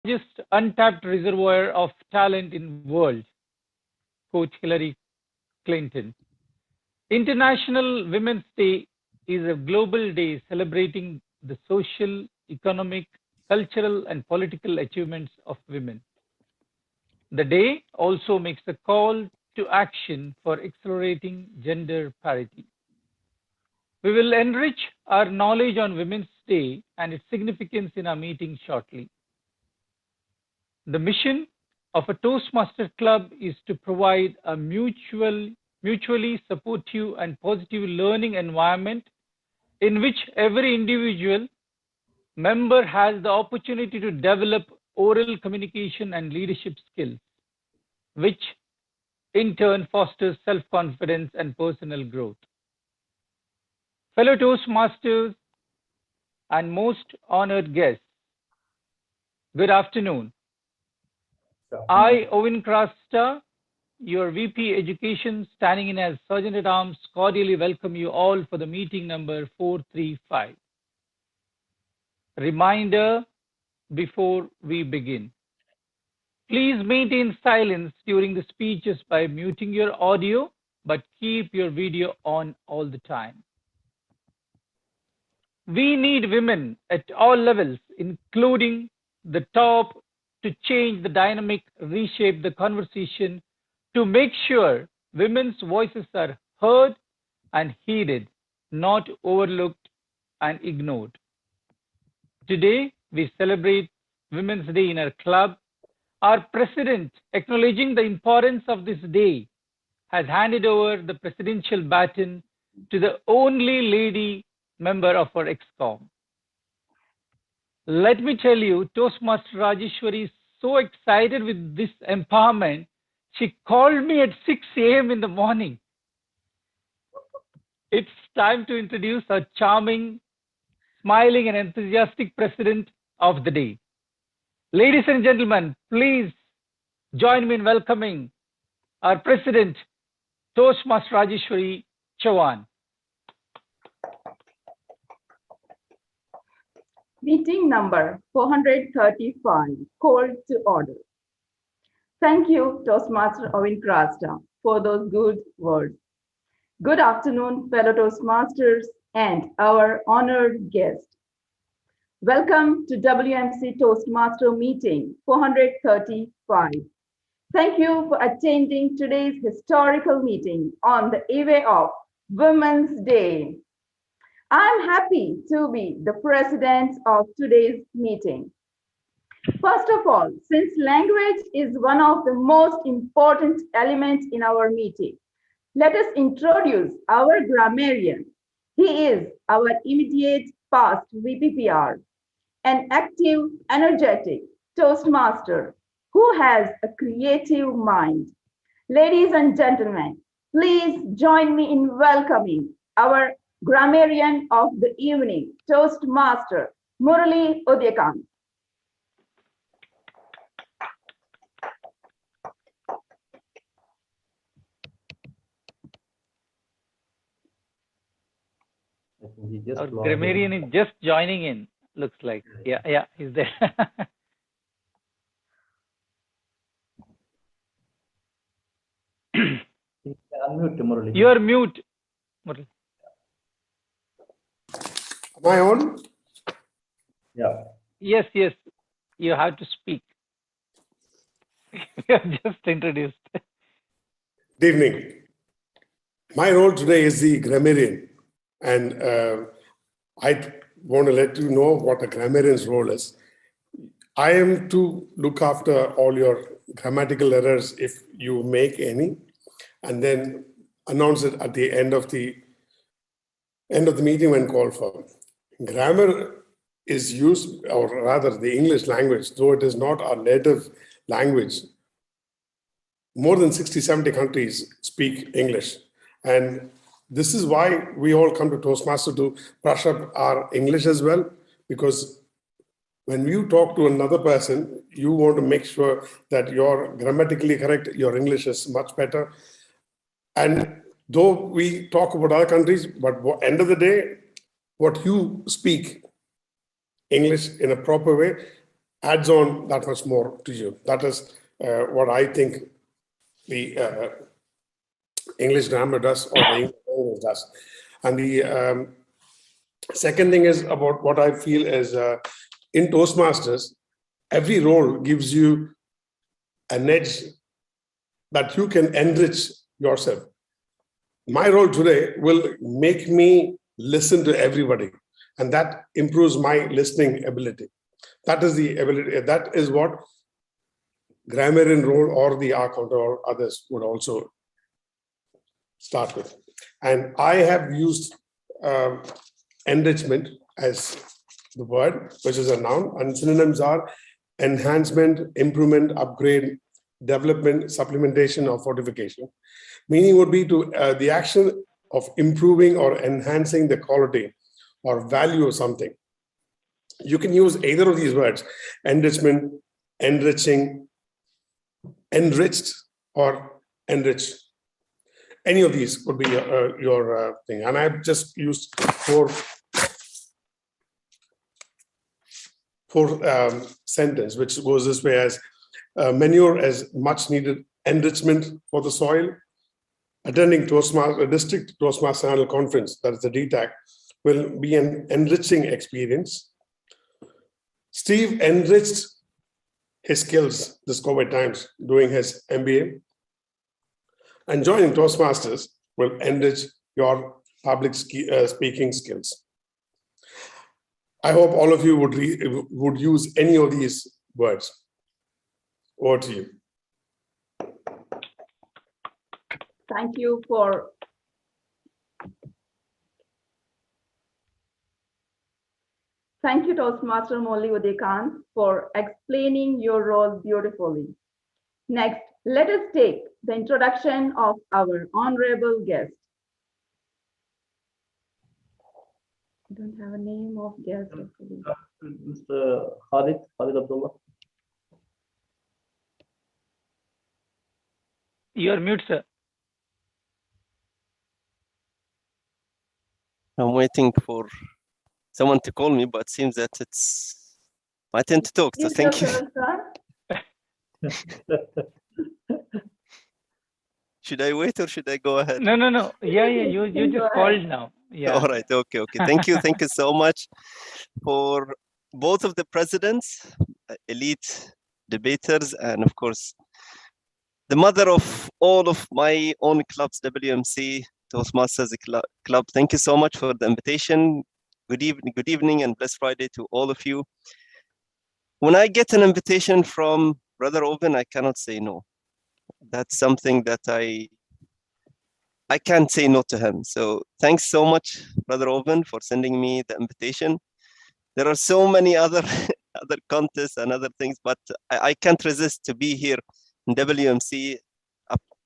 largest untapped reservoir of talent in the world, Coach Hillary Clinton. International Women's Day is a global day celebrating the social, economic, cultural, and political achievements of women. The day also makes a call to action for accelerating gender parity. We will enrich our knowledge on Women's Day and its significance in our meeting shortly. The mission of a Toastmaster Club is to provide a mutually supportive and positive learning environment in which every individual member has the opportunity to develop oral communication and leadership skills, which in turn fosters self-confidence and personal growth. Fellow Toastmasters and most honored guests, good afternoon. I, Owen Krasta, your VP Education, standing in as Sergeant at Arms, cordially welcome you all for the meeting number 435. Reminder before we begin. Please maintain silence during the speeches by muting your audio, but keep your video on all the time. We need women at all levels, including the top, to change the dynamic, reshape the conversation, to make sure women's voices are heard and heeded, not overlooked and ignored. Today, we celebrate Women's Day in our club. Our president, acknowledging the importance of this day, has handed over the presidential baton to the only lady member of our ExCom. Let me tell you, Toastmaster Rajeshwari is so excited with this empowerment. She called me at 6 a.m. in the morning. It's time to introduce our charming, smiling, and enthusiastic president of the day. Ladies and gentlemen, please join me in welcoming our president, Toastmaster Rajeshwari Chauhan. Meeting number 435, called to order. Thank you, Toastmaster Owen Krasta, for those good words. Good afternoon, fellow Toastmasters and our honored guest. Welcome to WMC Toastmaster meeting 435. Thank you for attending today's historical meeting on the eve of Women's Day. I'm happy to be the president of today's meeting. First of all, since language is one of the most important elements in our meeting, let us introduce our grammarian. He is our immediate past VPPR, an active, energetic Toastmaster who has a creative mind. Ladies and gentlemen, please join me in welcoming our grammarian of the evening, Toastmaster Murali Udyakant. Our grammarian is just joining in, looks like. Yeah, he's there. Unmute, Murali. You are mute, Murali. Am I on? Yeah. Yes, you have to speak. You are just introduced. Good evening. My role today is the grammarian, and I want to let you know what a grammarian's role is. I am to look after all your grammatical errors if you make any, and then announce it at the end of the meeting when called for. Grammar is used, or rather the English language, though it is not our native language. More than 60, 70 countries speak English. And this is why we all come to Toastmaster to brush up our English as well, because when you talk to another person, you want to make sure that you're grammatically correct, your English is much better. And though we talk about other countries, but at the end of the day, what you speak English in a proper way adds on that much more to you. That is what I think the English grammar does, or the English does. And the second thing is about what I feel is in Toastmasters, every role gives you an edge that you can enrich yourself. My role today will make me listen to everybody, and that improves my listening ability. That is the ability. That is what grammarian role or the archon or others would also start with. And I have used enrichment as the word, which is a noun, and synonyms are enhancement, improvement, upgrade, development, supplementation, or fortification. Meaning would be to the action of improving or enhancing the quality or value of something. You can use either of these words: enrichment, enriching, enriched, or enriched. Any of these would be your thing. And I've just used four sentence, which goes this way as manure as much needed enrichment for the soil. Attending district Toastmaster Annual Conference, that is the DTAC, will be an enriching experience. Steve enriched his skills this COVID times doing his MBA. And joining Toastmasters will enrich your public speaking skills. I hope all of you would use any of these words. Over to you. Thank you, Toastmaster Molly Udekant, for explaining your role beautifully. Next, let us take the introduction of our honorable guest. I don't have a name of guest. Mr. Khalid Abdullah. You are mute, sir. I'm waiting for someone to call me, but it seems that it's my turn to talk, so thank you. Should I wait or should I go ahead? No. Yeah, you just called now. Yeah. All right, okay. Thank you so much for both of the presidents, elite debaters, and of course, the mother of all of my own clubs, WMC Toastmasters Club. Thank you so much for the invitation. Good evening and blessed Friday to all of you. When I get an invitation from Brother Owen, I cannot say no. That's something that I can't say no to him. So thanks so much, Brother Owen, for sending me the invitation. There are so many other contests and other things, but I can't resist to be here in WMC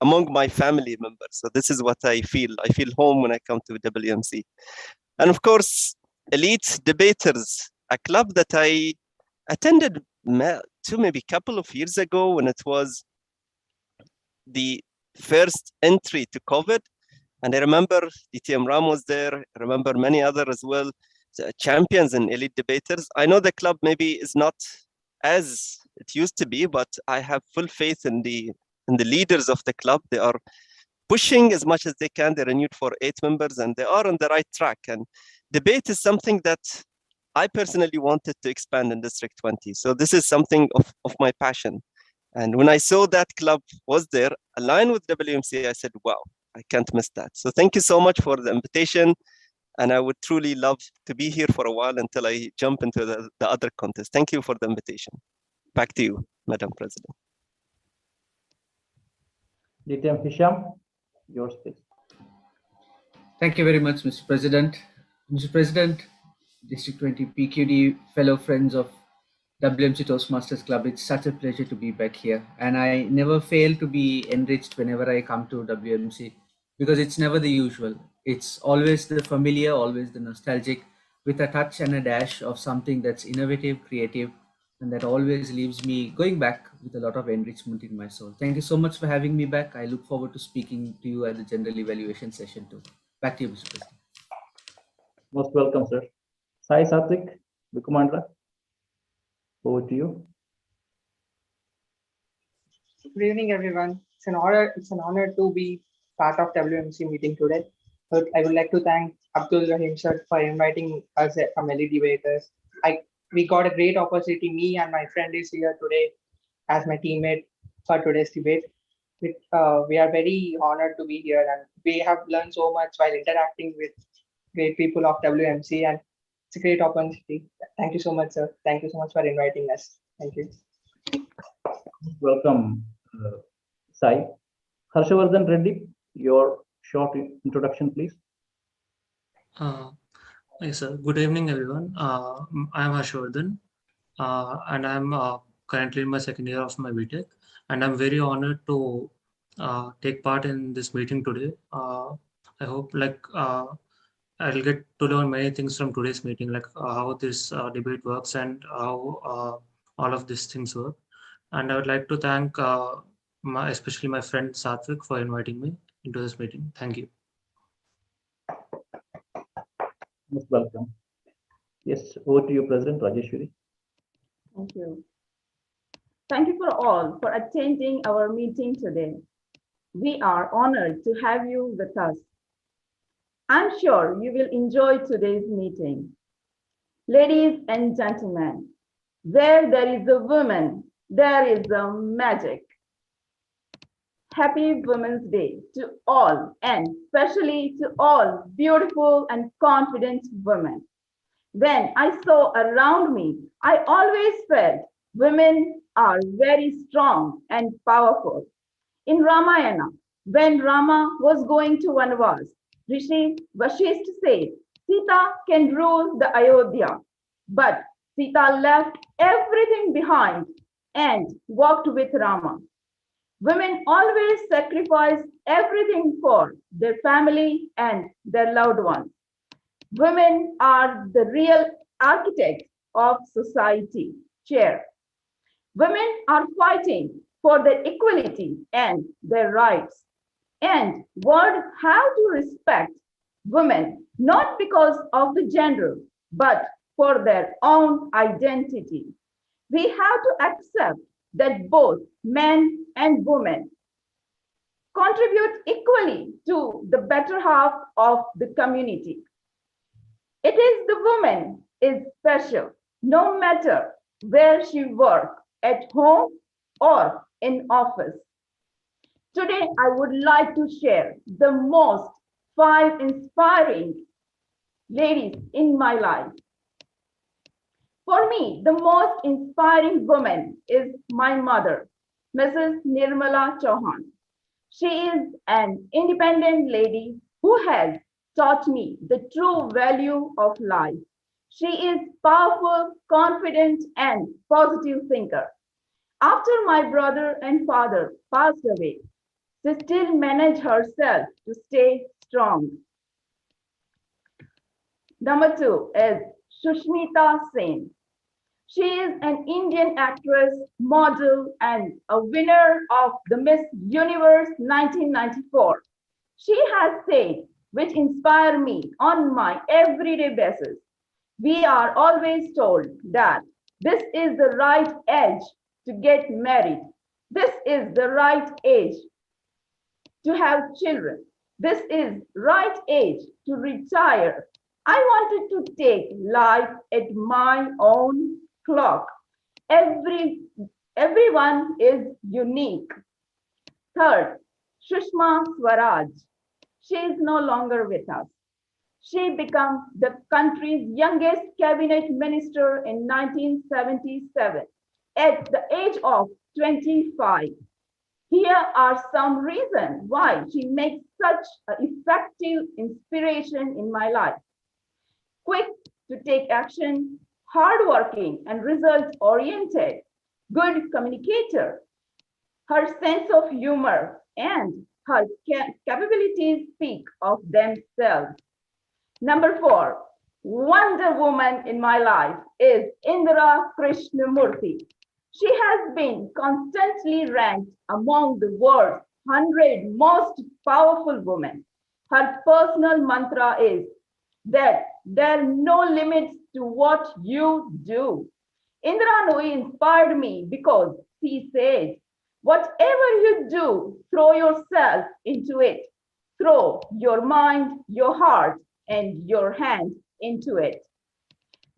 among my family members. So this is what I feel. I feel home when I come to WMC. And of course, Elite Debaters, a club that I attended maybe a couple of years ago when it was the first entry to COVID. And I remember DTM Ram was there. I remember many other as well, champions and elite debaters. I know the club maybe is not as it used to be, but I have full faith in the leaders of the club. They are pushing as much as they can. They renewed for 8 members and they are on the right track. And debate is something that I personally wanted to expand in District 20. So this is something of my passion. And when I saw that club was there, aligned with WMC, I said, wow, I can't miss that. So thank you so much for the invitation. And I would truly love to be here for a while until I jump into the other contest. Thank you for the invitation. Back to you, Madam President. DTM Hisham, yours please. Thank you very much, Mr. President. Mr. President, District 20 PQD, fellow friends of WMC Toastmasters Club, it's such a pleasure to be back here. And I never fail to be enriched whenever I come to WMC because it's never the usual. It's always the familiar, always the nostalgic, with a touch and a dash of something that's innovative, creative, and that always leaves me going back with a lot of enrichment in my soul. Thank you so much for having me back. I look forward to speaking to you at the general evaluation session too. Back to you, Mr. President. Most welcome, sir. Sai Satvik, the commander. Over to you. Good evening, everyone. It's an honor to be part of WMC meeting today. But I would like to thank Abdul Rahim sir for inviting us from LE debaters. We got a great opportunity. Me and my friend is here today as my teammate for today's debate. We are very honored to be here, and we have learned so much while interacting with great people of WMC, and it's a great opportunity. Thank you so much, sir. Thank you so much for inviting us. Thank you. Welcome, Sai. Harshavardhan Reddy, your short introduction, please. Yes, sir. Good evening, everyone. I am Harshavardhan, and I am currently in my second year of my BTech, and I'm very honored to take part in this meeting today. I hope I'll get to learn many things from today's meeting, like how this debate works and how all of these things work. And I would like to thank especially my friend Satvik for inviting me into this meeting. Thank you. Most welcome. Yes, over to you, President Rajeshwari. Thank you. Thank you for all for attending our meeting today. We are honored to have you with us. I'm sure you will enjoy today's meeting. Ladies and gentlemen, where there is a woman, there is a magic. Happy Women's Day to all, and especially to all beautiful and confident women. When I saw around me, I always felt women are very strong and powerful. In Ramayana, when Rama was going to Vanvas, Rishi Vashishta said, Sita can rule the Ayodhya, but Sita left everything behind and walked with Rama. Women always sacrifice everything for their family and their loved ones. Women are the real architects of society. Chair. Women are fighting for their equality and their rights. And world have to respect women not because of the gender, but for their own identity. We have to accept that both men and women contribute equally to the better half of the community. It is the woman is special, no matter where she works, at home or in office. Today, I would like to share the most 5 inspiring ladies in my life. For me, the most inspiring woman is my mother, Mrs. Nirmala Chauhan. She is an independent lady who has taught me the true value of life. She is powerful, confident, and positive thinker. After my brother and father passed away, she still managed herself to stay strong. Number 2 is Sushmita Sen. She is an Indian actress, model, and a winner of the Miss Universe 1994. She has said, which inspire me on my everyday basis. We are always told that this is the right age to get married. This is the right age to have children. This is right age to retire. I wanted to take life at my own clock. Everyone is unique. Third, Sushma Swaraj. She is no longer with us. She became the country's youngest cabinet minister in 1977 at the age of 25. Here are some reasons why she makes such an effective inspiration in my life. Quick to take action, hardworking and result-oriented, good communicator. Her sense of humor and her capabilities speak of themselves. Number 4, Wonder Woman in my life is Indira Krishnamurthy. She has been constantly ranked among the world's 100 most powerful women. Her personal mantra is that there are no limits to what you do. Indra Nooyi inspired me because she said, whatever you do, throw yourself into it. Throw your mind, your heart, and your hand into it.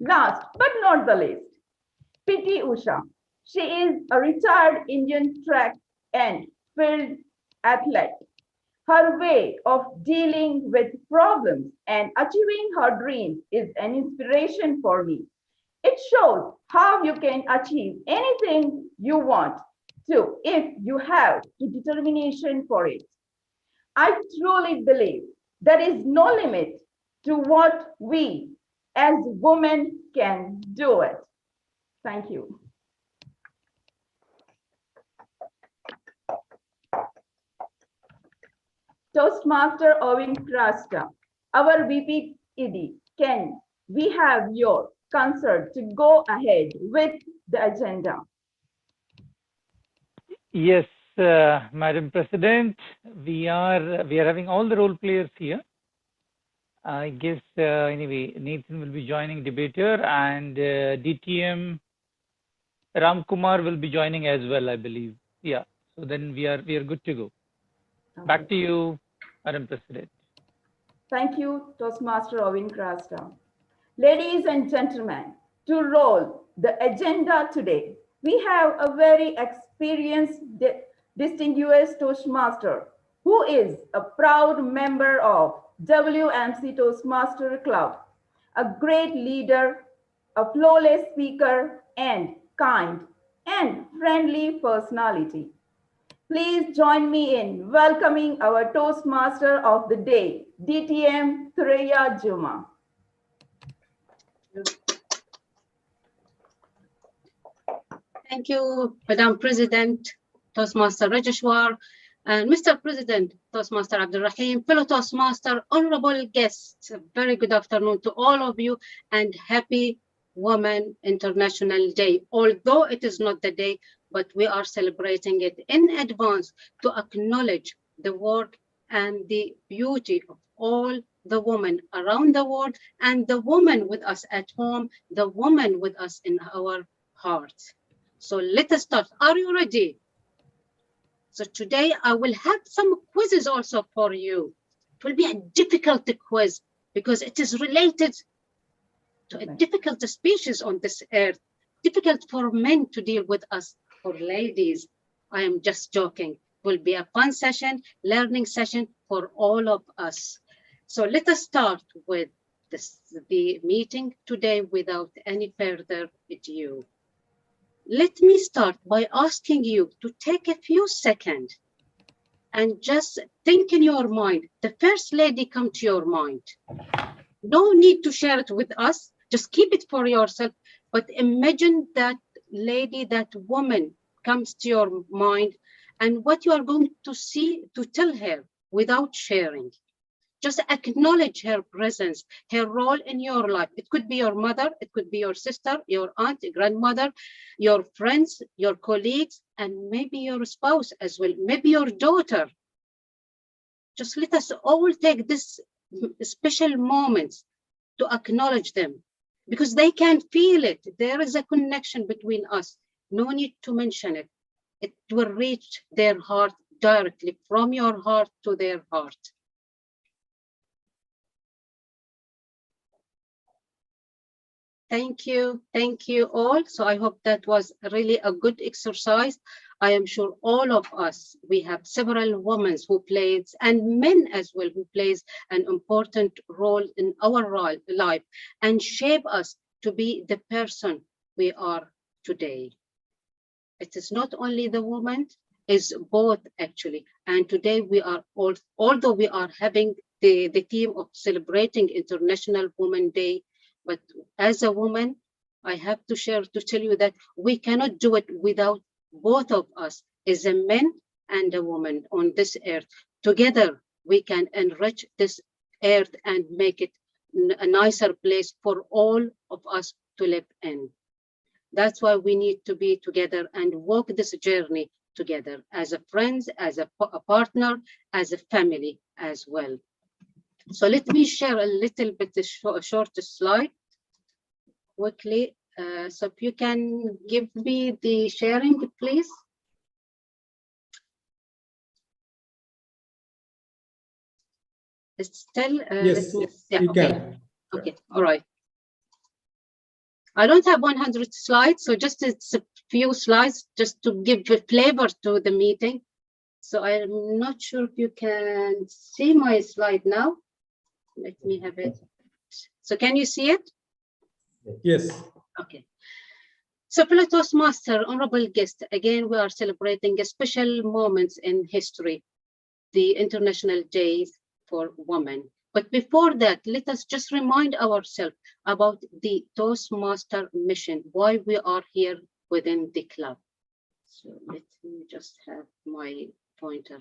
Last but not the least, PT Usha. She is a retired Indian track and field athlete. Her way of dealing with problems and achieving her dreams is an inspiration for me. It shows how you can achieve anything you want to if you have the determination for it. I truly believe there is no limit to what we as women can do it. Thank you. Toastmaster Owen Krasta, our VPED, can we have your consent to go ahead with the agenda? Yes, Madam President, we are having all the role players here. I guess anyway, Nathan will be joining debater, and DTM Ram Kumar will be joining as well, I believe. Yeah, so then we are good to go. Okay. Back to you, Madam President. Thank you, Toastmaster Owen Krasta. Ladies and gentlemen, to roll the agenda today, we have a very experienced, distinguished Toastmaster who is a proud member of WMC Toastmaster Club, a great leader, a flawless speaker, and kind and friendly personality. Please join me in welcoming our Toastmaster of the day, DTM Threya Juma. Thank you, Madam President, Toastmaster Rajeshwar, and Mr. President, Toastmaster Abdul Rahim, fellow Toastmaster, honorable guests. A very good afternoon to all of you and happy Women International Day. Although it is not the day, but we are celebrating it in advance to acknowledge the work and the beauty of all the women around the world and the woman with us at home, the woman with us in our hearts. So let us start. Are you ready? So today I will have some quizzes also for you. It will be a difficult quiz because it is related to a difficult species on this earth, difficult for men to deal with us, for ladies. I am just joking. It will be a fun session, learning session for all of us. So let us start with the meeting today without any further ado. Let me start by asking you to take a few seconds and just think in your mind, the first lady come to your mind. No need to share it with us, just keep it for yourself, but imagine that lady, that woman comes to your mind and what you are going to see to tell her without sharing. Just acknowledge her presence, her role in your life. It could be your mother, it could be your sister, your aunt, grandmother, your friends, your colleagues, and maybe your spouse as well, maybe your daughter. Just let us all take this special moments to acknowledge them because they can feel it. There is a connection between us. No need to mention it. It will reach their heart directly from your heart to their heart. Thank you all. So I hope that was really a good exercise. I am sure all of us, we have several women who plays and men as well who plays an important role in our life and shape us to be the person we are today. It is not only the woman, it's both actually. And today we are all, although we are having the theme of celebrating International Women's Day, but as a woman, I have to tell you that we cannot do it without both of us as a man and a woman on this earth. Together, we can enrich this earth and make it a nicer place for all of us to live in. That's why we need to be together and walk this journey together as a friends, as a partner, as a family as well. So let me share a little bit a short slide quickly. So if you can give me the sharing, please. It's still, Yes, yeah, you okay. can. Okay, all right. I don't have 100 slides, so just it's a few slides just to give a flavor to the meeting. So I'm not sure if you can see my slide now. Let me have it. So can you see it? Yes. Okay. So fellow Toastmaster, honorable guest, again, we are celebrating a special moments in history, the International Days for Women. But before that, let us just remind ourselves about the Toastmaster mission, why we are here within the club. So let me just have my pointer.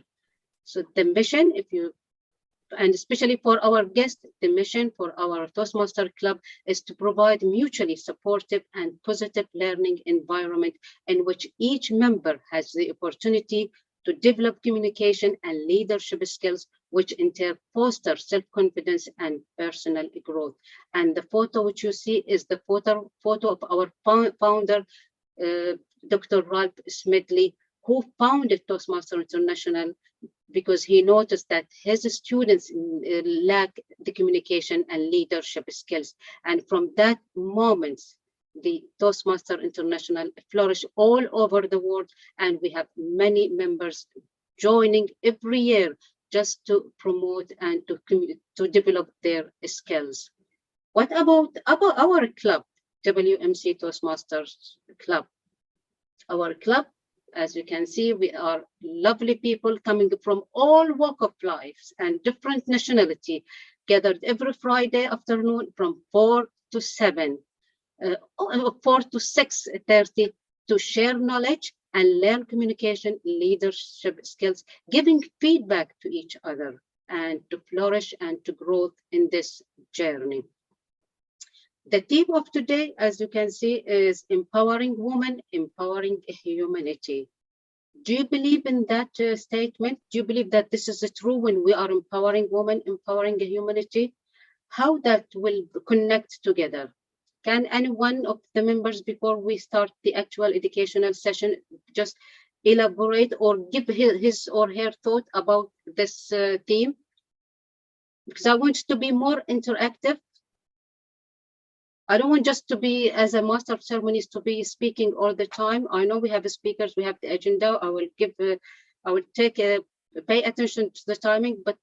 So the mission, if you, and especially for our guests, the mission for our Toastmaster Club is to provide mutually supportive and positive learning environment in which each member has the opportunity to develop communication and leadership skills, which in turn foster self-confidence and personal growth. And the photo which you see is the photo of our founder, Dr. Ralph Smedley, who founded Toastmaster International because he noticed that his students lack the communication and leadership skills. And from that moment, the Toastmaster International flourished all over the world, and we have many members joining every year just to promote and to develop their skills. What about our club, WMC Toastmasters Club? Our club, as you can see, we are lovely people coming from all walk of life and different nationality, gathered every Friday afternoon from 4 to 7, 4 to 6:30 to share knowledge and learn communication, leadership skills, giving feedback to each other and to flourish and to grow in this journey. The theme of today, as you can see, is empowering women, empowering humanity. Do you believe in that statement? Do you believe that this is true when we are empowering women, empowering humanity? How that will connect together? Can any one of the members, before we start the actual educational session, just elaborate or give his or her thought about this theme? Because I want to be more interactive. I don't want just to be, as a master of ceremonies, to be speaking all the time. I know we have speakers, we have the agenda. I will pay attention to the timing, but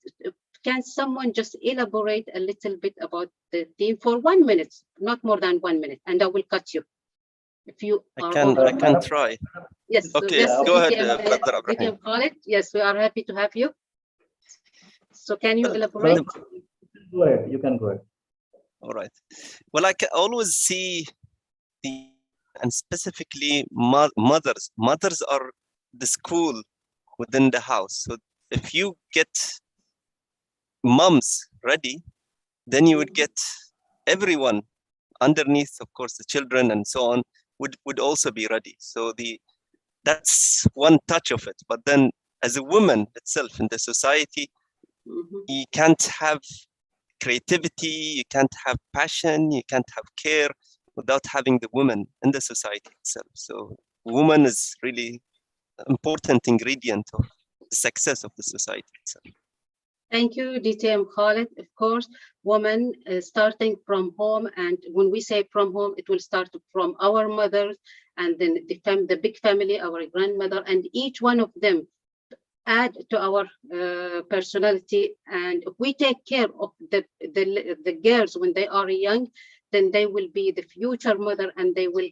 can someone just elaborate a little bit about the theme for 1 minute, not more than 1 minute, and I will cut you. If you are I can try. Yes. Okay, yes, go ahead, Brother Abraham. Yes, we are happy to have you. So can you elaborate? Go ahead. You can go ahead. All right. Well, I can always see and specifically mothers. Mothers are the school within the house. So if you get moms ready, then you would get everyone underneath, of course, the children and so on would also be ready. So that's one touch of it. But then as a woman itself in the society, you can't have creativity, you can't have passion, you can't have care without having the woman in the society itself. So woman is really important ingredient of the success of the society itself. Thank you, DTM Khalid. Of course, women starting from home, and when we say from home, it will start from our mothers, and then the big family, our grandmother, and each one of them add to our personality. And if we take care of the girls when they are young, then they will be the future mother, and they will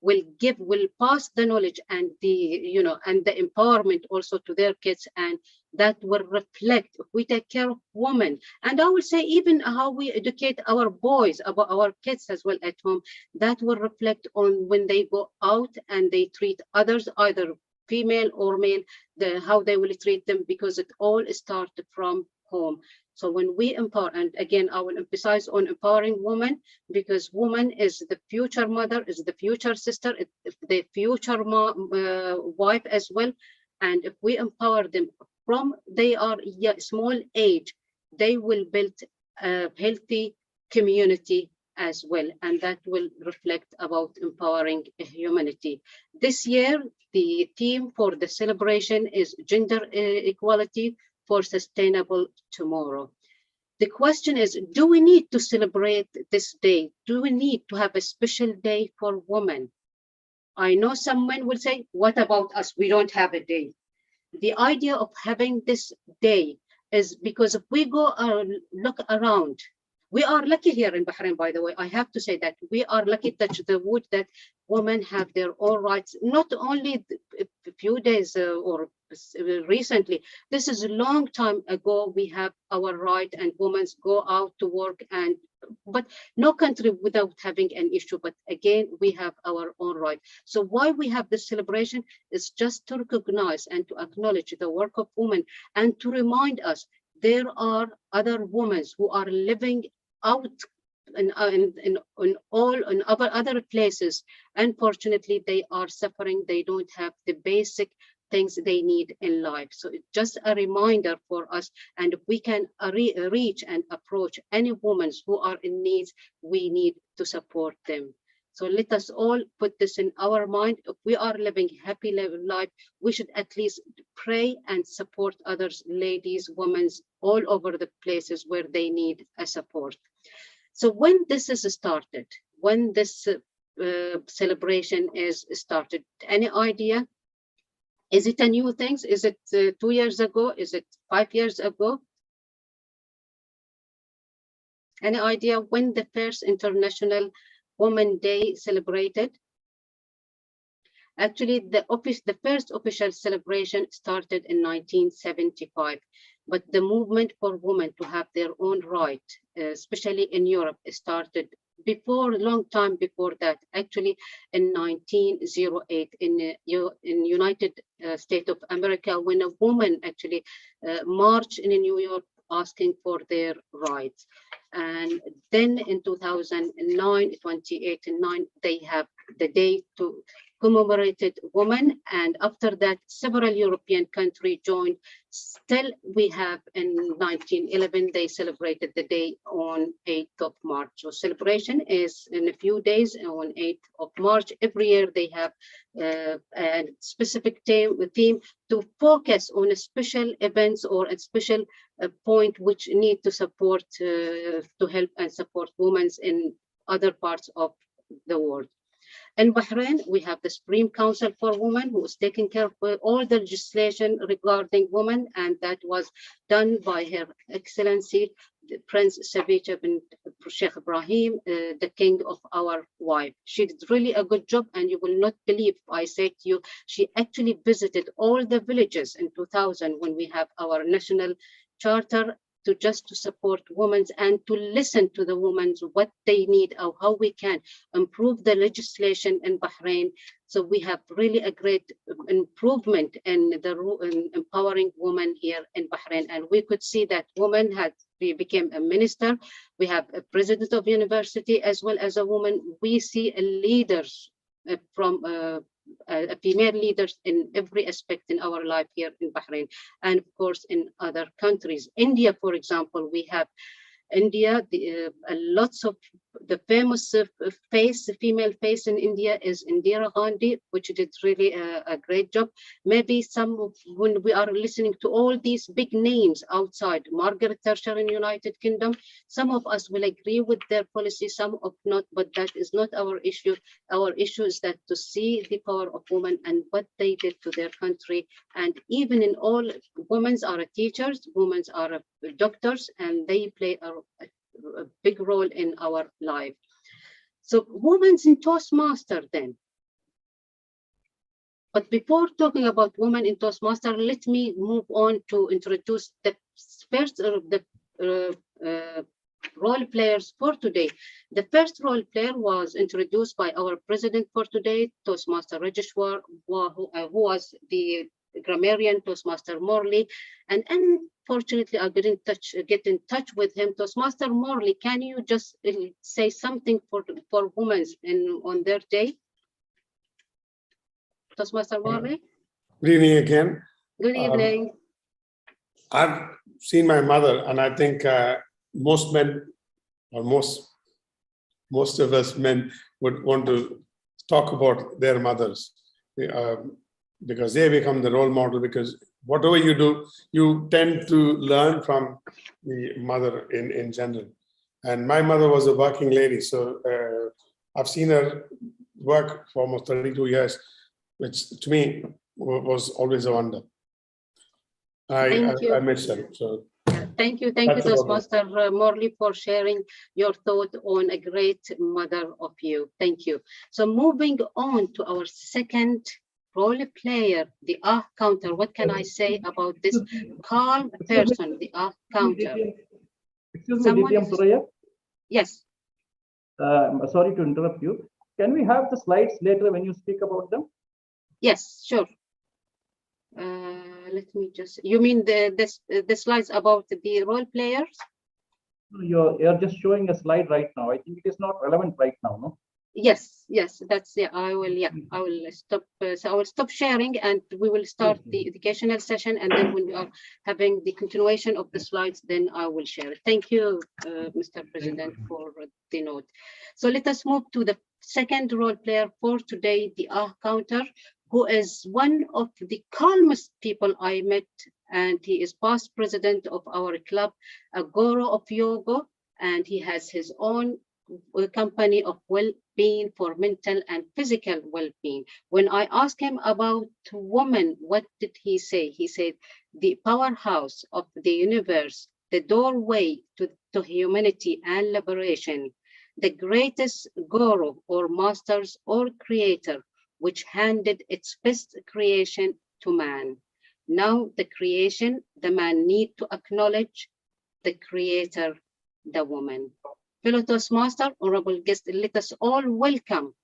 will pass the knowledge and the empowerment also to their kids, and that will reflect if we take care of women. And I will say even how we educate our boys, about our kids as well at home, that will reflect on when they go out and they treat others, either female or male, how they will treat them, because it all starts from home. So when we empower, and again, I will emphasize on empowering women, because woman is the future mother, is the future sister, the future wife as well. And if we empower them from they are small age, they will build a healthy community as well, and that will reflect about empowering humanity. This year, the theme for the celebration is gender equality for sustainable tomorrow. The question is, do we need to celebrate this day? Do we need to have a special day for women? I know someone will say, what about us? We don't have a day. The idea of having this day is because if we go look around, we are lucky here in Bahrain, by the way. I have to say that we are lucky, touch the wood, that women have their own rights, not only a few days or recently. This is a long time ago. We have our right, and women go out to work, but no country without having an issue. But again, we have our own right. So why we have this celebration is just to recognize and to acknowledge the work of women, and to remind us there are other women who are living out in other places. Unfortunately, they are suffering. They don't have the basic things they need in life. So it's just a reminder for us, and if we can reach and approach any women who are in need, we need to support them. So let us all put this in our mind. If we are living a happy life, we should at least pray and support others, ladies, women, all over the places where they need a support. So when this is started, when this celebration is started, any idea? Is it a new thing? Is it 2 years ago? Is it 5 years ago? Any idea when the first International Women's Day celebrated? Actually, the first official celebration started in 1975, but the movement for women to have their own right, especially in Europe, started before, a long time before that, actually in 1908 in United States of America, when a woman actually marched in New York asking for their rights. And then in 2009, 28/9, they have the day to commemorated women, and after that several European countries joined. Still we have in 1911 they celebrated the day on 8th of March. So celebration is in a few days on 8th of March. Every year they have a specific theme to focus on a special events or a special point which need to support to help and support women in other parts of the world. In Bahrain, we have the Supreme Council for Women, who is taking care of all the legislation regarding women, and that was done by Her Excellency Prince Savita bin Sheikh Ibrahim, the king of our wife. She did really a good job, and you will not believe I say to you, she actually visited all the villages in 2000 when we have our national charter, to support women and to listen to the women what they need or how we can improve the legislation in Bahrain. So we have really a great improvement in empowering women here in Bahrain, and we could see that women became a minister. We have a president of university as well as a woman. We see leaders from female leaders in every aspect in our life here in Bahrain, and of course in other countries. India, for example, we have India, lots of the famous female face in India is Indira Gandhi, which did really a great job. Maybe when we are listening to all these big names outside, Margaret Thatcher in United Kingdom, some of us will agree with their policy, some of not, but that is not our issue. Our issue is that to see the power of women and what they did to their country. And even in all, women are teachers, women are doctors, and they play a big role in our life. So women in Toastmaster then. But before talking about women in Toastmaster, let me move on to introduce the first role players for today. The first role player was introduced by our president for today, Toastmaster Rajeshwar, who was the grammarian Toastmaster Morley, and unfortunately I didn't get in touch with him. Toastmaster Morley, can you just say something for women on their day? Toastmaster Morley. Good evening again. Good evening. I've seen my mother, and I think most men or most most of us men would want to talk about their mothers because they become the role model, because whatever you do, you tend to learn from the mother in general. And my mother was a working lady, so I've seen her work for almost 32 years, which to me was always a wonder. I miss her. So thank you, Toastmaster Morley, for sharing your thought on a great mother of you. Thank you. So moving on to our second role player, the counter. What can I say about this calm person, the counter? Excuse me, DTM Suraya? Yes. Sorry to interrupt you. Can we have the slides later when you speak about them? Yes, sure. Let me just, you mean the slides about the role players? You're just showing a slide right now. I think it is not relevant right now, no? Yes, that's I will stop. So I will stop sharing, and we will start the educational session. And then when we are having the continuation of the slides, then I will share it. Thank you, Mr. President, for the note. So let us move to the second role player for today, the counter, who is one of the calmest people I met, and he is past president of our club, a guru of yoga, and he has his own company of well-being for mental and physical well-being. When I asked him about women, what did he say? He said, the powerhouse of the universe, the doorway to humanity and liberation, the greatest guru or masters or creator, which handed its best creation to man. Now the creation, the man need to acknowledge the creator, the woman. Fellow Toastmaster, honorable guest, let us all welcome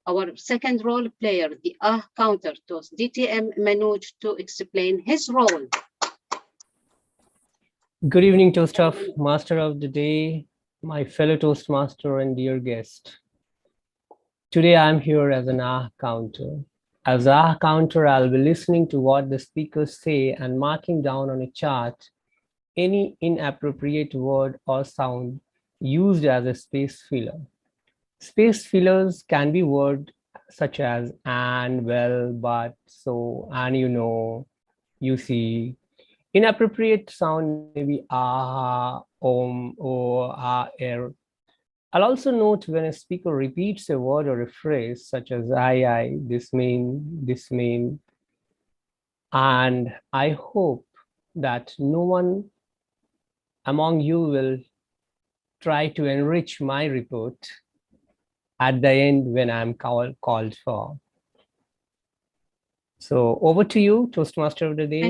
our second role player, the counter toast, DTM Manoj, to explain his role. Good evening, Toastmaster of the day, my fellow Toastmaster and dear guest. Today I'm here as an counter. As counter, I'll be listening to what the speakers say and marking down on a chart any inappropriate word or sound used as a space filler. Space fillers can be words such as and, well, but, so, and you know, you see. Inappropriate sound may be oh, er. I'll also note when a speaker repeats a word or a phrase such as I, this mean, and I hope that no one among you will try to enrich my report at the end when I'm called for. So over to you, Toastmaster of the day.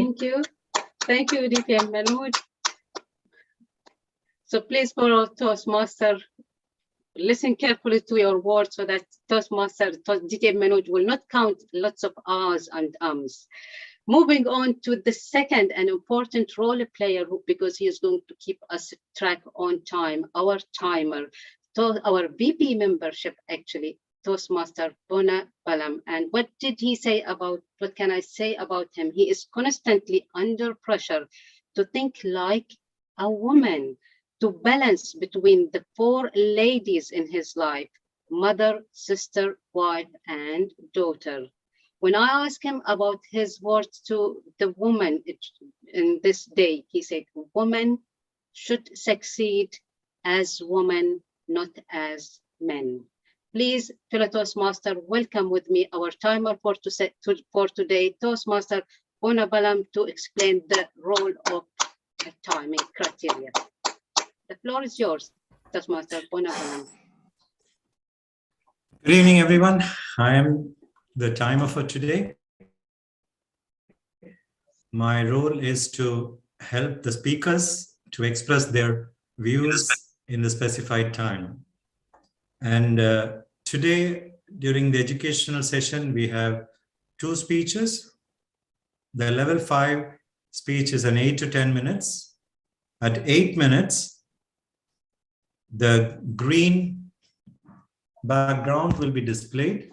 Thank you, DTM Manoj. So please follow Toastmaster. Listen carefully to your words so that Toastmaster, DTM Manoj will not count lots of ahs and ums. Moving on to the second and important role player, because he is going to keep us track on time, our timer, our VP membership, actually, Toastmaster Bona Balam. And what can I say about him? He is constantly under pressure to think like a woman, to balance between the four ladies in his life, mother, sister, wife, and daughter. When I asked him about his words to the woman in this day, he said, women should succeed as women, not as men. Please, fellow Toastmaster, welcome with me our timer for today, Toastmaster Bona Balam, to explain the role of the timing criteria. The floor is yours, Toastmaster Bona Balam. Good evening, everyone. I am the timer for today. My role is to help the speakers to express their views in the specified time. And today, during the educational session, we have two speeches. The level 5 speech is an 8 to 10 minutes. At 8 minutes, the green background will be displayed.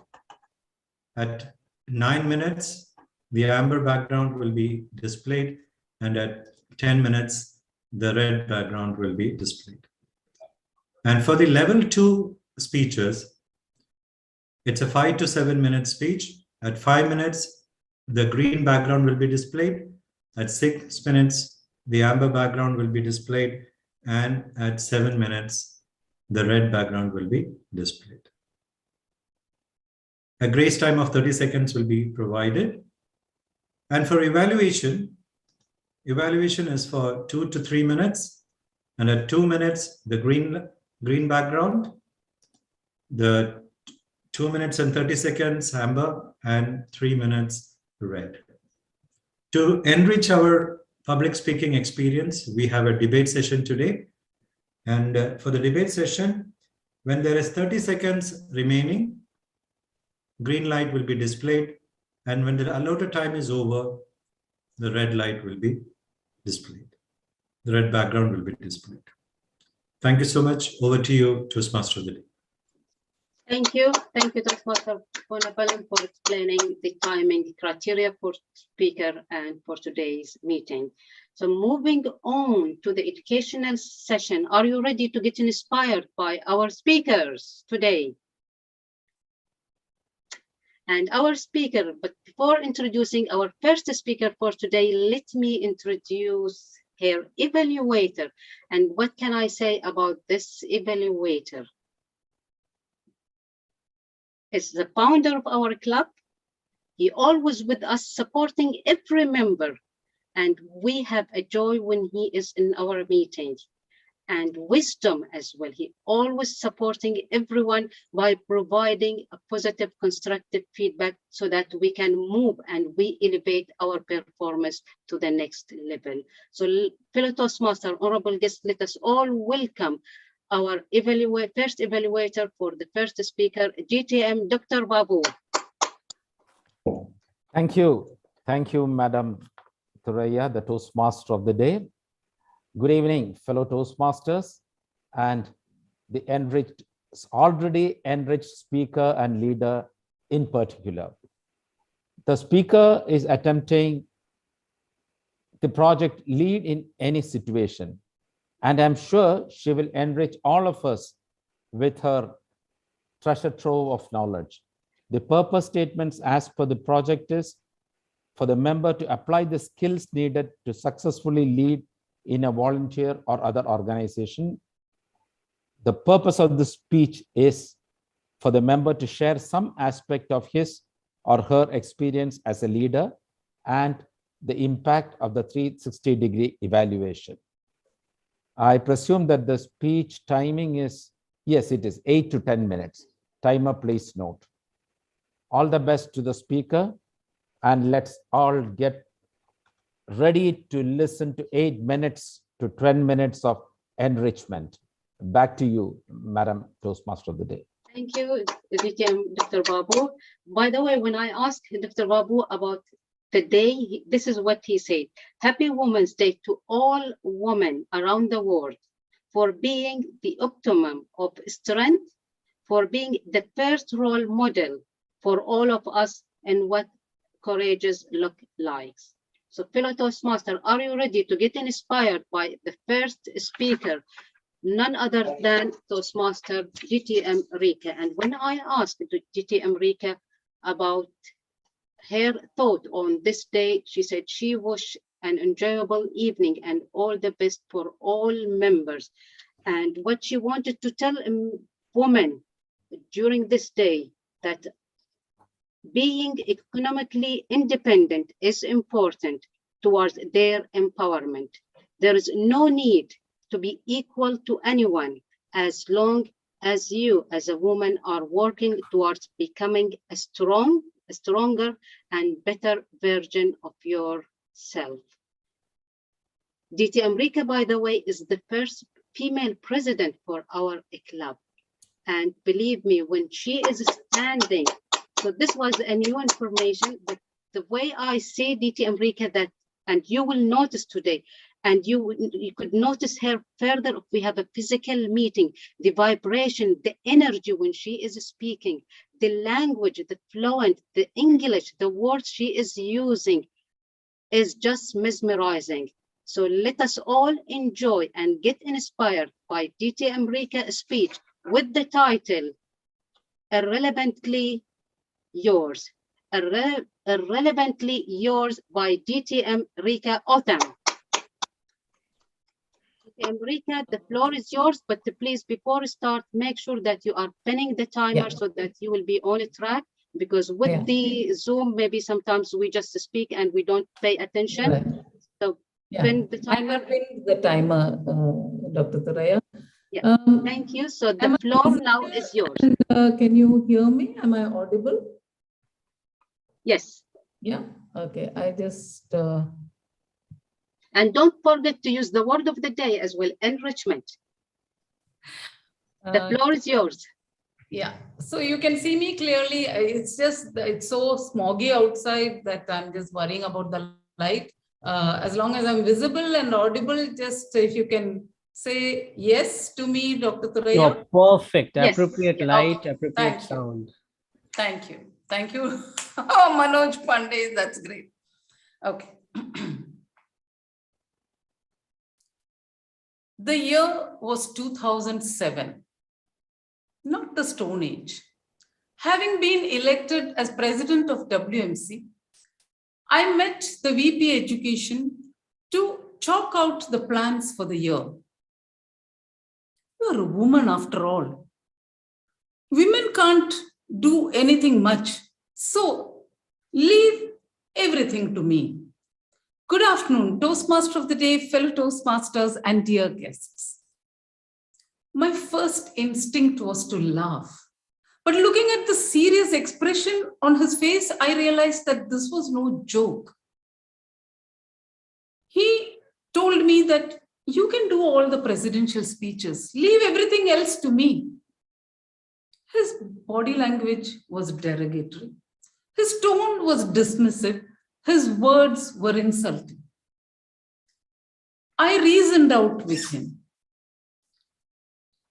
At 9 minutes, the amber background will be displayed. And at 10 minutes, the red background will be displayed. And for the level 2 speeches. It's a 5 to 7 minute speech. At 5 minutes, the green background will be displayed. At 6 minutes, the amber background will be displayed. And at 7 minutes, the red background will be displayed. A grace time of 30 seconds will be provided. And for evaluation is for 2 to 3 minutes. And at 2 minutes, the green background, the 2 minutes and 30 seconds amber, and 3 minutes red. To enrich our public speaking experience, we have a debate session today. And for the debate session, when there is 30 seconds remaining, green light will be displayed. And when the allotted time is over, the red light will be displayed. The red background will be displayed. Thank you so much. Over to you, Toastmaster of the Day. Thank you, Toastmaster Bonapalan, for explaining the timing criteria for speaker and for today's meeting. So moving on to the educational session, are you ready to get inspired by our speakers today? And our speaker, but before introducing our first speaker for today, let me introduce her evaluator. And what can I say about this evaluator? Is the founder of our club. He always with us, supporting every member. And we have a joy when he is in our meetings. And wisdom as well. He always supporting everyone by providing a positive, constructive feedback so that we can move and we elevate our performance to the next level. So fellow Toastmaster, honorable guests, let us all welcome our first evaluator for the first speaker, GTM, Dr. Babu. Thank you. Thank you, Madam Thuraya, the Toastmaster of the day. Good evening, fellow Toastmasters and the already enriched speaker and leader in particular. The speaker is attempting the project lead in any situation. And I'm sure she will enrich all of us with her treasure trove of knowledge. The purpose statements as per the project is for the member to apply the skills needed to successfully lead in a volunteer or other organization. The purpose of the speech is for the member to share some aspect of his or her experience as a leader and the impact of the 360-degree evaluation. I presume that the speech timing is, yes, it is 8 to 10 minutes. Timer, please note. All the best to the speaker, and let's all get ready to listen to 8 minutes to 10 minutes of enrichment. Back to you, Madam Toastmaster of the Day. Thank you, Dr. Babu. By the way, when I asked Dr. Babu about the day, this is what he said. Happy Women's Day to all women around the world for being the optimum of strength, for being the first role model for all of us and what courageous look like. So fellow Toastmaster, are you ready to get inspired by the first speaker, none other than Toastmaster GTM Rika? And when I asked GTM Rika about her thought on this day, she said she wished an enjoyable evening and all the best for all members. And what she wanted to tell women during this day, that being economically independent is important towards their empowerment. There is no need to be equal to anyone as long as you as a woman are working towards becoming a stronger and better version of yourself. DT Amrika, by the way, is the first female president for our club. And believe me, when she is standing, so this was a new information, but the way I say DT Amrika, that, and you will notice today, and you could notice her further if we have a physical meeting, the vibration, the energy when she is speaking, the language, the fluent, the English, the words she is using is just mesmerizing. So let us all enjoy and get inspired by DT Amrika's speech with the title Irrelevantly Yours. Irrelevantly Yours by DTM Rika Otham. DTM Rika, the floor is yours, but please, before start, make sure that you are pinning the timer so that you will be on track, because with the Zoom, maybe sometimes we just speak and we don't pay attention. So pin the timer. I have pinned the timer, Dr. Thuraiya. Yeah, thank you. So the floor now is yours. Can you hear me? Am I audible? Yes. Yeah, okay. I just... And don't forget to use the word of the day as well, enrichment. The floor is yours. Yeah, so you can see me clearly. It's just, it's so smoggy outside that I'm just worrying about the light. As long as I'm visible and audible, just if you can say yes to me, Dr. Thuraiya. You're perfect. Yes. Appropriate light, appropriate Thank sound. you. Thank you. Thank you. Oh, Manoj Pandey, that's great. Okay. The year was 2007, not the Stone Age. Having been elected as president of WMC, I met the VP Education to chalk out the plans for the year. You're a woman after all. Women can't do anything much, so leave everything to me. Good afternoon, Toastmaster of the Day, fellow Toastmasters, and dear guests. My first instinct was to laugh, but looking at the serious expression on his face, I realized that this was no joke. He told me that you can do all the presidential speeches, leave everything else to me. His body language was derogatory. His tone was dismissive. His words were insulting. I reasoned out with him,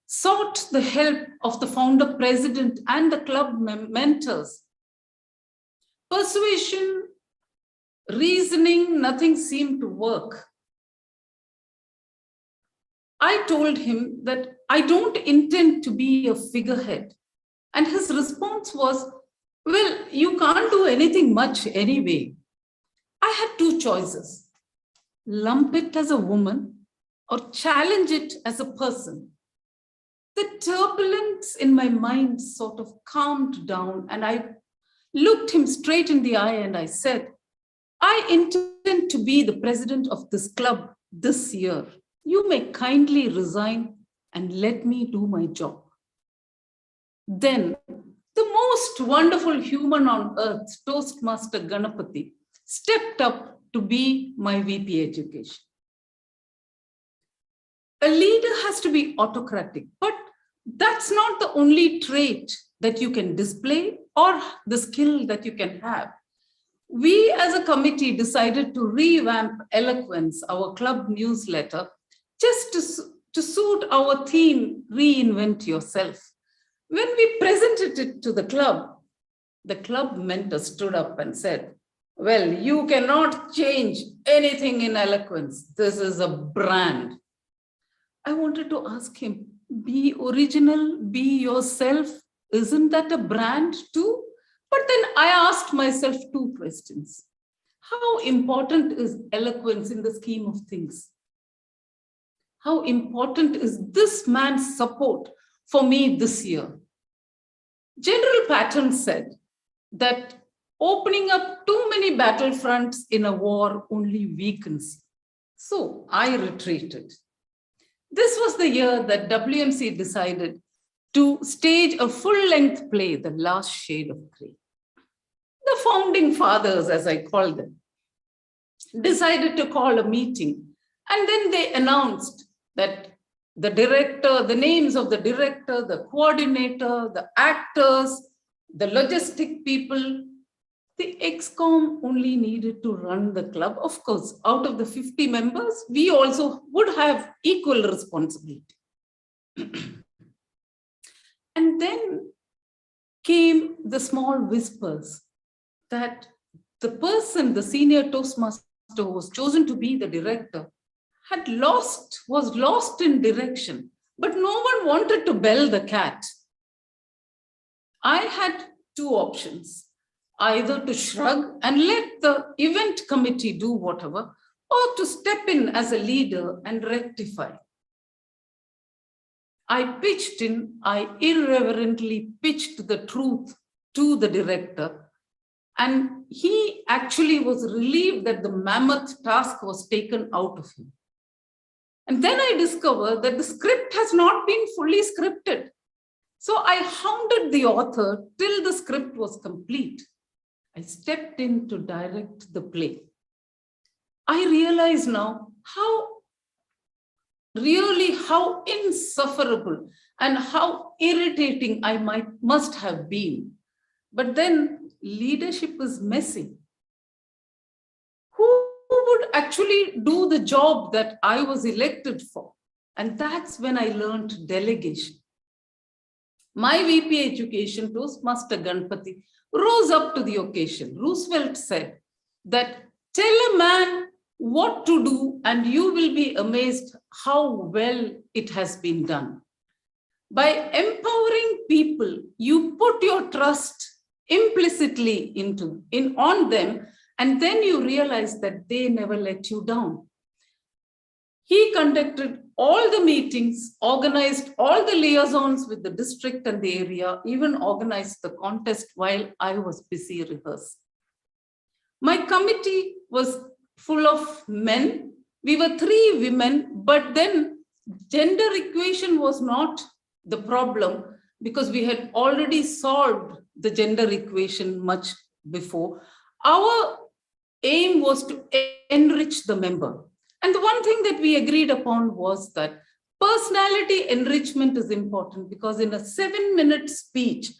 sought the help of the founder president and the club mentors. Persuasion, reasoning, nothing seemed to work. I told him that I don't intend to be a figurehead. And his response was, well, you can't do anything much anyway. I had two choices: lump it as a woman or challenge it as a person. The turbulence in my mind sort of calmed down, and I looked him straight in the eye and I said, I intend to be the president of this club this year. You may kindly resign and let me do my job. Then the most wonderful human on earth, Toastmaster Ganapati, stepped up to be my VP Education. A leader has to be autocratic, but that's not the only trait that you can display or the skill that you can have. We as a committee decided to revamp Eloquence, our club newsletter, just to suit our theme, Reinvent Yourself. When we presented it to the club mentor stood up and said, well, you cannot change anything in Eloquence. This is a brand. I wanted to ask him, be original, be yourself. Isn't that a brand too? But then I asked myself two questions. How important is eloquence in the scheme of things? How important is this man's support for me this year? General Patton said that opening up too many battlefronts in a war only weakens you. So I retreated. This was the year that WMC decided to stage a full-length play, The Last Shade of Grey. The founding fathers, as I call them, decided to call a meeting, and then they announced that the director, the names of the director, the coordinator, the actors, the logistic people. The ExCom only needed to run the club. Of course, out of the 50 members, we also would have equal responsibility. And then came the small whispers that the person, the senior Toastmaster who was chosen to be the director, was lost in direction. but no one wanted to bell the cat. I had two options, either to shrug and let the event committee do whatever, or to step in as a leader and rectify. I pitched in, I irreverently pitched the truth to the director, and he actually was relieved that the mammoth task was taken out of him. And then I discovered that the script has not been fully scripted. So I hounded the author till the script was complete. I stepped in to direct the play. I realize now how insufferable and how irritating I must have been. But then leadership is messy. Who would actually do the job that I was elected for? And that's when I learned delegation. My VP Education, Toastmaster Ganpati, rose up to the occasion. Roosevelt said that tell a man what to do and you will be amazed how well it has been done. By empowering people, you put your trust implicitly on them, and then you realize that they never let you down. He conducted all the meetings, organized all the liaisons with the district and the area, even organized the contest while I was busy rehearsing. My committee was full of men. We were 3 women, but then gender equation was not the problem because we had already solved the gender equation much before. Our aim was to enrich the member. And the one thing that we agreed upon was that personality enrichment is important because in a 7-minute speech,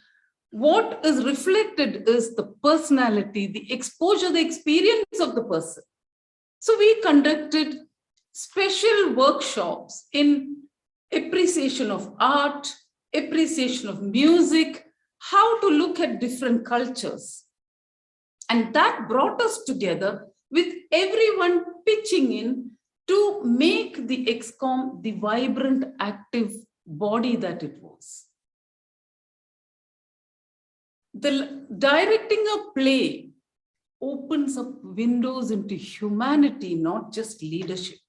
what is reflected is the personality, the exposure, the experience of the person. So we conducted special workshops in appreciation of art, appreciation of music, how to look at different cultures. And that brought us together with everyone pitching in to make the ExCom the vibrant, active body that it was. The directing a play opens up windows into humanity, not just leadership.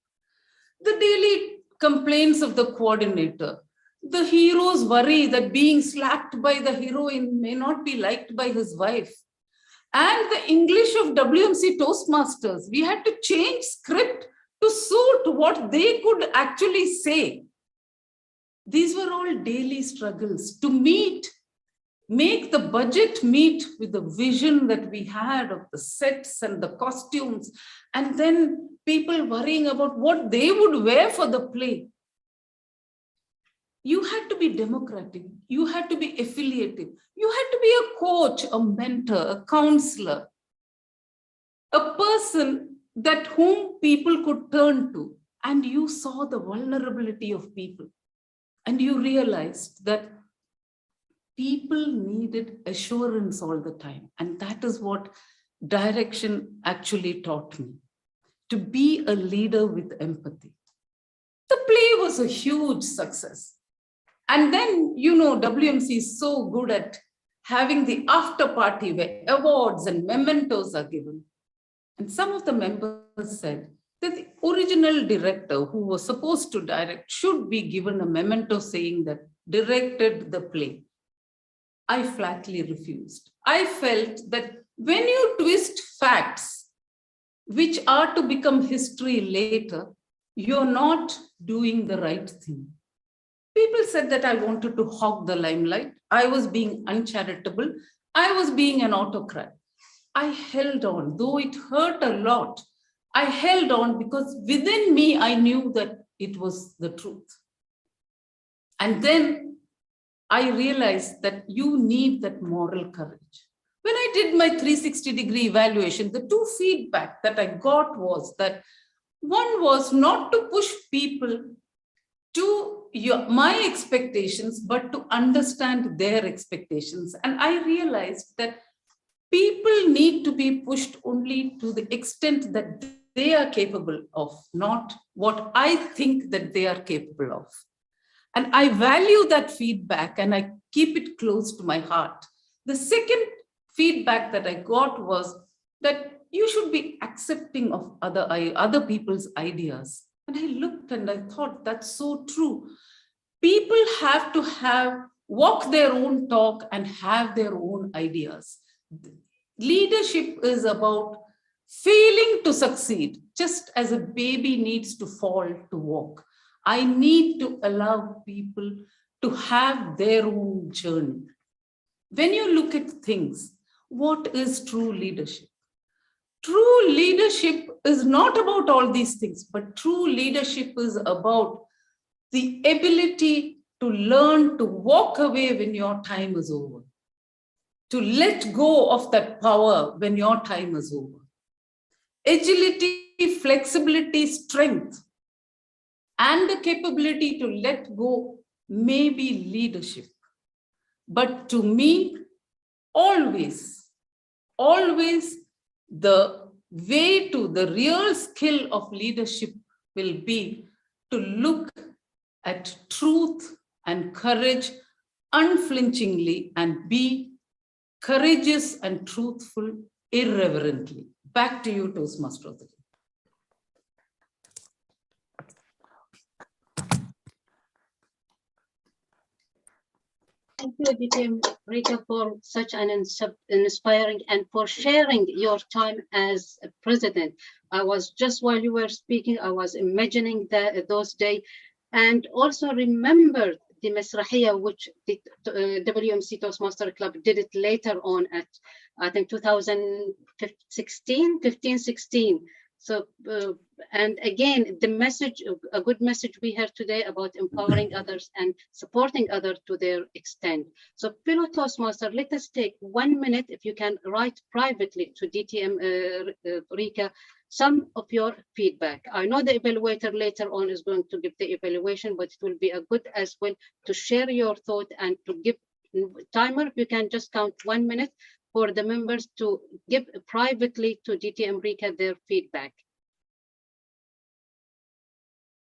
The daily complaints of the coordinator, the hero's worry that being slapped by the heroine may not be liked by his wife, and the English of WMC Toastmasters. We had to change script to suit what they could actually say. These were all daily struggles to make the budget meet with the vision that we had of the sets and the costumes, and then people worrying about what they would wear for the play. You had to be democratic. You had to be affiliative. You had to be a coach, a mentor, a counselor, a person that whom people could turn to. And you saw the vulnerability of people. And you realized that people needed assurance all the time. And that is what direction actually taught me, to be a leader with empathy. The play was a huge success. And then, you know, WMC is so good at having the after party where awards and mementos are given. And some of the members said that the original director who was supposed to direct should be given a memento saying that directed the play. I flatly refused. I felt that when you twist facts, which are to become history later, you're not doing the right thing. People said that I wanted to hog the limelight. I was being uncharitable. I was being an autocrat. I held on, though it hurt a lot. I held on because within me, I knew that it was the truth. And then I realized that you need that moral courage. When I did my 360-degree evaluation, the 2 feedback that I got was that one was not to push people to my expectations, but to understand their expectations. And I realized that people need to be pushed only to the extent that they are capable of, not what I think that they are capable of. And I value that feedback and I keep it close to my heart. The second feedback that I got was that you should be accepting of other people's ideas. And I looked and I thought, that's so true. People have to walk their own talk and have their own ideas. Leadership is about failing to succeed, just as a baby needs to fall to walk. I need to allow people to have their own journey. When you look at things, what is true leadership? True leadership is not about all these things, but true leadership is about the ability to learn to walk away when your time is over, to let go of that power when your time is over. Agility, flexibility, strength, and the capability to let go may be leadership. But to me, always the way to the real skill of leadership will be to look at truth and courage unflinchingly and be courageous and truthful irreverently. Back to you, Toastmaster of the Day. Thank you, DTM Rika, for such an inspiring and for sharing your time as a president. I was just while you were speaking, I was imagining those days, and also remember the Masrahiya, which the WMC Toastmaster Club did it later on at, I think, 2015-16. So, and again, the message, a good message we heard today about empowering others and supporting others to their extent. So, fellow Toastmaster, let us take 1 minute, if you can write privately to DTM Rika, some of your feedback. I know the evaluator later on is going to give the evaluation, but it will be a good as well to share your thought and to give timer. If you can just count 1 minute for the members to give privately to DTM Rika their feedback.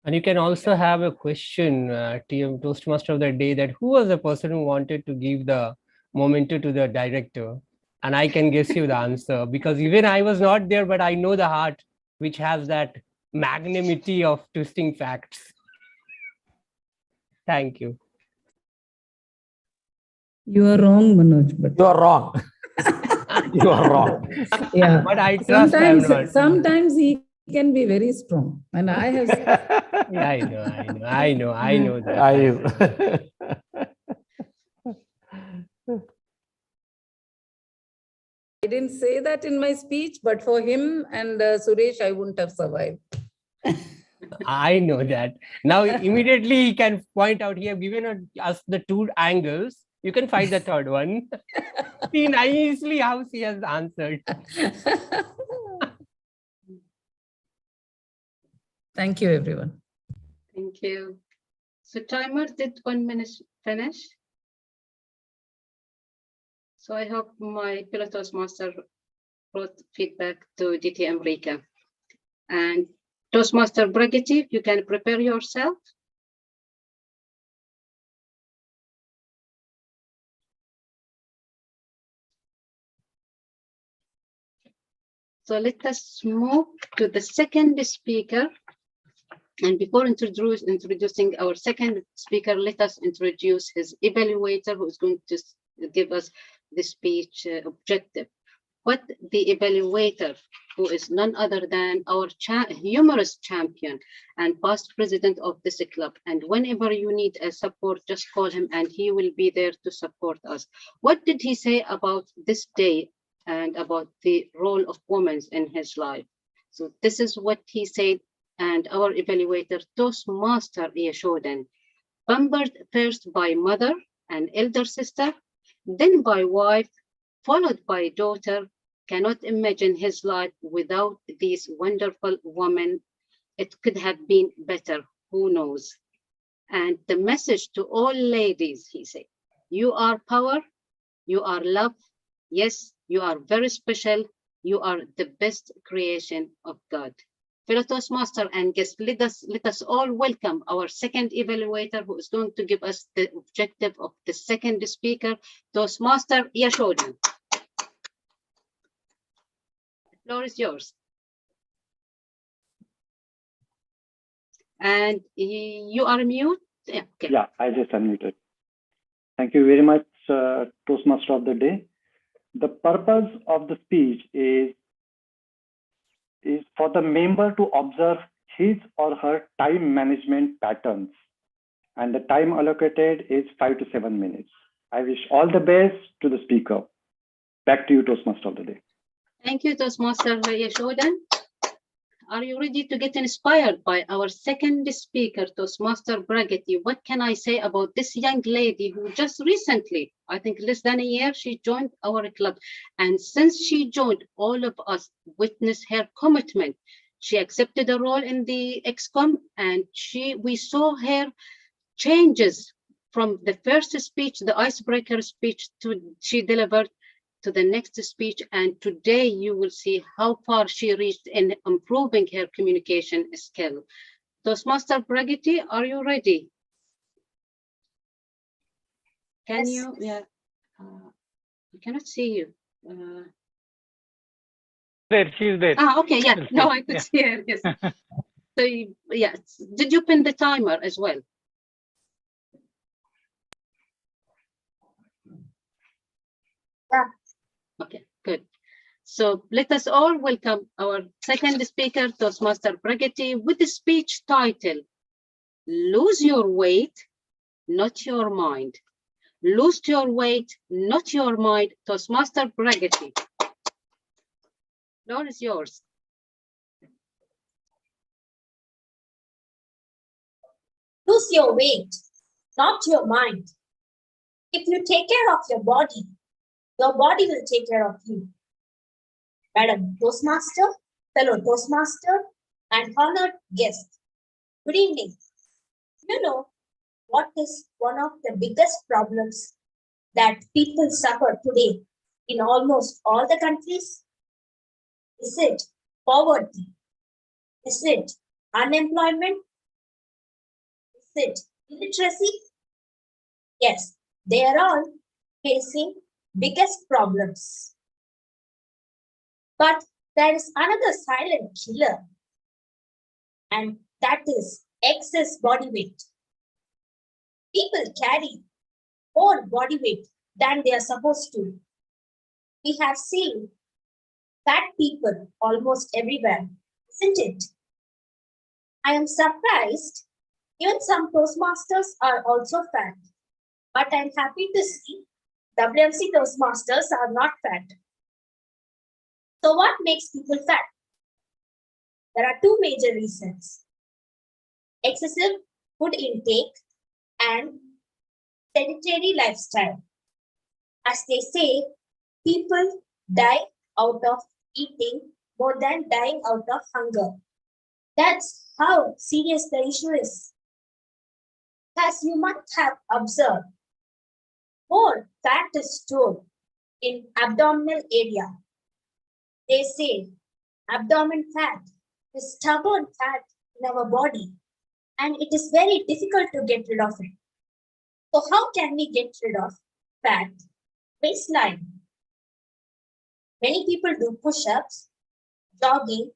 And you can also have a question, TM Toastmaster of the Day, that who was the person who wanted to give the memento to the director? And I can guess you the answer, because even I was not there, but I know the heart which has that magnanimity of twisting facts. Thank you. You are wrong, Manoj. But You are wrong. You are wrong. Yeah. But I trust I'm not. Sometimes he can be very strong. And I have. Yeah, I know that. I didn't say that in my speech, but for him and Suresh, I wouldn't have survived. I know that. Now, immediately he can point out, he have given us the 2 angles. You can find the third one. See nicely how she has answered. Thank you, everyone. Thank you. So timer, did 1 minute finish? So I hope my fellow Toastmaster brought feedback to DTM Rika. And Toastmaster Brigitte, you can prepare yourself. So let us move to the second speaker. And before introducing our second speaker, let us introduce his evaluator, who is going to give us the speech objective. What the evaluator, who is none other than our humorous champion and past president of this club. And whenever you need a support, just call him and he will be there to support us. What did he say about this day and about the role of women in his life? So this is what he said. And our evaluator, Toastmaster Yashodan, pampered first by mother and elder sister, then by wife, followed by daughter, cannot imagine his life without these wonderful women. It could have been better, who knows? And the message to all ladies, he said, you are power, you are love, yes, you are very special, you are the best creation of God. Fellow Toastmaster and guests, let us all welcome our second evaluator who is going to give us the objective of the second speaker, Toastmaster Yashodan. The floor is yours. And you are mute? Yeah, okay. Yeah, I just unmuted. Thank you very much, Toastmaster of the Day. The purpose of the speech is for the member to observe his or her time management patterns. And the time allocated is 5 to 7 minutes. I wish all the best to the speaker. Back to you, Toastmaster of the Day. Thank you, Toastmaster Yashodan. Are you ready to get inspired by our second speaker, Toastmaster Bragati? What can I say about this young lady who just recently, I think less than a year, she joined our club. And since she joined, all of us witnessed her commitment. She accepted a role in the ExCom and we saw her changes from the first speech, the icebreaker speech she delivered to the next speech, and today you will see how far she reached in improving her communication skill. Toastmaster Bragati, are you ready? Can Yes. you? Yeah, I cannot see you. There, she's there. Okay, yeah. She'll No, see. I could see her. Yes. So, yeah. Did you pin the timer as well? Yeah. Okay, good. So let us all welcome our second speaker, Toastmaster Bragati, with the speech title, Lose Your Weight, Not Your Mind. Lose your weight, not your mind, Toastmaster Bragati. Floor is yours. Lose your weight, not your mind. If you take care of your body will take care of you. Madam Toastmaster, fellow Toastmaster, and honored guests, good evening. You know what is one of the biggest problems that people suffer today in almost all the countries? Is it poverty? Is it unemployment? Is it illiteracy? Yes, they are all facing biggest problems. But there is another silent killer, and that is excess body weight. People carry more body weight than they are supposed to. We have seen fat people almost everywhere, isn't it? I am surprised even some Toastmasters are also fat, but I'm happy to see WMC Toastmasters are not fat. So what makes people fat? There are two major reasons: excessive food intake and sedentary lifestyle. As they say, people die out of eating more than dying out of hunger. That's how serious the issue is. As you might have observed, more fat is stored in abdominal area. They say abdomen fat is stubborn fat in our body, and it is very difficult to get rid of it. So how can we get rid of fat? Baseline. Many people do push-ups, jogging,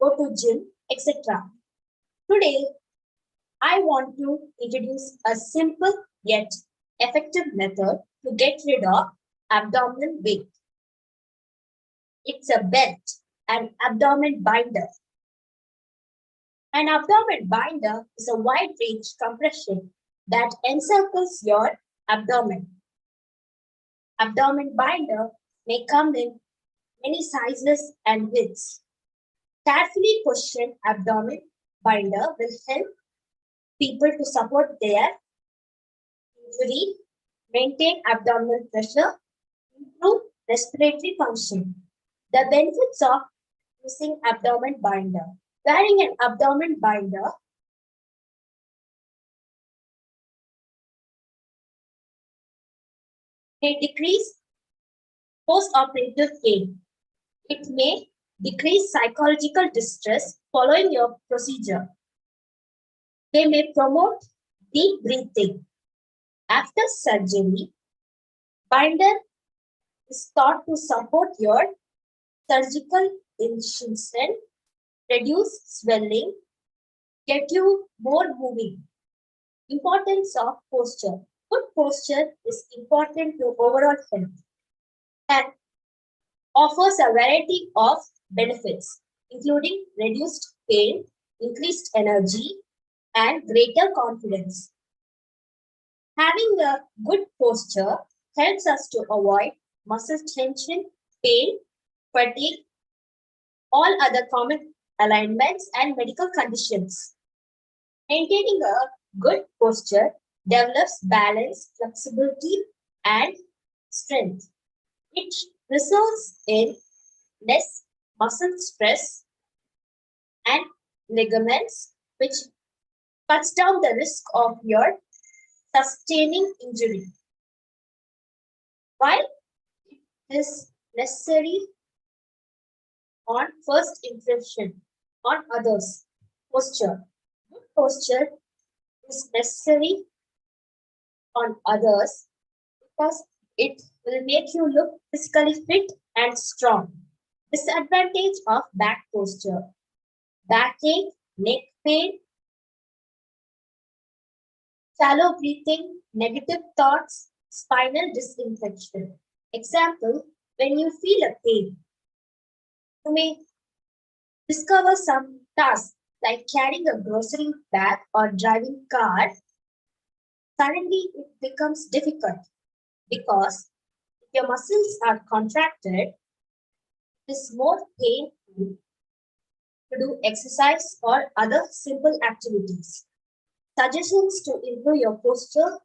go to gym, etc. Today, I want to introduce a simple yet effective method to get rid of abdominal weight. It's a belt, an abdomen binder. An abdomen binder is a wide-range compression that encircles your abdomen. Abdomen binder may come in many sizes and widths. Carefully cushioned abdomen binder will help people to support their injury, maintain abdominal pressure, improve respiratory function. The benefits of using abdomen binder. Wearing an abdomen binder may decrease post-operative pain. It may decrease psychological distress following your procedure. They may promote deep breathing. After surgery, binder is thought to support your surgical incision, reduce swelling, get you more moving. Importance of posture. Good posture is important to overall health and offers a variety of benefits, including reduced pain, increased energy, and greater confidence. Having a good posture helps us to avoid muscle tension, pain, fatigue, all other common alignments, and medical conditions. Maintaining a good posture develops balance, flexibility, and strength, which results in less muscle stress and ligaments, which cuts down the risk of your sustaining injury. While it is necessary on first impression on others, posture. Good posture is necessary on others because it will make you look physically fit and strong. Disadvantage of back posture. Backache, neck pain, shallow breathing, negative thoughts, spinal disinfection. Example, when you feel a pain, you may discover some tasks like carrying a grocery bag or driving car. Suddenly it becomes difficult because if your muscles are contracted, it is more painful to do exercise or other simple activities. Suggestions to improve your posture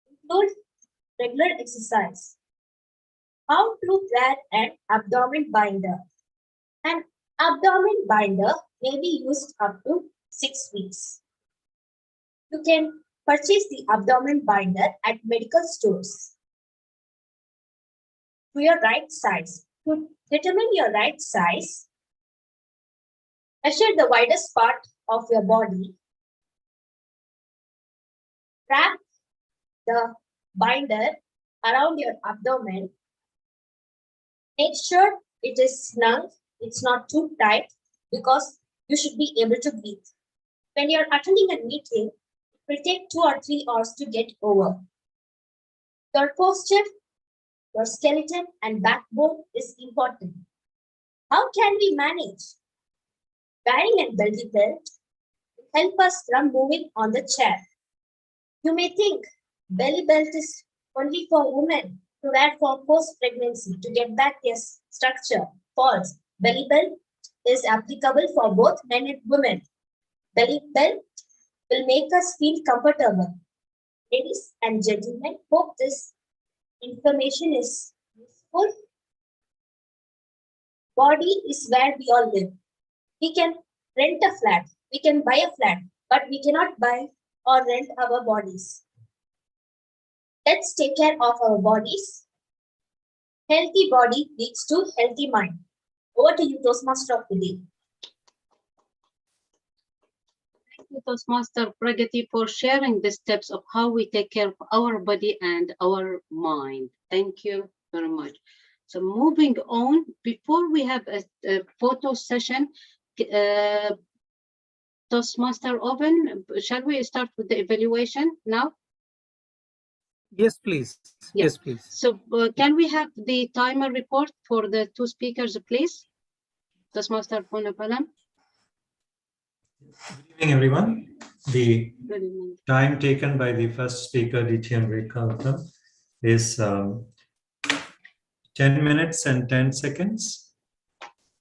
include regular exercise. How to wear an abdomen binder. An abdomen binder may be used up to 6 weeks. You can purchase the abdomen binder at medical stores. To your right size. To determine your right size, measure the widest part of your body. Wrap the binder around your abdomen. Make sure it is snug, it's not too tight because you should be able to breathe. When you're attending a meeting, it will take 2 or 3 hours to get over. Your posture, your skeleton and backbone is important. How can we manage? Wearing a belly belt will help us from moving on the chair. You may think belly belt is only for women to wear for post-pregnancy to get back their structure. False. Belly belt is applicable for both men and women. Belly belt will make us feel comfortable. Ladies and gentlemen, hope this information is useful. Body is where we all live. We can rent a flat, we can buy a flat, but we cannot buy or rent our bodies. Let's take care of our bodies. Healthy body leads to healthy mind. Over to you, Toastmaster of the day. Thank you, Toastmaster Pragati, for sharing the steps of how we take care of our body and our mind. Thank you very much. So moving on, before we have a photo session, Toastmaster Owen, shall we start with the evaluation now? Yes, please. Yeah. Yes, please. So can we have the timer report for the two speakers, please? Toastmaster Ponapalam. Good evening, everyone. The time taken by the first speaker, DTM Rekha, is 10 minutes and 10 seconds.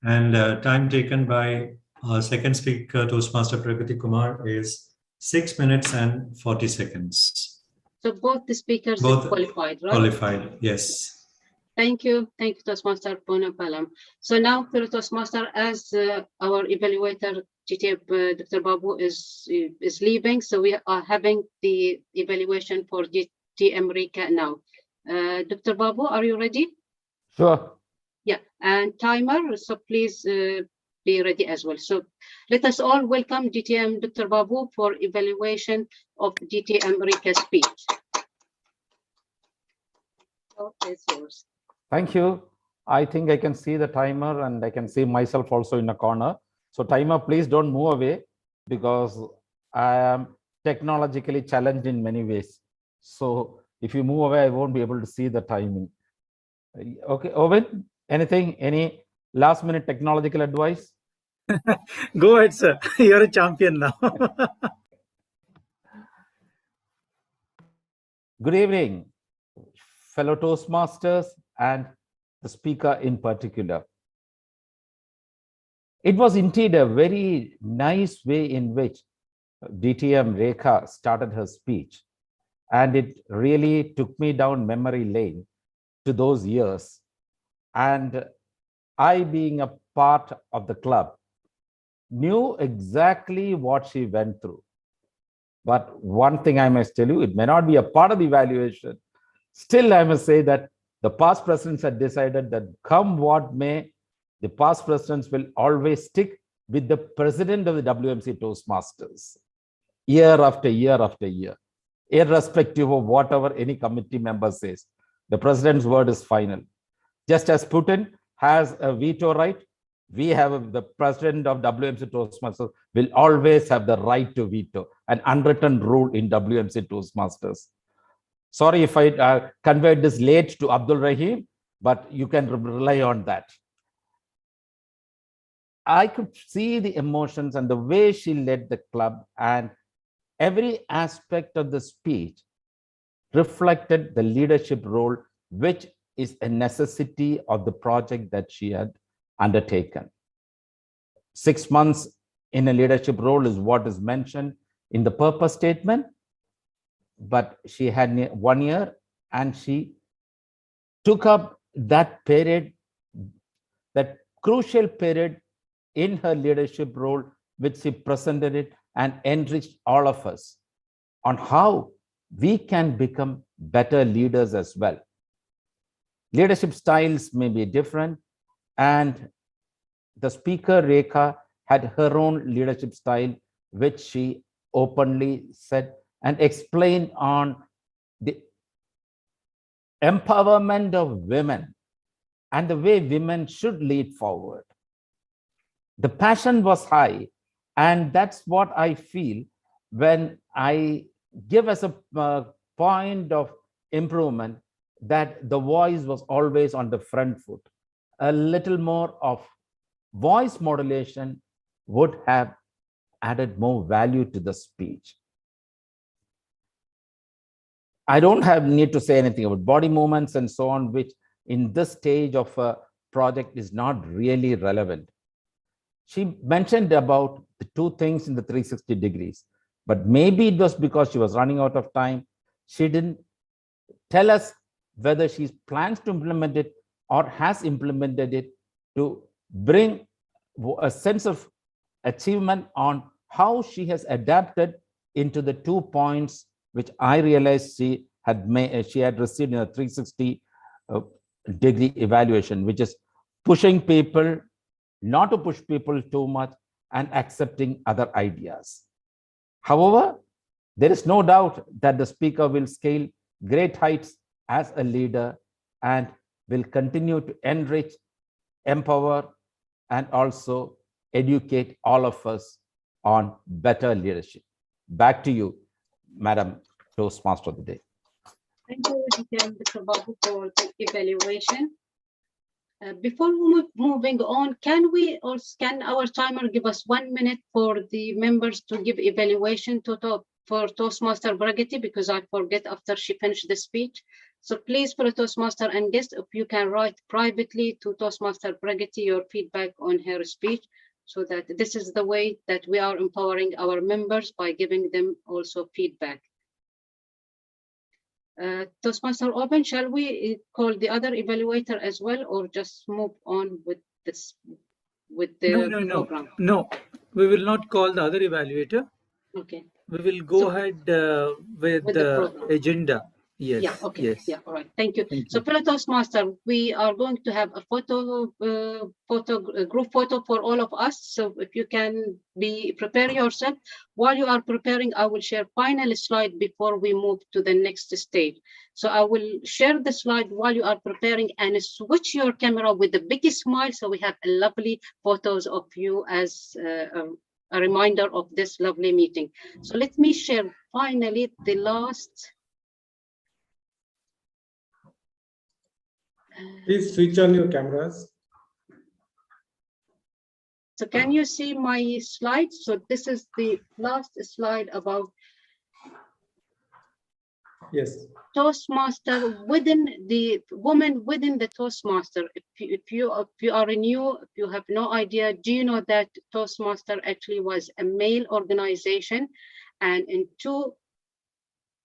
And time taken by our second speaker, Toastmaster Pragati Kumar, is 6 minutes and 40 seconds. So both the speakers are qualified, right? Qualified, yes. Thank you. Thank you, Toastmaster Ponapalam. So now, Toastmaster, as our evaluator, Dr. Babu is leaving, so we are having the evaluation for GTM Rika now. Dr. Babu, are you ready? Sure. Yeah, and timer, so please be ready as well. So let us all welcome DTM Dr. Babu for evaluation of DTM Rika's speech. So it's yours. Thank you. I think I can see the timer and I can see myself also in a corner. So timer, please don't move away because I am technologically challenged in many ways. So if you move away, I won't be able to see the timing. Okay, Owen, anything, any last minute technological advice? Go ahead, sir. You're a champion now. Good evening, fellow Toastmasters and the speaker in particular. It was indeed a very nice way in which DTM Rekha started her speech. And it really took me down memory lane to those years. And I, being a part of the club, knew exactly what she went through. But one thing I must tell you, it may not be a part of the evaluation. Still, I must say that the past presidents had decided that come what may, the past presidents will always stick with the president of the WMC Toastmasters year after year after year, irrespective of whatever any committee member says. The president's word is final. Just as Putin has a veto right, we have the president of WMC Toastmasters will always have the right to veto, an unwritten rule in WMC Toastmasters. Sorry if I conveyed this late to Abdul Rahim, but you can rely on that. I could see the emotions and the way she led the club, and every aspect of the speech reflected the leadership role, which is a necessity of the project that she had undertaken. 6 months in a leadership role is what is mentioned in the purpose statement, but she had 1 year and she took up that period, that crucial period in her leadership role, which she presented it and enriched all of us on how we can become better leaders as well. Leadership styles may be different, and the speaker Rekha had her own leadership style, which she openly said and explained on the empowerment of women and the way women should lead forward. The passion was high, and that's what I feel when I give as a point of improvement that the voice was always on the front foot. A little more of voice modulation would have added more value to the speech. I don't need to say anything about body movements and so on, which in this stage of a project is not really relevant. She mentioned about the two things in the 360 degrees, but maybe it was because she was running out of time. She didn't tell us whether she plans to implement it or has implemented it to bring a sense of achievement on how she has adapted into the 2 points which I realized she had received in a 360 degree evaluation, which is pushing people, not to push people too much, and accepting other ideas. However, there is no doubt that the speaker will scale great heights as a leader and will continue to enrich, empower, and also educate all of us on better leadership. Back to you, Madam Toastmaster of the Day. Thank you, Dr. Babu, for the evaluation. Before moving on, can our timer give us 1 minute for the members to give evaluation for Toastmaster Bragati, because I forget after she finished the speech. So please, for Toastmaster and guest, if you can write privately to Toastmaster Bragati your feedback on her speech, so that this is the way that we are empowering our members by giving them also feedback. Toastmaster Open, shall we call the other evaluator as well, or just move on with this, with the program? No, we will not call the other evaluator. Okay. We will go ahead with the agenda. Yes. Yeah, okay. Yes. Yeah, all right. Thank you. Thank So, you. fellow Toastmaster, we are going to have a group photo for all of us. So if you can prepare yourself. While you are preparing, I will share final slide before we move to the next stage. So I will share the slide while you are preparing and switch your camera with the biggest smile. So we have a lovely photos of you as a reminder of this lovely meeting. So let me share finally the last. Please switch on your cameras. So can you see my slide? So this is the last slide about Toastmaster within the woman within the Toastmaster. If you are new, if you have no idea, do you know that Toastmaster actually was a male organization, and in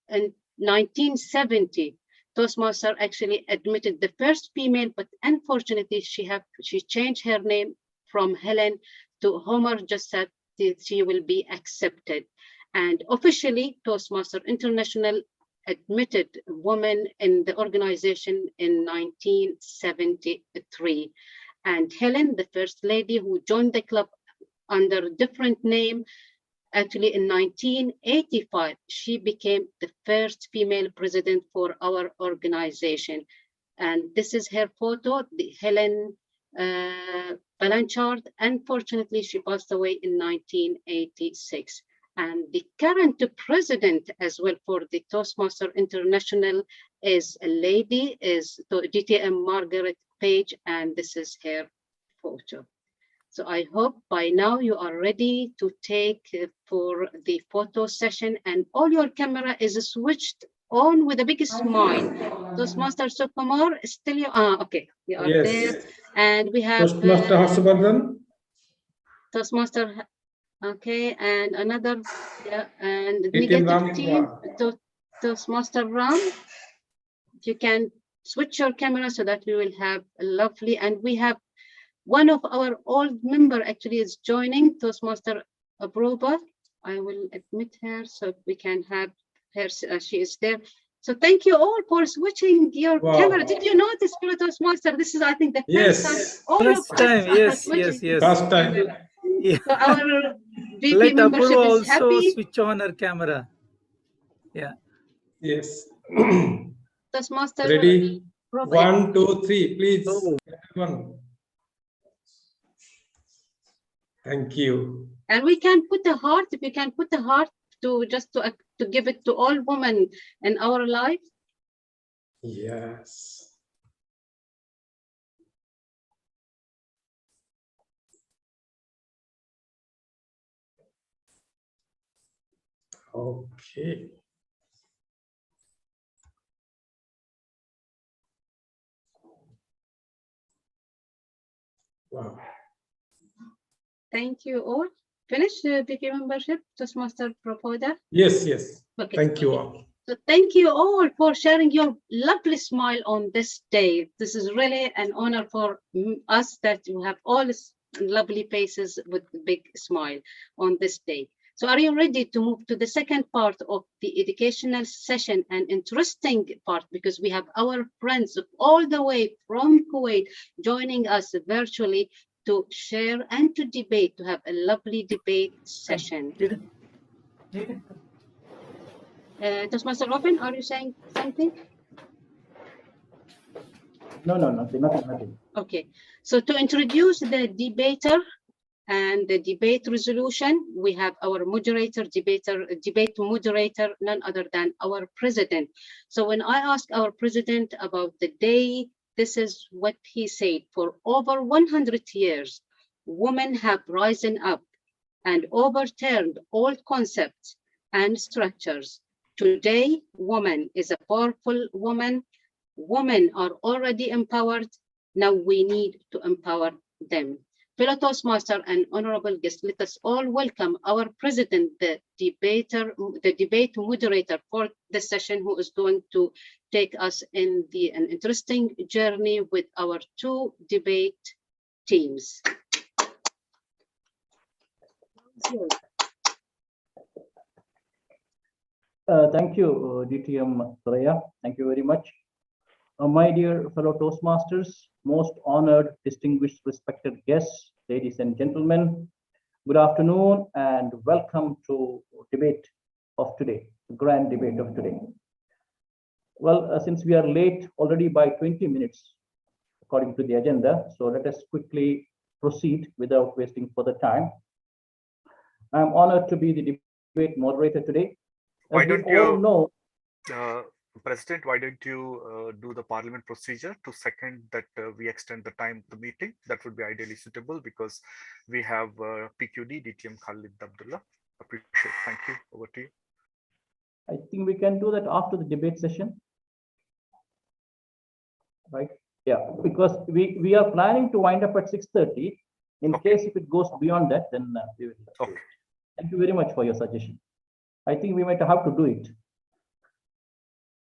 1970. Toastmaster actually admitted the first female, but unfortunately she changed her name from Helen to Homer just that she will be accepted. And officially Toastmaster International admitted women in the organization in 1973. And Helen, the first lady who joined the club under a different name, actually, in 1985, she became the first female president for our organization. And this is her photo, Helen Blanchard. Unfortunately, she passed away in 1986. And the current president as well for the Toastmaster International is a lady, is DTM Margaret Page, and this is her photo. So I hope by now you are ready to take for the photo session and all your camera is switched on with a big smile. Toastmaster Sukumar, still you are, okay, you are there. And we have Toastmaster Hasabandhan. Toastmaster, okay, and another, yeah, and the negative team, Toastmaster Ram. If you can switch your camera so that we will have a lovely, and we have one of our old member actually is joining, Toastmaster Abroba. I will admit her so we can have her, she is there. So thank you all for switching your camera. Did you notice, Toastmaster? This is, I think, the first time all First of time, us yes, switching. yes, yes. First time. Yeah. So our VP Let membership Apurva is also happy. switch on her camera. Yeah. Yes. Toastmaster. Ready? Rob, 1, 2, 3, please. Oh. Everyone. Thank you. And we can put a heart, if you can put a heart to just to give it to all women in our life. Yes. Okay. Wow. Thank you all. Finished the VP membership, Toastmaster Propoda? Yes, yes. Okay. Thank you all. So thank you all for sharing your lovely smile on this day. This is really an honor for us that you have all these lovely faces with a big smile on this day. So are you ready to move to the second part of the educational session, an interesting part, because we have our friends all the way from Kuwait joining us virtually to share and to debate, to have a lovely debate session. Toastmaster Robin, are you saying something? No, nothing. Okay, so to introduce the debater and the debate resolution, we have our debate moderator, none other than our president. So when I asked our president about the day, this is what he said: for over 100 years, women have risen up and overturned old concepts and structures. Today, woman is a powerful woman. Women are already empowered. Now we need to empower them. Fellow Toastmaster and honorable guests, let us all welcome our president, the debate moderator for the session, who is going to take us in an interesting journey with our two debate teams. Thank you, DTM Raya. Thank you very much. My dear fellow Toastmasters, most honored, distinguished, respected guests, ladies and gentlemen, good afternoon and welcome to debate of today, the grand debate of today. Well, since we are late already by 20 minutes, according to the agenda, so let us quickly proceed without wasting further time. I'm honored to be the debate moderator today. Why As we don't all you, know, President, why don't you do the parliament procedure to second that we extend the time of the meeting? That would be ideally suitable because we have PQD, DTM Khalid Abdullah. Appreciate. Thank you. Over to you. I think we can do that after the debate session. Right? Yeah, because we are planning to wind up at 6:30. In case if it goes beyond that, then we will. Okay. Thank you very much for your suggestion. I think we might have to do it.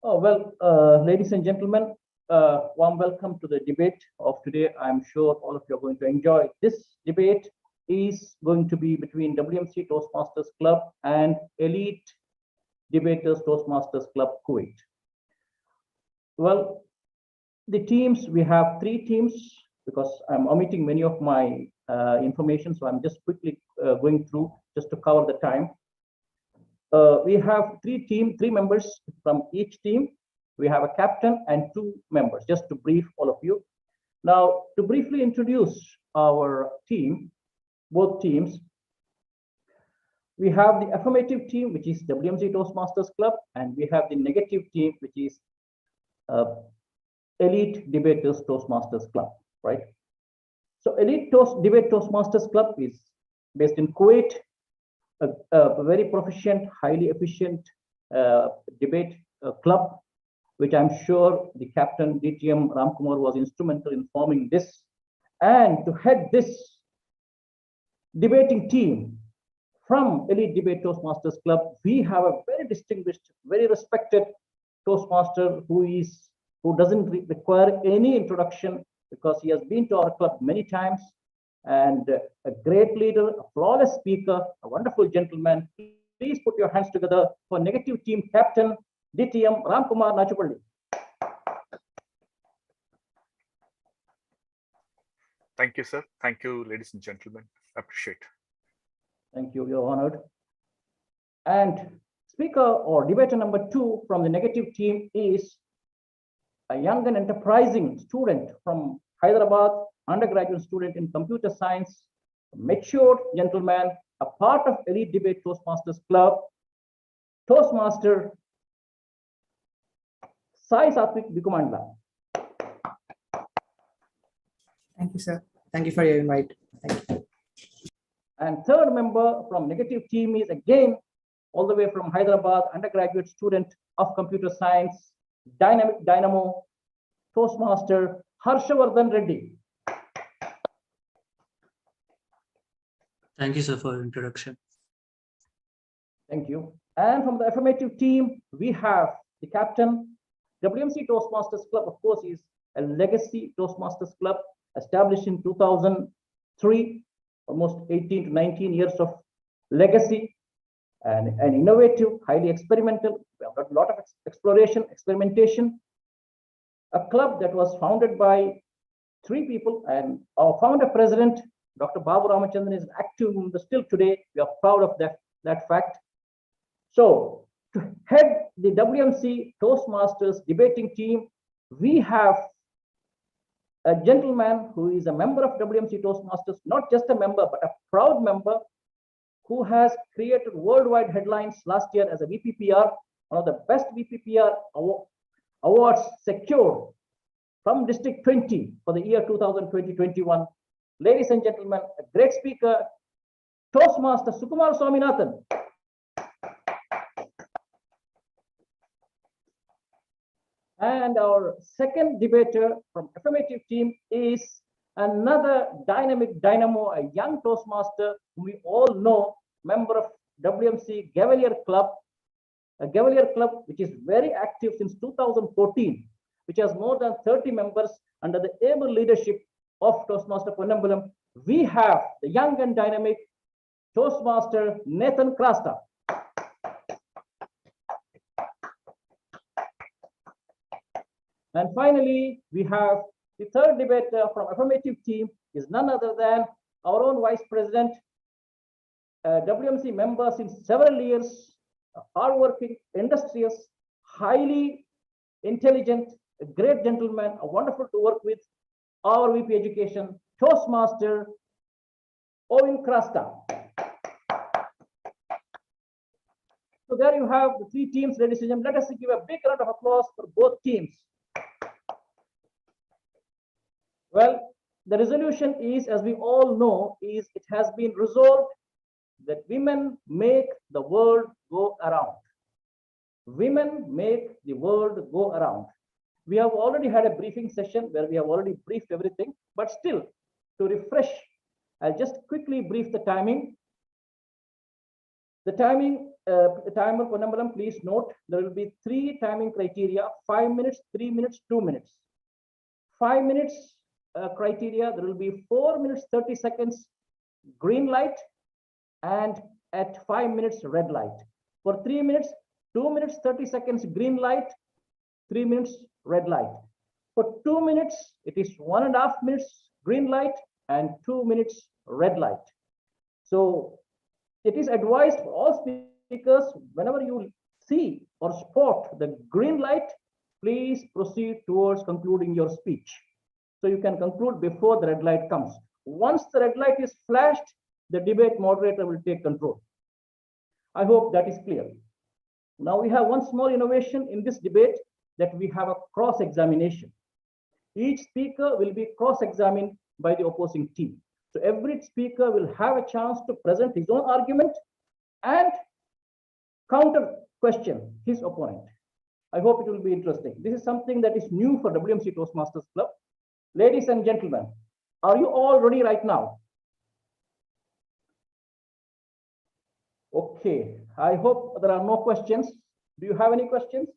Oh, well, ladies and gentlemen, warm welcome to the debate of today. I'm sure all of you are going to enjoy. This debate is going to be between WMC Toastmasters Club and Elite Debaters Toastmasters Club Kuwait. Well, the teams, we have 3 teams because I'm omitting many of my information, so I'm just quickly going through just to cover the time. We have 3 members from each team. We have a captain and 2 members, just to brief all of you. Now, to briefly introduce our team, both teams, we have the affirmative team, which is WMC Toastmasters Club, and we have the negative team, which is Elite Debaters Toastmasters Club, right? So Elite Debate Toastmasters Club is based in Kuwait, a very proficient, highly efficient debate club, which I'm sure the captain DTM Ramkumar was instrumental in forming this. And to head this debating team from Elite Debate Toastmasters Club, we have a very distinguished, very respected Toastmaster who doesn't require any introduction because he has been to our club many times, and a great leader, a flawless speaker, a wonderful gentleman. Please put your hands together for negative team captain DTM Ramkumar Nachupalli. Thank you, sir. Thank you, ladies and gentlemen. Appreciate. Thank you. You're honored. And speaker or debater number 2 from the negative team is a young and enterprising student from Hyderabad, undergraduate student in computer science, a matured gentleman, a part of Elite Debate Toastmasters Club, Toastmaster Sai Satvik Bikumandla. Thank you, sir. Thank you for your invite. Thank you. And third member from negative team is again all the way from Hyderabad, undergraduate student of computer science, dynamic dynamo, Toastmaster Harshavardhan Reddy. Thank you, sir, for your introduction. Thank you. And from the affirmative team, we have the captain. WMC Toastmasters Club, of course, is a legacy Toastmasters Club established in 2003, almost 18 to 19 years of legacy, and an innovative, highly experimental, we have got a lot of exploration, experimentation. A club that was founded by 3 people, and our founder president, Dr. Babu Ramachandran, is active still today. We are proud of that fact. So to head the WMC Toastmasters debating team, we have a gentleman who is a member of WMC Toastmasters, not just a member, but a proud member who has created worldwide headlines last year as a VPPR, one of the best VPPR awards secured from District 20 for the year 2020-21. Ladies and gentlemen, a great speaker, Toastmaster Sukumar Swaminathan. And our second debater from affirmative team is another dynamic dynamo, a young Toastmaster whom we all know, member of WMC Gavalier Club, a Gavalier Club which is very active since 2014, which has more than 30 members under the able leadership of Toastmaster Ponnambalam. We have the young and dynamic Toastmaster Nathan Krasta. And finally, we have the third debater from affirmative team is none other than our own Vice President, WMC member since several years, hardworking, industrious, highly intelligent, a great gentleman, a wonderful to work with, our VP Education, Toastmaster, Owen Krasta. So there you have the three teams, ladies and gentlemen. Let us give a big round of applause for both teams. Well, the resolution is, as we all know, is it has been resolved that women make the world go around. Women make the world go around. We have already had a briefing session where we have already briefed everything, but still, to refresh, I'll just quickly brief the timing. The timing, timer, Ponnambalam, please note, there will be 3 timing criteria, 5 minutes, 3 minutes, 2 minutes. 5 minutes criteria, there will be 4 minutes, 30 seconds green light, and at 5 minutes red light. For 3 minutes, 2 minutes, 30 seconds green light, 3 minutes red light. For 2 minutes, it is 1.5 minutes green light and 2 minutes red light. So it is advised for all speakers, whenever you see or spot the green light, please proceed towards concluding your speech. So you can conclude before the red light comes. Once the red light is flashed, the debate moderator will take control. I hope that is clear. Now we have one small innovation in this debate, that we have a cross-examination. Each speaker will be cross-examined by the opposing team. So every speaker will have a chance to present his own argument and counter question his opponent. I hope it will be interesting. This is something that is new for WMC Toastmasters Club. Ladies and gentlemen, are you all ready right now? Okay, I hope there are no questions. Do you have any questions?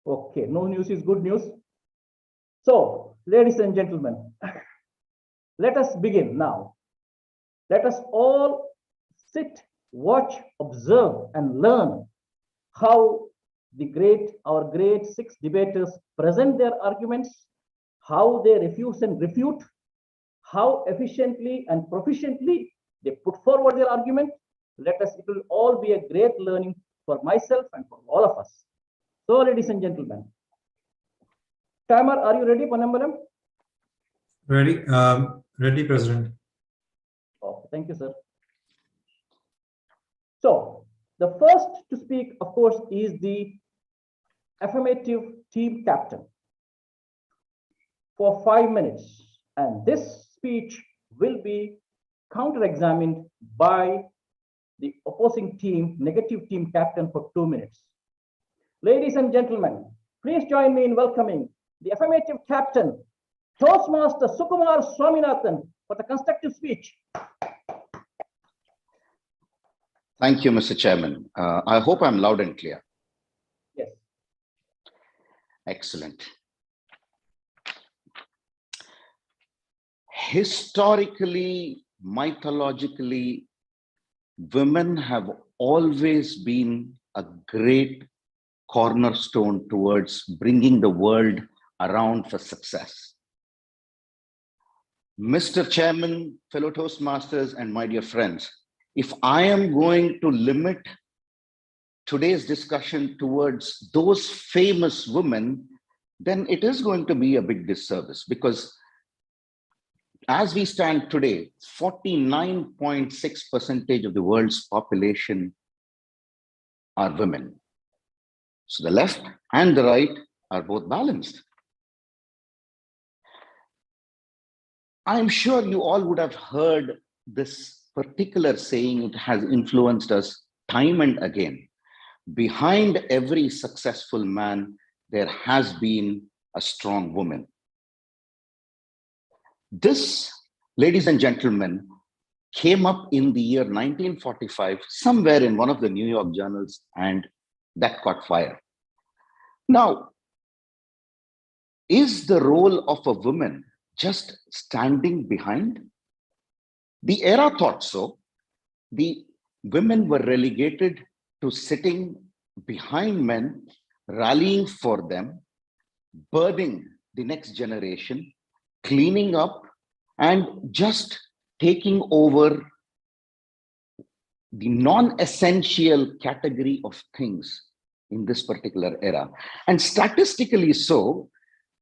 Okay, no news is good news. So, ladies and gentlemen, let us begin now. Let us all sit, watch, observe, and learn how our great 6 debaters present their arguments, how they refuse and refute, how efficiently and proficiently they put forward their argument. It will all be a great learning for myself and for all of us. So, ladies and gentlemen, timer, are you ready, Ponnambalam? Ready, ready, President. Oh, thank you, sir. So, the first to speak, of course, is the affirmative team captain for 5 minutes. And this speech will be counter-examined by the opposing team, negative team captain for 2 minutes. Ladies and gentlemen, please join me in welcoming the affirmative captain, Toastmaster Sukumar Swaminathan, for the constructive speech. Thank you, Mr. Chairman. I hope I'm loud and clear. Yes. Excellent. Historically, mythologically, women have always been a great cornerstone towards bringing the world around for success. Mr. Chairman, fellow Toastmasters, and my dear friends, if I am going to limit today's discussion towards those famous women, then it is going to be a big disservice, because as we stand today, 49.6% of the world's population are women. So the left and the right are both balanced. I'm sure you all would have heard this particular saying. It has influenced us time and again. Behind every successful man, there has been a strong woman. This, ladies and gentlemen, came up in the year 1945, somewhere in one of the New York journals, and that caught fire. Now, is the role of a woman just standing behind? The era thought so. The women were relegated to sitting behind men, rallying for them, birthing the next generation, cleaning up, and just taking over the non-essential category of things in this particular era. And statistically so,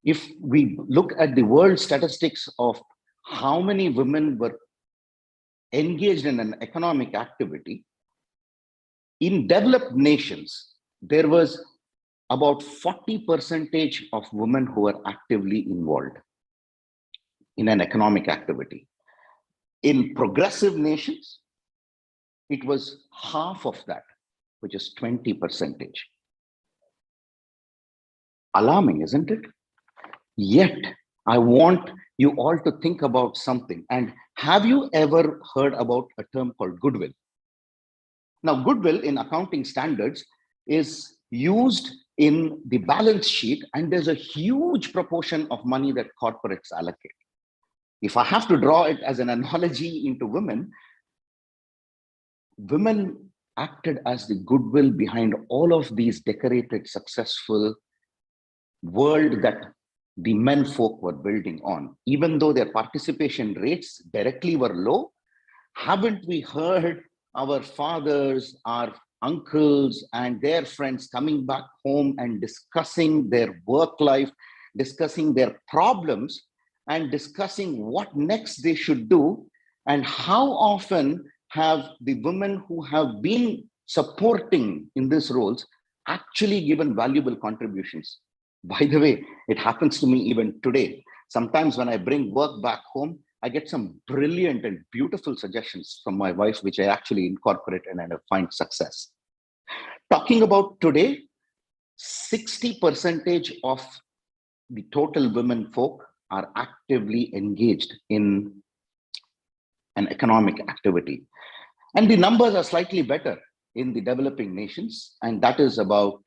if we look at the world statistics of how many women were engaged in an economic activity, in developed nations, there was about 40% of women who were actively involved in an economic activity. In progressive nations, it was half of that, which is 20%. Alarming, isn't it? Yet, I want you all to think about something. And have you ever heard about a term called goodwill? Now, goodwill in accounting standards is used in the balance sheet, and there's a huge proportion of money that corporates allocate. If I have to draw it as an analogy into women, women acted as the goodwill behind all of these decorated, successful world that the men folk were building on. Even though their participation rates directly were low, haven't we heard our fathers, our uncles, and their friends coming back home and discussing their work life, discussing their problems, and discussing what next they should do? And how often have the women who have been supporting in these roles actually given valuable contributions? By the way, it happens to me even today. Sometimes when I bring work back home, I get some brilliant and beautiful suggestions from my wife, which I actually incorporate and I find success. Talking about today, 60% of the total women folk are actively engaged in an economic activity. And the numbers are slightly better in the developing nations, and that is about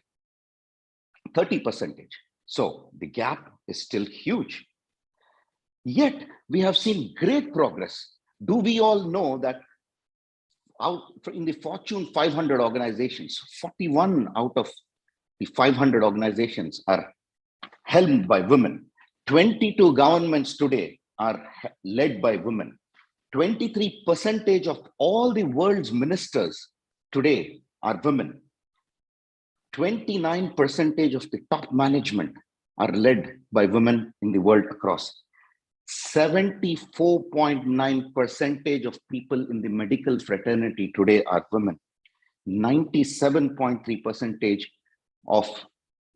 30%. So the gap is still huge. Yet we have seen great progress. Do we all know that in the Fortune 500 organizations, 41 out of the 500 organizations are helmed by women. 22 governments today are led by women. 23% of all the world's ministers today are women. 29% of the top management are led by women in the world across. 74.9% of people in the medical fraternity today are women. 97.3% of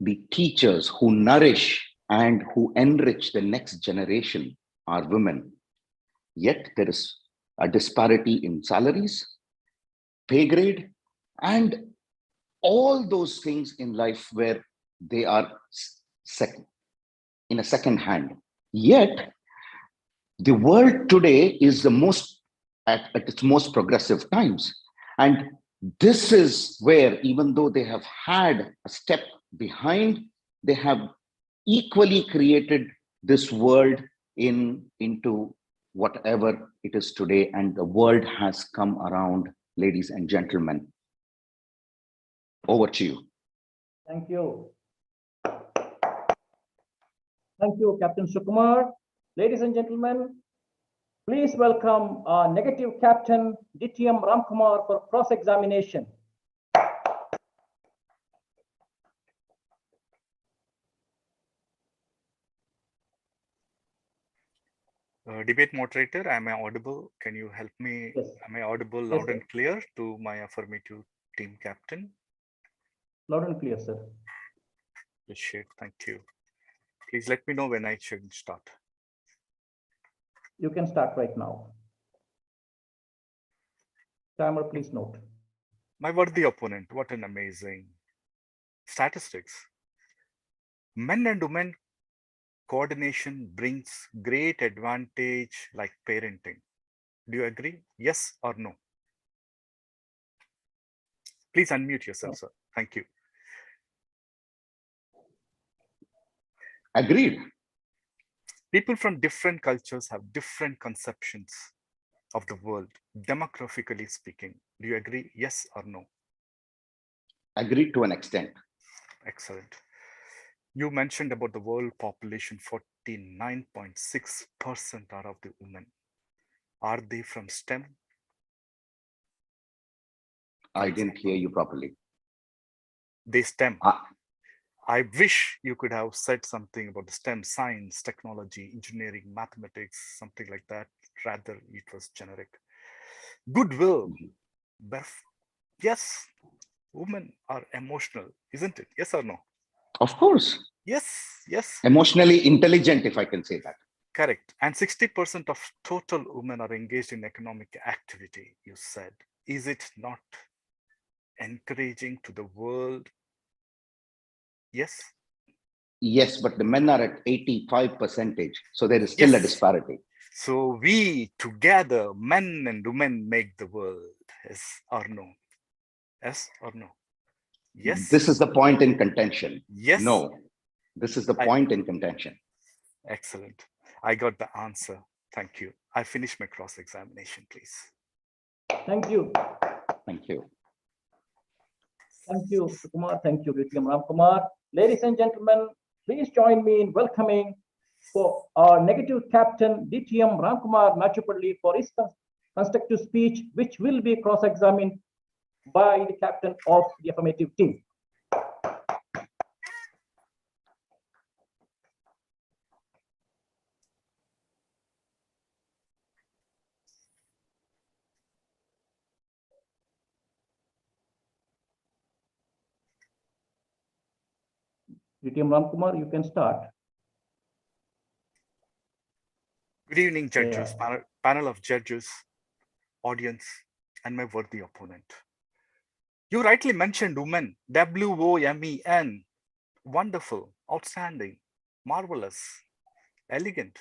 the teachers who nourish and who enrich the next generation are women. Yet there is a disparity in salaries, pay grade, and all those things in life where they are in a second hand. Yet the world today is at its most progressive times. And this is where, even though they have had a step behind, they have equally created this world into whatever it is today. And the world has come around, ladies and gentlemen. Over to you. Thank you. Thank you, Captain Sukumar. Ladies and gentlemen, please welcome our negative captain, DTM Ramkumar, for cross-examination. Debate moderator, am I audible? Can you help me? Yes. Am I audible Yes, loud sir. and clear to my affirmative team captain? Loud and clear, sir. Appreciate, thank you. Please let me know when I should start. You can start right now. Timer, please note. My worthy opponent, what an amazing statistics. Men and women coordination brings great advantage like parenting. Do you agree? Yes or no? Please unmute yourself, sir. Thank you. Agreed. People from different cultures have different conceptions of the world, demographically speaking. Do you agree? Yes or no? Agreed to an extent. Excellent. You mentioned about the world population, 49.6% are of the women. Are they from STEM? I didn't hear you properly. They STEM. I wish you could have said something about the STEM, science, technology, engineering, mathematics, something like that. Rather, it was generic. Goodwill. Yes, women are emotional, isn't it? Yes or no? Of course. Yes, yes. Emotionally intelligent, if I can say that. Correct. And 60% of total women are engaged in economic activity, you said. Is it not encouraging to the world? Yes. Yes, but the men are at 85%. So there is still a disparity. So we together, men and women, make the world. Yes or no? Yes or no? Yes. This is the point in contention. Yes. No. This is the point in contention. Excellent. I got the answer. Thank you. I finished my cross-examination, please. Thank you. Thank you. Thank you, Mr. Kumar. Thank you, DTM Ramkumar. Ladies and gentlemen, please join me in welcoming for our negative captain, DTM Ramkumar Nachupalli, for his constructive speech, which will be cross-examined by the captain of the affirmative team. DTM Ramkumar, you can start. Good evening, judges, panel of judges, audience, and my worthy opponent. You rightly mentioned women, W-O-M-E-N, wonderful, outstanding, marvelous, elegant,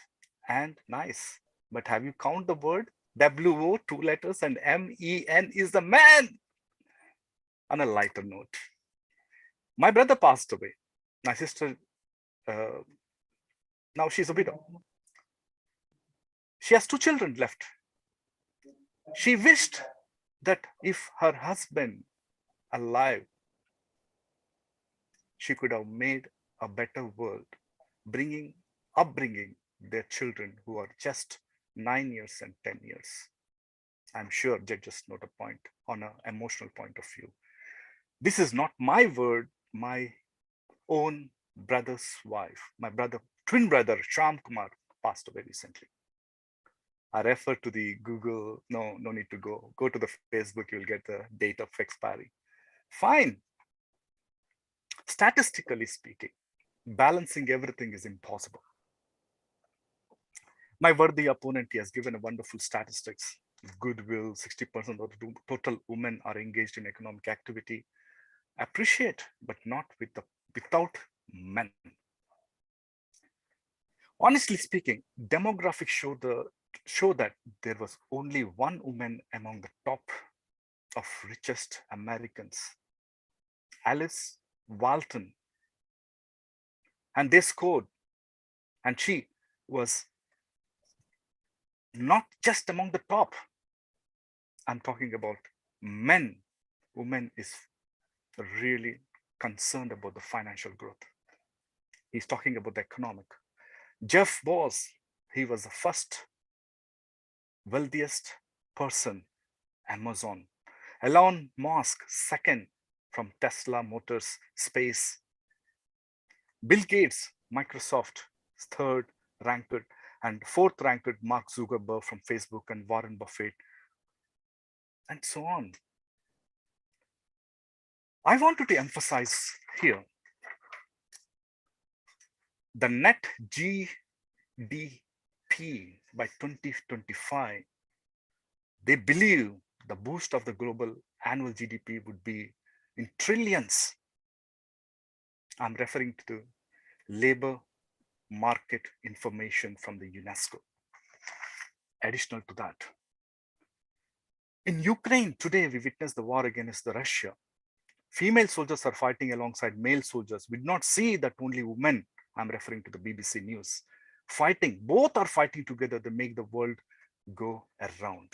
and nice. But have you counted the word? W-O, 2 letters, and M-E-N is the man. On a lighter note, my brother passed away. My sister, now she's a widow. She has 2 children left. She wished that if her husband alive, she could have made a better world, upbringing their children who are just 9 years and 10 years. I'm sure judges note a point on an emotional point of view. This is not my word, my own brother's wife, my twin brother, Sham Kumar, passed away recently. I refer to the Google, no need to go to the Facebook, you'll get the date of expiry. Fine. Statistically speaking, balancing everything is impossible. My worthy opponent, he has given a wonderful statistics. Goodwill, 60% of the total women are engaged in economic activity. Appreciate, but not without men. Honestly speaking, demographics show that there was only one woman among the top of richest Americans, Alice Walton, and they scored, and she was not just among the top. I'm talking about men. Women is really concerned about the financial growth. He's talking about the economic. Jeff Bezos, he was the first wealthiest person, Amazon. Elon Musk, second from Tesla Motors, Space. Bill Gates, Microsoft, third ranked, and fourth ranked Mark Zuckerberg from Facebook and Warren Buffett, and so on. I wanted to emphasize here the net GDP by 2025. They believe the boost of the global annual GDP would be in trillions. I'm referring to the labor market information from the UNESCO. Additional to that, in Ukraine today, we witness the war against Russia. Female soldiers are fighting alongside male soldiers. We did not see that only women, I'm referring to the BBC News, fighting. Both are fighting together to make the world go around.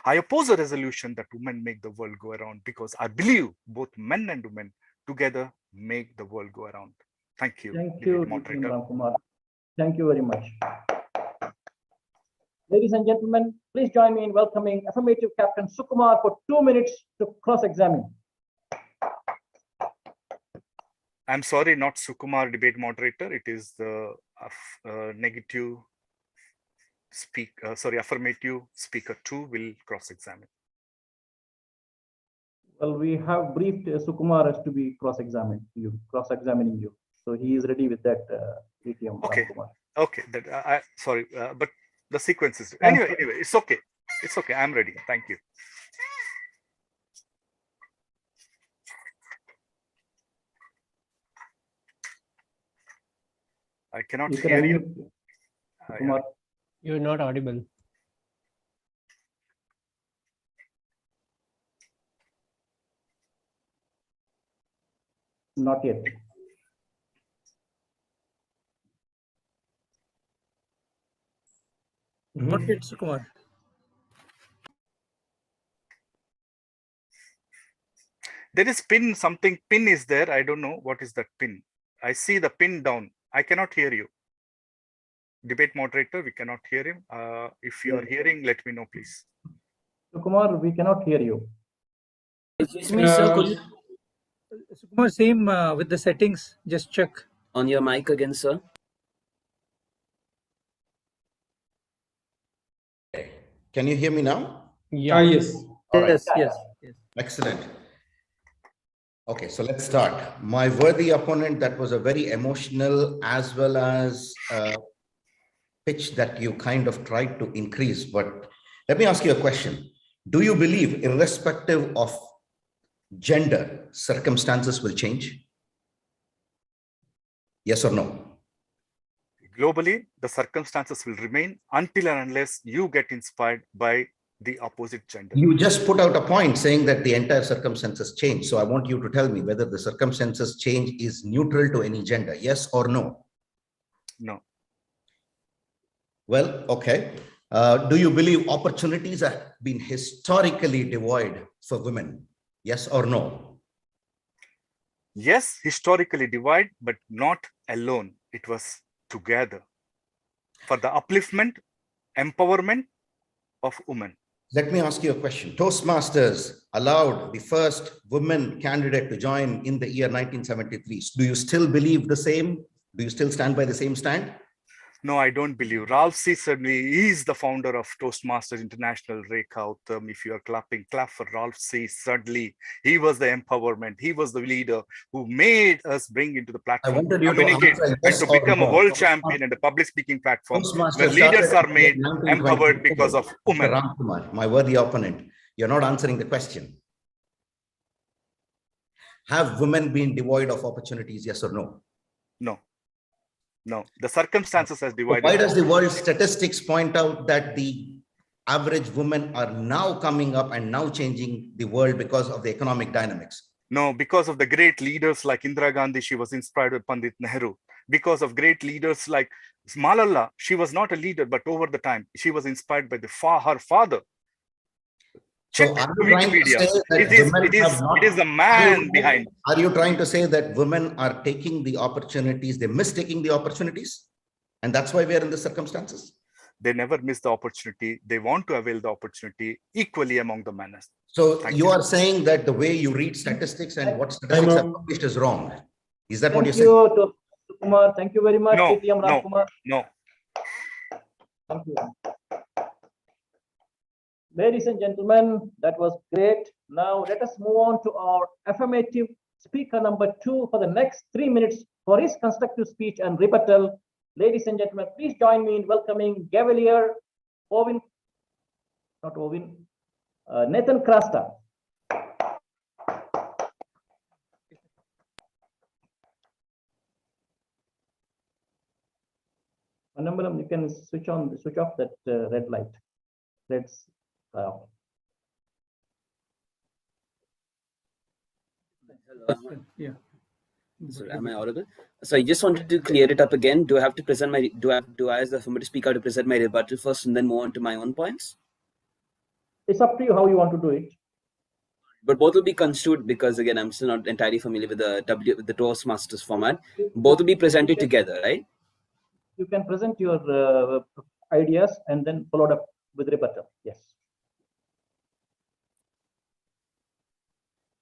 I oppose a resolution that women make the world go around because I believe both men and women together make the world go around. Thank you. Thank you, moderator. DTM Ramkumar. Thank you very much. Ladies and gentlemen, please join me in welcoming affirmative Captain Sukumar for 2 minutes to cross-examine. I'm sorry, not Sukumar, debate moderator. It is the negative affirmative speaker 2 will cross-examine. Well, we have briefed Sukumar as to be cross-examining you. So he is ready with that, DTM Okay. Ramkumar. Okay. That sorry, but the sequence is anyway. It's okay. It's okay. I'm ready. Thank you. I cannot hear you. You're not audible. Not yet. Not yet, Sukumar. There is pin, something pin is there. I don't know what is that pin. I see the pin down. I cannot hear you. Debate moderator, we cannot hear him. If you are hearing, let me know, please. Sukumar, we cannot hear you. Excuse me, sir. Sukumar, same with the settings. Just check. On your mic again, sir. Can you hear me now? Yeah. Yes. All right. Yes. Excellent. Okay, so let's start. My worthy opponent, that was a very emotional as well as pitch that you kind of tried to increase. But let me ask you a question. Do you believe, irrespective of gender, circumstances will change? Yes or no? Globally, the circumstances will remain until and unless you get inspired by the opposite gender. You just put out a point saying that the entire circumstances change. So I want you to tell me whether the circumstances change is neutral to any gender. Yes or no? No. Well, okay. Do you believe opportunities have been historically devoid for women? Yes or no? Yes, historically divide, but not alone. It was together for the upliftment, empowerment of women. Let me ask you a question. Toastmasters allowed the first woman candidate to join in the year 1973. Do you still believe the same? Do you still stand by the same stand? No, I don't believe. Ralph C. Sudley is the founder of Toastmasters International. Rekha Uttam, if you are clapping, clap for Ralph C. Sudley. He was the empowerment. He was the leader who made us bring into the platform to communicate and to become a world champion and a public speaking platform where leaders are made empowered because of women. Ramkumar, my worthy opponent, you're not answering the question. Have women been devoid of opportunities? Yes or no? No. No, the circumstances has divided. Why does the world statistics point out that the average women are now coming up and now changing the world because of the economic dynamics? No, because of the great leaders like Indira Gandhi, she was inspired by Pandit Nehru. Because of great leaders like Malala, she was not a leader, but over the time, she was inspired by her father. Check Wikipedia. It is a man behind. Are you trying to say that women are taking the opportunities, they're mistaking the opportunities? And that's why we are in the circumstances? They never miss the opportunity. They want to avail the opportunity equally among the men. So you are saying that the way you read statistics and what statistics are published is wrong. Is that what you're saying? Thank you, Kumar. Thank you very much, DTM Ramkumar. No. Thank you. Ladies and gentlemen, that was great. Now let us move on to our affirmative speaker number 2 for the next 3 minutes for his constructive speech and rebuttal. Ladies and gentlemen, please join me in welcoming Nathan Krasta. Manambalam, you can switch off that red light. Let's Yeah. So am I audible? So I just wanted to clear it up again. Do I have to present my do I as the affirmative speaker to present my rebuttal first and then move on to my own points? It's up to you how you want to do it. but both will be construed because again, I'm still not entirely familiar with the Toastmasters format. Both will be presented together, right? You can present your ideas and then followed up with rebuttal. Yes.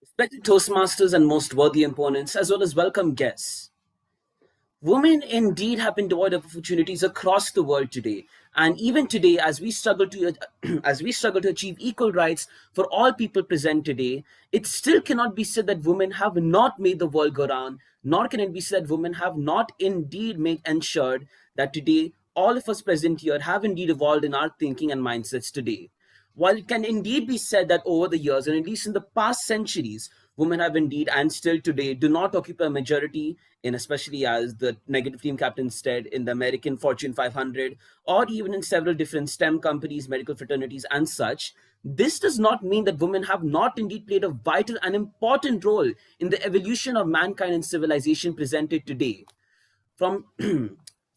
Respected Toastmasters and most worthy opponents, as well as welcome guests. Women indeed have been devoid of opportunities across the world today, and even today, as we struggle to achieve equal rights for all people present today, it still cannot be said that women have not made the world go round, nor can it be said that women have not indeed ensured that today all of us present here have indeed evolved in our thinking and mindsets today. While it can indeed be said that over the years, and at least in the past centuries, women have indeed, and still today, do not occupy a majority in, especially as the negative team captain said, in the American Fortune 500, or even in several different STEM companies, medical fraternities, and such. This does not mean that women have not indeed played a vital and important role in the evolution of mankind and civilization presented today. From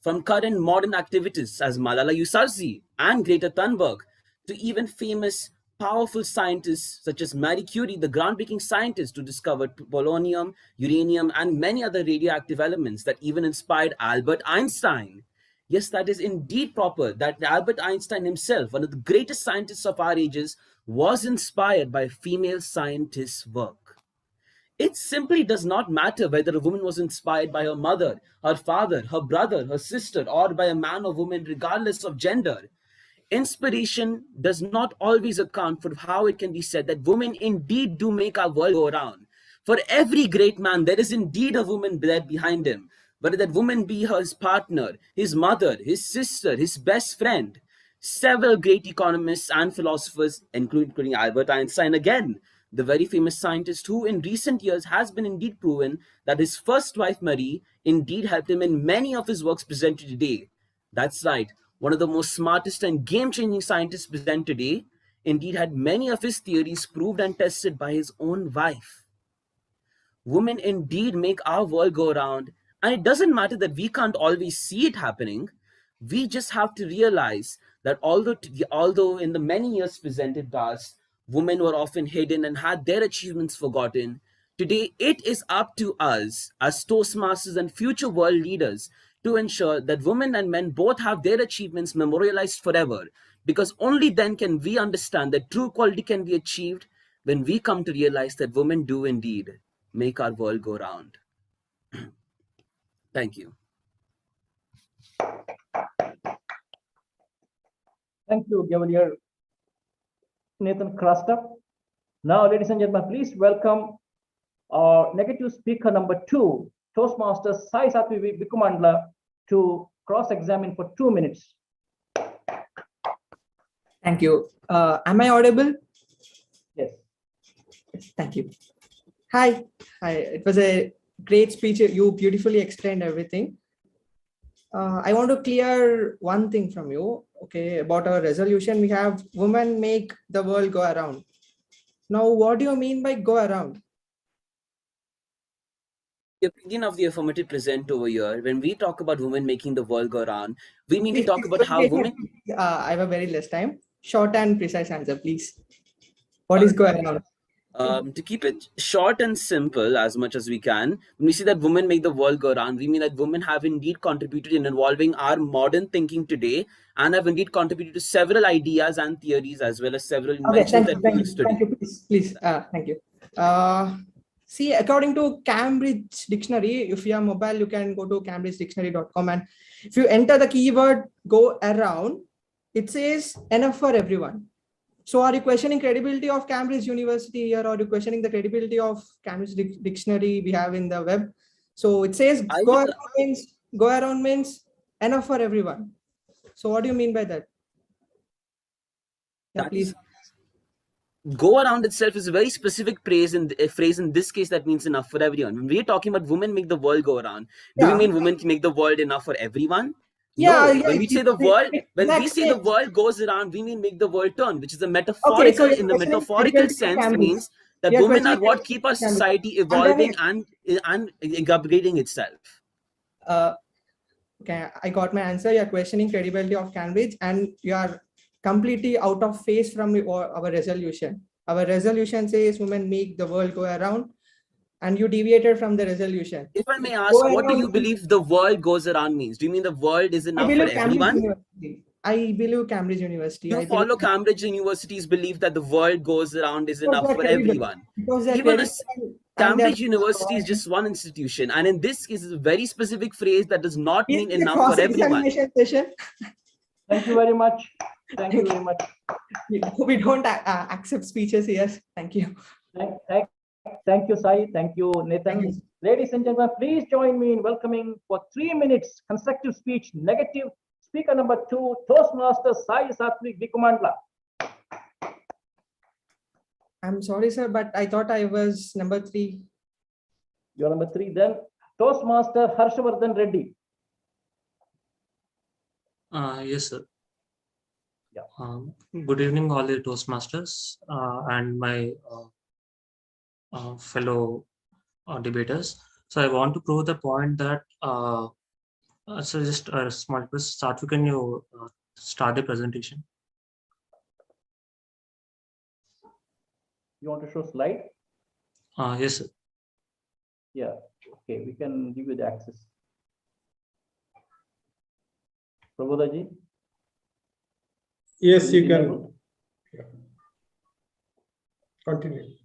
from current modern activities as Malala Yousafzai and Greta Thunberg, to even famous, powerful scientists such as Marie Curie, the groundbreaking scientist who discovered polonium, uranium, and many other radioactive elements that even inspired Albert Einstein. Yes, that is indeed proper, that Albert Einstein himself, one of the greatest scientists of our ages, was inspired by female scientists' work. It simply does not matter whether a woman was inspired by her mother, her father, her brother, her sister, or by a man or woman, regardless of gender. Inspiration does not always account for how it can be said that women indeed do make our world go around. For every great man, there is indeed a woman there behind him, whether that woman be his partner, his mother, his sister, his best friend. Several great economists and philosophers, including Albert Einstein again, the very famous scientist who in recent years has been indeed proven that his first wife Marie indeed helped him in many of his works presented today. That's right, one of the most smartest and game-changing scientists present today, indeed had many of his theories proved and tested by his own wife. Women indeed make our world go around, and it doesn't matter that we can't always see it happening. We just have to realize that although in the many years presented past, women were often hidden and had their achievements forgotten, today it is up to us as Toastmasters and future world leaders to ensure that women and men both have their achievements memorialized forever, because only then can we understand that true equality can be achieved when we come to realize that women do indeed make our world go round. Thank you. Thank you, Cavalier Nathan Krasta. Now, ladies and gentlemen, please welcome our negative speaker number 2, Toastmaster Sai Satvi Bikumandla, to cross-examine for 2 minutes. Thank you. Am I audible? Yes. Thank you. Hi. It was a great speech. You beautifully explained everything. I want to clear one thing from you. Okay, about our resolution, we have women make the world go around. Now, what do you mean by go around? The opinion of the affirmative present over here, when we talk about women making the world go around, we mean to talk about how women... I have a very less time. Short and precise answer, please. What is go around? To keep it short and simple as much as we can, when we say that women make the world go round, we mean that women have indeed contributed in evolving our modern thinking today and have indeed contributed to several ideas and theories as well as several inventions that we use today. Thank you, please. Thank you. See, according to Cambridge Dictionary, if you have mobile, you can go to cambridgedictionary.com, and if you enter the keyword go around, it says enough for everyone. So are you questioning credibility of Cambridge University here, or are you questioning the credibility of Cambridge Dictionary we have in the web? So it says go around means enough for everyone. So what do you mean by that? Yeah, please. Go around itself is a very specific phrase in this case that means enough for everyone. When we're talking about women make the world go around, do we mean women can make the world enough for everyone? Yeah, no. When we say the world goes around, we mean make the world turn, which is a metaphorical, okay, so in the metaphorical sense means that women are what keep our society evolving and upgrading itself. Okay, I got my answer. You're questioning credibility of Cambridge, and you are completely out of phase from our resolution. Our resolution says women make the world go around, and you deviated from the resolution. If I may Go ask, what do around you believe the world goes around means? Do you mean the world is I enough for believe Cambridge everyone? University. I believe Cambridge University. You I follow believe Cambridge University's belief that the world goes around is because enough they're for credible. everyone. Because they're Even credible and Cambridge they're University is just one institution, and in this case, is a very specific phrase that does not Is mean this a enough for everyone. cross-examination session? Thank you very much. Thank you very much. We don't accept speeches here. Thank you. Thank you, Sai. Thank you, Nathan. Ladies and gentlemen, please join me in welcoming for 3 minutes consecutive speech negative speaker number 2, Toastmaster Sai Satwik Vikumandla. I'm sorry, sir, but I thought I was number 3. You're number 3 then. Toastmaster Harshavardhan Reddy. Yes, sir. Yeah. Good evening, all the Toastmasters and my fellow debaters. So I want to prove the point that, so just a small request, Satwik, can you start the presentation? You want to show slide? Yes, sir. Yeah, okay, we can give you the access. Prabodhaji? Yes, you can. Yeah. Continue.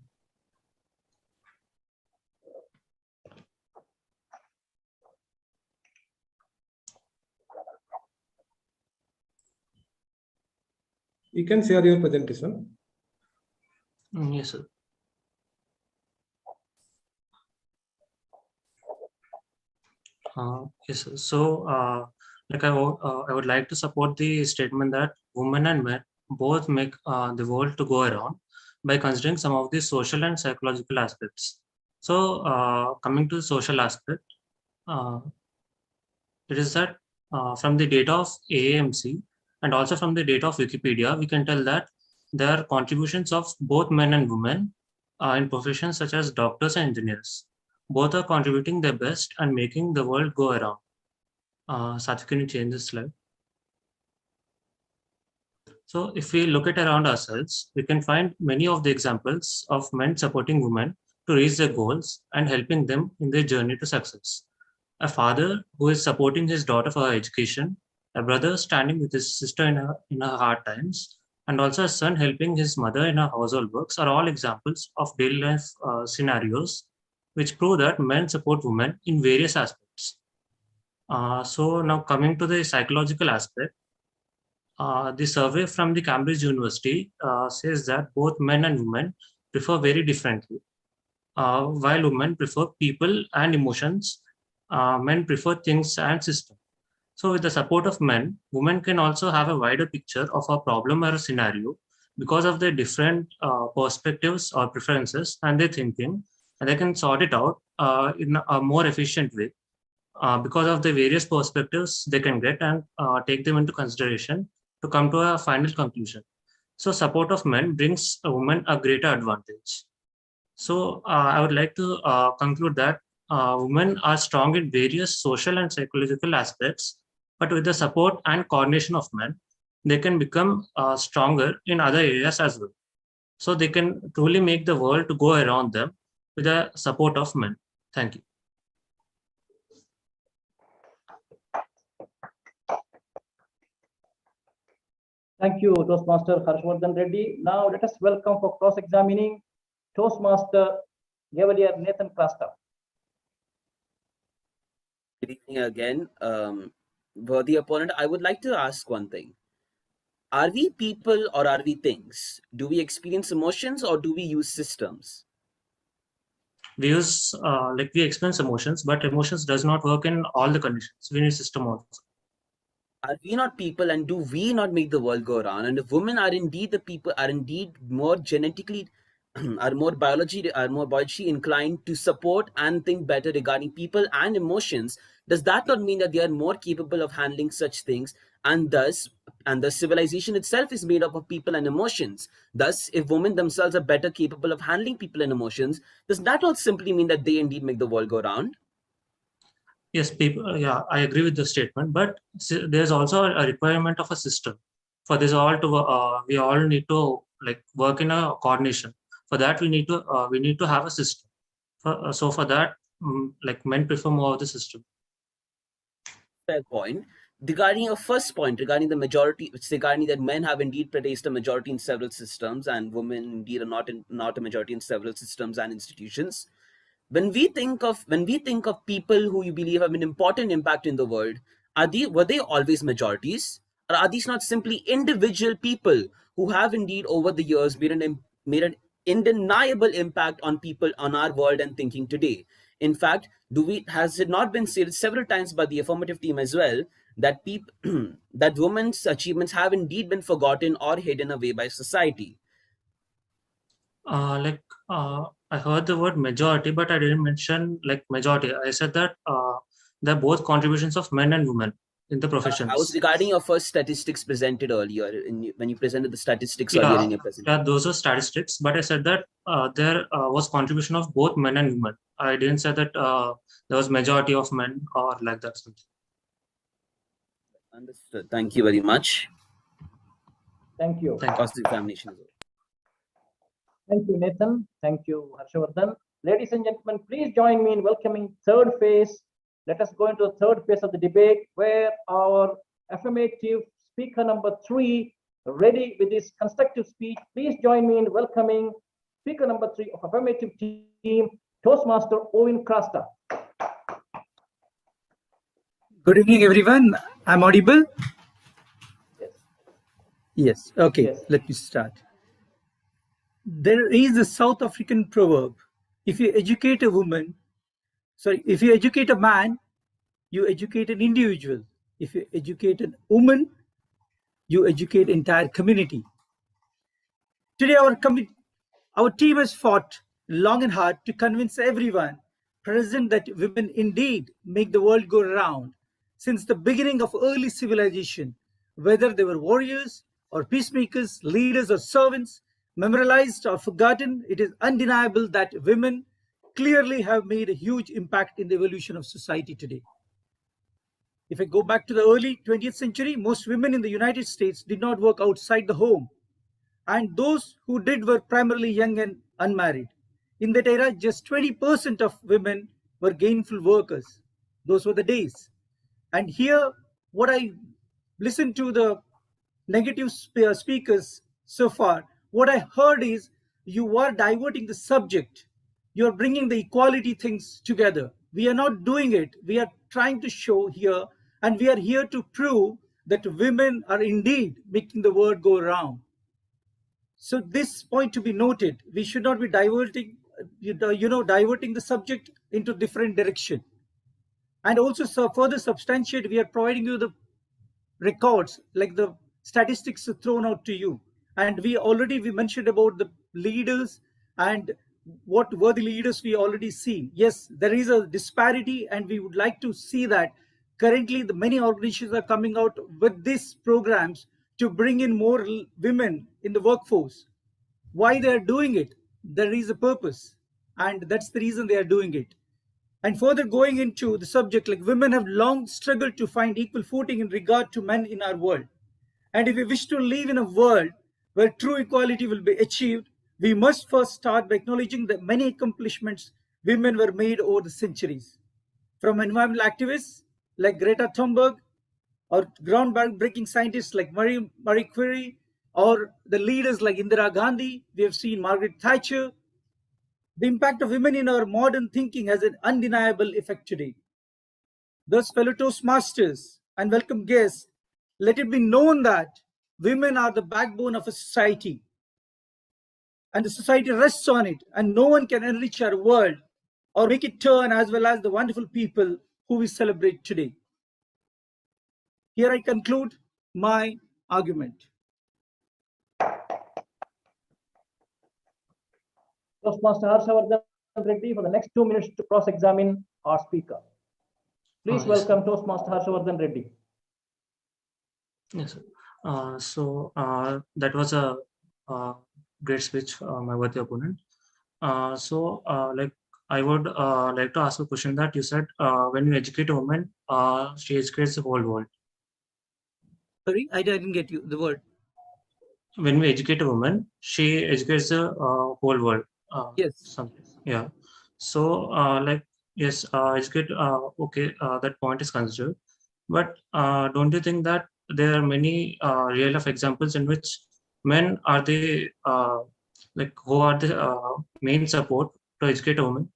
You can share your presentation. Yes, sir. Yes, sir. So, like I would like to support the statement that women and men both make the world to go around by considering some of the social and psychological aspects. So, coming to the social aspect, it is that from the data of AMC and also from the data of Wikipedia, we can tell that there are contributions of both men and women in professions such as doctors and engineers. Both are contributing their best and making the world go around. Satya, can you change this slide? So if we look at around ourselves, we can find many of the examples of men supporting women to reach their goals and helping them in their journey to success. A father who is supporting his daughter for her education, a brother standing with his sister in her hard times, and also a son helping his mother in her household works are all examples of daily life scenarios which prove that men support women in various aspects. So now coming to the psychological aspect, the survey from the Cambridge University says that both men and women prefer very differently. While women prefer people and emotions, men prefer things and systems. So with the support of men, women can also have a wider picture of a problem or a scenario because of their different perspectives or preferences and their thinking, and they can sort it out in a more efficient way. Because of the various perspectives they can get and take them into consideration to come to a final conclusion. So support of men brings a woman a greater advantage. So I would like to conclude that women are strong in various social and psychological aspects, but with the support and coordination of men, they can become stronger in other areas as well. So they can truly make the world to go around them with the support of men. Thank you. Thank you, Toastmaster Harshvardhan Reddy. Now let us welcome for cross-examining Toastmaster Gavalier Nathan Krasta. Good evening again. Worthy opponent, I would like to ask one thing. Are we people or are we things? Do we experience emotions or do we use systems? We use, we experience emotions, but emotions does not work in all the conditions. We need system also. Are we not people and do we not make the world go around? And if women are indeed the people, are indeed more genetically, are more biologically inclined to support and think better regarding people and emotions, does that not mean that they are more capable of handling such things? And thus, the civilization itself is made up of people and emotions. Thus, if women themselves are better capable of handling people and emotions, does that not simply mean that they indeed make the world go round? Yes, people. Yeah, I agree with the statement, but there's also a requirement of a system. for this all to we all need to like work in a coordination. For that, we need to have a system. So for that, like men prefer more of the system. Fair point. Regarding your first point, regarding the majority, it's regarding that men have indeed placed a majority in several systems, and women indeed are not a majority in several systems and institutions. When we think of people who you believe have an important impact in the world, were they always majorities, or are these not simply individual people who have indeed over the years made an undeniable impact on people on our world and thinking today? In fact, has it not been said several times by the affirmative team as well that that women's achievements have indeed been forgotten or hidden away by society? I heard the word majority, but I didn't mention like majority. I said that they're both contributions of men and women in the professions. I was regarding your first statistics presented earlier when you presented the statistics earlier in your presentation. Yeah, those are statistics, but I said that there was contribution of both men and women. I didn't say that there was majority of men or like that. Understood. Thank you very much. Thank you. Pass the examination. Thank you, Nathan. Thank you, Harshavardhan. Ladies and gentlemen, please join me in welcoming third phase. Let us go into the third phase of the debate, where our affirmative speaker number 3, ready with his constructive speech. Please join me in welcoming speaker number 3 of affirmative team, Toastmaster Owen Krasta. Good evening, everyone. I'm audible? Yes. Okay, yes. Let me start. There is a South African proverb: if you educate a man, you educate an individual. If you educate a woman, you educate entire community. Today, our team has fought long and hard to convince everyone present that women indeed make the world go round. Since the beginning of early civilization, whether they were warriors or peacemakers, leaders or servants, memorialized or forgotten, it is undeniable that women clearly have made a huge impact in the evolution of society today. If I go back to the early 20th century, most women in the United States did not work outside the home, and those who did were primarily young and unmarried. In that era, just 20% of women were gainful workers. Those were the days. And here, what I listened to the negative speakers so far, what I heard is you are diverting the subject. You're bringing the equality things together. We are not doing it. We are trying to show here, and we are here to prove that women are indeed making the world go round. So this point to be noted, we should not be diverting the subject into different direction. And also, further substantiate, we are providing you the records, like the statistics thrown out to you. And we mentioned about the leaders and what were the leaders we already seen. Yes, there is a disparity, and we would like to see that currently the many organizations are coming out with these programs to bring in more women in the workforce. Why they are doing it? There is a purpose, and that's the reason they are doing it. And further going into the subject, like women have long struggled to find equal footing in regard to men in our world. And if we wish to live in a world where true equality will be achieved, we must first start by acknowledging the many accomplishments women were made over the centuries. From environmental activists like Greta Thunberg, or groundbreaking scientists like Marie Curie, or the leaders like Indira Gandhi, we have seen Margaret Thatcher. The impact of women in our modern thinking has an undeniable effect today. Thus, fellow Toastmasters and welcome guests, let it be known that women are the backbone of a society, and the society rests on it, and no one can enrich our world or make it turn, as well as the wonderful people who we celebrate today. Here I conclude my argument. Toastmaster Harshavardhan Reddy for the next 2 minutes to cross-examine our speaker. Please welcome Toastmaster Harshavardhan Reddy. Yes, sir. That was a great speech, my worthy opponent. Like I would like to ask a question that you said when you educate a woman, she educates the whole world. Sorry, I didn't get you the word. when we educate a woman, she educates the whole world. Yes. Yeah. So, like, yes, educate. Okay, that point is considered. But don't you think that there are many real life examples in which men are the like who are the main support to educate a woman?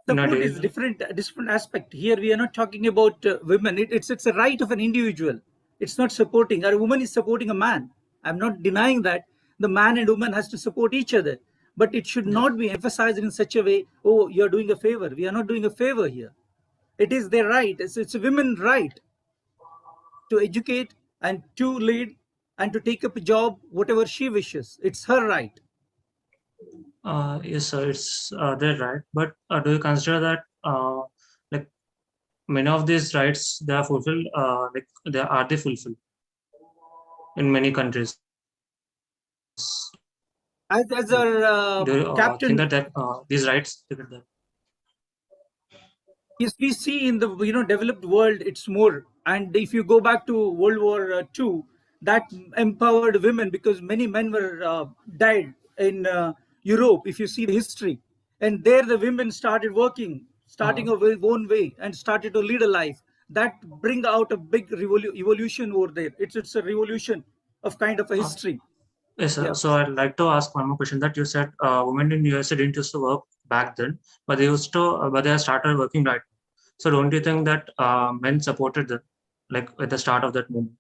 Support is different aspect. Here we are not talking about women. It's a right of an individual. It's not supporting. A woman is supporting a man. I'm not denying that the man and woman has to support each other, but it should not be emphasized in such a way. Oh, you're doing a favor. We are not doing a favor here. It is their right. It's a women's right to educate and to lead and to take up a job, whatever she wishes. It's her right. Yes, sir, it's their right. But do you consider that like many of these rights they are fulfilled? Like are they fulfilled in many countries? As our do you captain, think that these rights? Yes, we see in the developed world it's more. And if you go back to World War II, that empowered women because many men were died in Europe. If you see the history, and there the women started working, starting a own way, and started to lead a life that bring out a big evolution over there. It's a revolution of kind of a history. Yes, sir. Yeah. So I'd like to ask one more question. That you said women in USA didn't used to work back then, but they used to, but they have started working right now. So don't you think that men supported them, like at the start of that movement?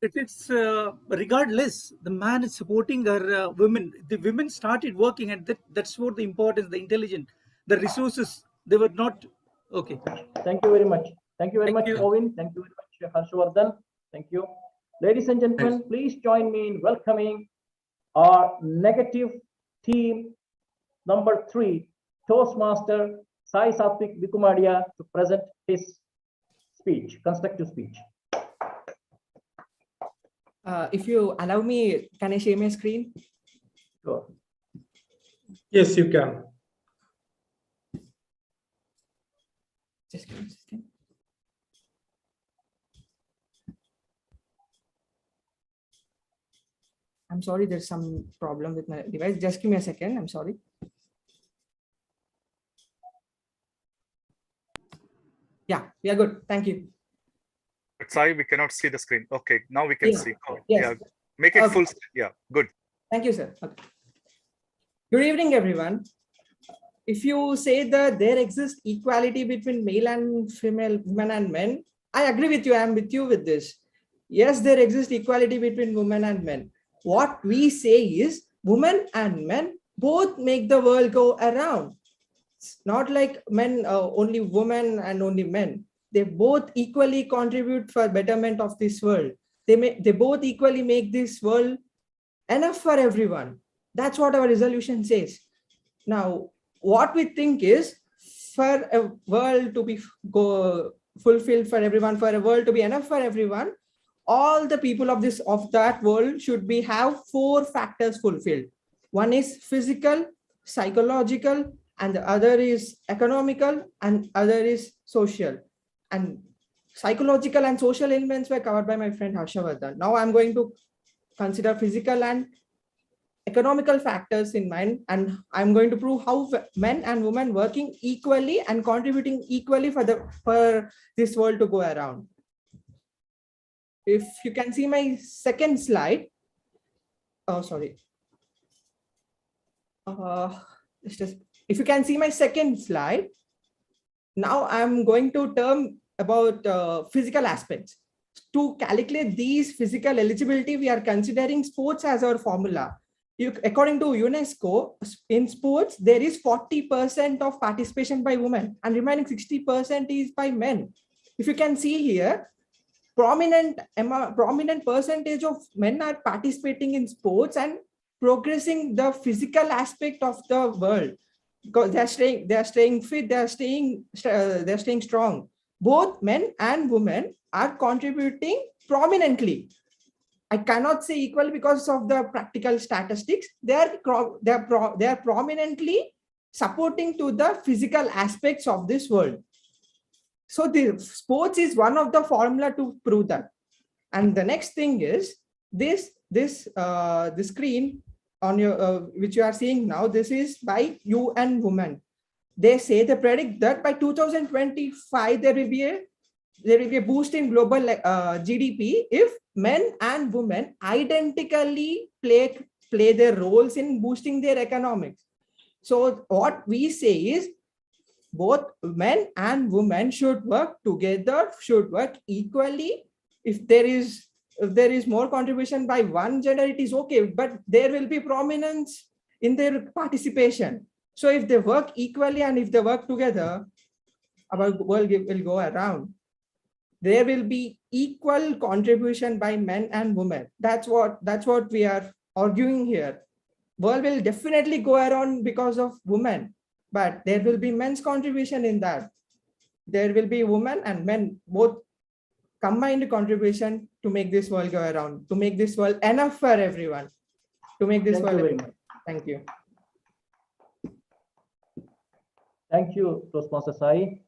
It's regardless, the man is supporting her women. The women started working, and that's what the importance, the intelligence, the resources. They were not okay. Thank you very much. Thank you very much, Owen. Thank you very much, Harshvardhan. Thank you. Ladies and gentlemen, please join me in welcoming our negative team number 3, Toastmaster Sai Satvik Vikumadia, to present his speech, constructive speech. If you allow me, can I share my screen? Sure. Yes, you can. Just give me a second. I'm sorry, there's some problem with my device. Just give me a second. I'm sorry. Yeah, we are good. Thank you. Sai, we cannot see the screen. Okay, now we can see. Oh, Yes. yeah, make it full. Yeah, good. Thank you, sir. Okay. Good evening, everyone. If you say that there exists equality between male and female, women and men, I agree with you. I am with you with this. Yes, there exists equality between women and men. What we say is women and men both make the world go around. It's not like men, only women and only men. They both equally contribute for betterment of this world. They both equally make this world enough for everyone. That's what our resolution says. Now, what we think is for a world to be fulfilled for everyone, for a world to be enough for everyone, all the people of that world should have 4 factors fulfilled. One is physical, psychological, and the other is economical, and other is social. And psychological and social elements were covered by my friend Harshvardhan. Now I'm going to consider physical and economical factors in mind, and I'm going to prove how men and women working equally and contributing equally for this world to go around. If you can see my second slide. Oh, sorry. If you can see my second slide, now I'm going to term about physical aspects. To calculate these physical eligibility, we are considering sports as our formula. According to UNESCO, in sports, there is 40% of participation by women and remaining 60% is by men. If you can see here, prominent percentage of men are participating in sports and progressing the physical aspect of the world, because they are staying fit, they are staying strong. Both men and women are contributing prominently. I cannot say equal because of the practical statistics. They are prominently supporting to the physical aspects of this world. So the sports is one of the formula to prove that. And the next thing is this screen on your which you are seeing now. This is by UN Women. They say, they predict that by 2025 there will be a boost in global GDP if men and women identically play their roles in boosting their economics. So what we say is both men and women should work together, should work equally. If there is more contribution by one gender, it is okay, but there will be prominence in their participation. So if they work equally and if they work together, our world will go around. There will be equal contribution by men and women. That's what we are arguing here. World will definitely go around because of women, but there will be men's contribution in that. There will be women and men, both combined contribution to make this world go around, to make this world enough for everyone, to make this world. Very much. Thank you. Thank you, Toastmaster Sai.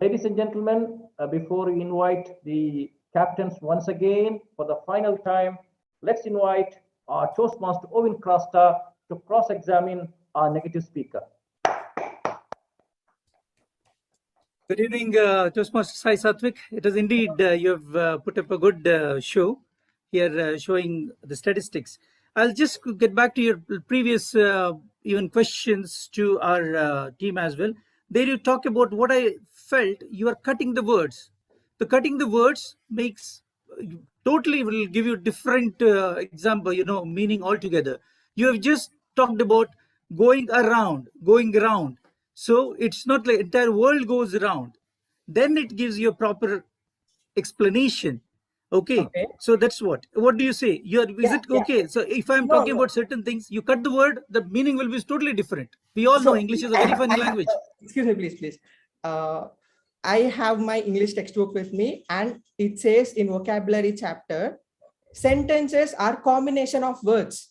Ladies and gentlemen, before we invite the captains once again for the final time, let's invite our Toastmaster Ovin Krasta to cross-examine our negative speaker. Good evening, Toastmaster Sai Satvik. It is indeed, you have put up a good show here showing the statistics. I'll just get back to your previous even questions to our team as well. There you talk about what I felt you are cutting the words. The cutting the words makes totally will give you different example, meaning altogether. You have just talked about going around. So it's not like entire world goes around. Then it gives you a proper explanation. Okay. So that's what do you say? Is it okay? So if I'm talking about certain things, you cut the word, the meaning will be totally different. We all know English is a very funny language. Excuse me, please. I have my English textbook with me, and it says in vocabulary chapter, sentences are combination of words.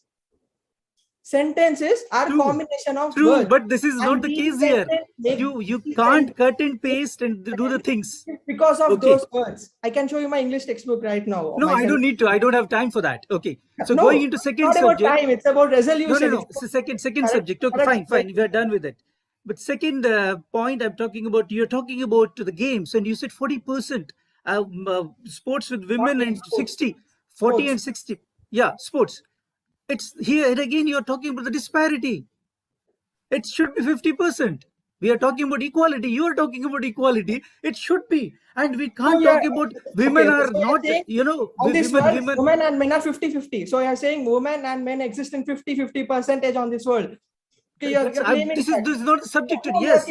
Sentences are combination of words. But this is not the case here. You can't cut and paste and do the things. Because of those words. I can show you my English textbook right now. No, I don't need to. I don't have time for that. Okay. So going into second subject. About time. It's about resolution. No. It's the second subject. Okay, fine. We are done with it. But second point I'm talking about, you're talking about the games, and you said 40% sports with women and 60, 40 and 60. Yeah, sports. It's here again, you're talking about the disparity. It should be 50%. We are talking about equality. You are talking about equality. It should be. And we can't talk about women are not, on this world, women and men are 50-50. So you're saying women and men exist in 50-50% on this world. Okay, this is not a subject. Yes,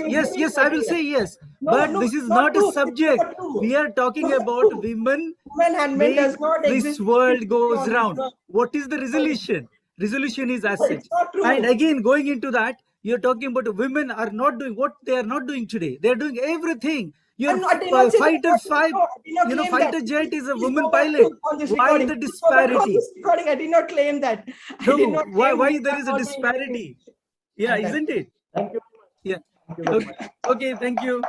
I will say yes. But this is not a subject. We are talking about women and men does not this exist. world goes round. What is the resolution? Resolution is as such. And again, going into that, you're talking about women are not doing what they are not doing today. They're doing everything. Your fighter jet is a woman pilot. Why the disparity? I did not claim that. No, why there is a disparity? Yeah, isn't it? Thank you. Yeah. Okay, thank you.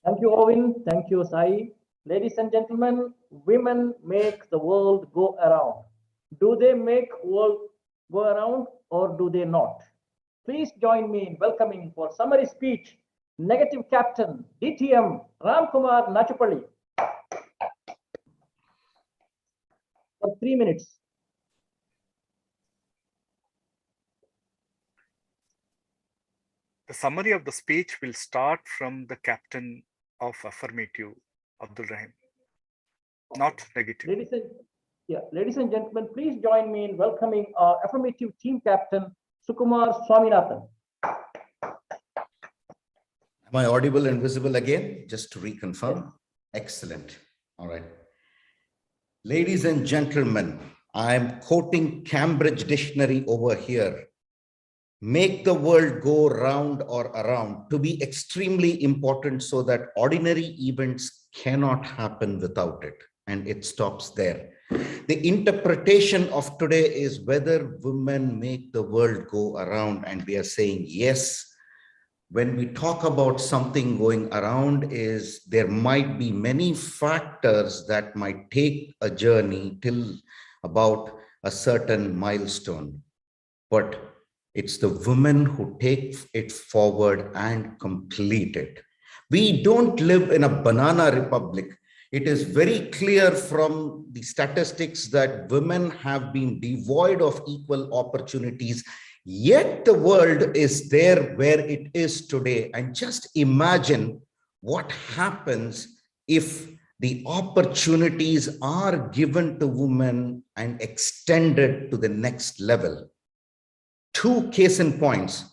Thank you, Ovin. Thank you, Sai. Ladies and gentlemen, women make the world go around. Do they make world go around or do they not? Please join me in welcoming for summary speech, Negative Captain, DTM, Ramkumar Nachupalli. For 3 minutes. The summary of the speech will start from the captain of affirmative, Abdul Rahim, not negative. Ladies and gentlemen, please join me in welcoming our affirmative team captain, Sukumar Swaminathan. Am I audible and visible again? Just to reconfirm. Excellent. All right. Ladies and gentlemen, I am quoting Cambridge Dictionary over here. Make the world go round or around to be extremely important so that ordinary events cannot happen without it. And it stops there. The interpretation of today is whether women make the world go around, and we are saying yes, when we talk about something going around is there might be many factors that might take a journey till about a certain milestone, but it's the women who take it forward and complete it. We don't live in a banana republic. It is very clear from the statistics that women have been devoid of equal opportunities, yet the world is there where it is today. And just imagine what happens if the opportunities are given to women and extended to the next level. Two case in points.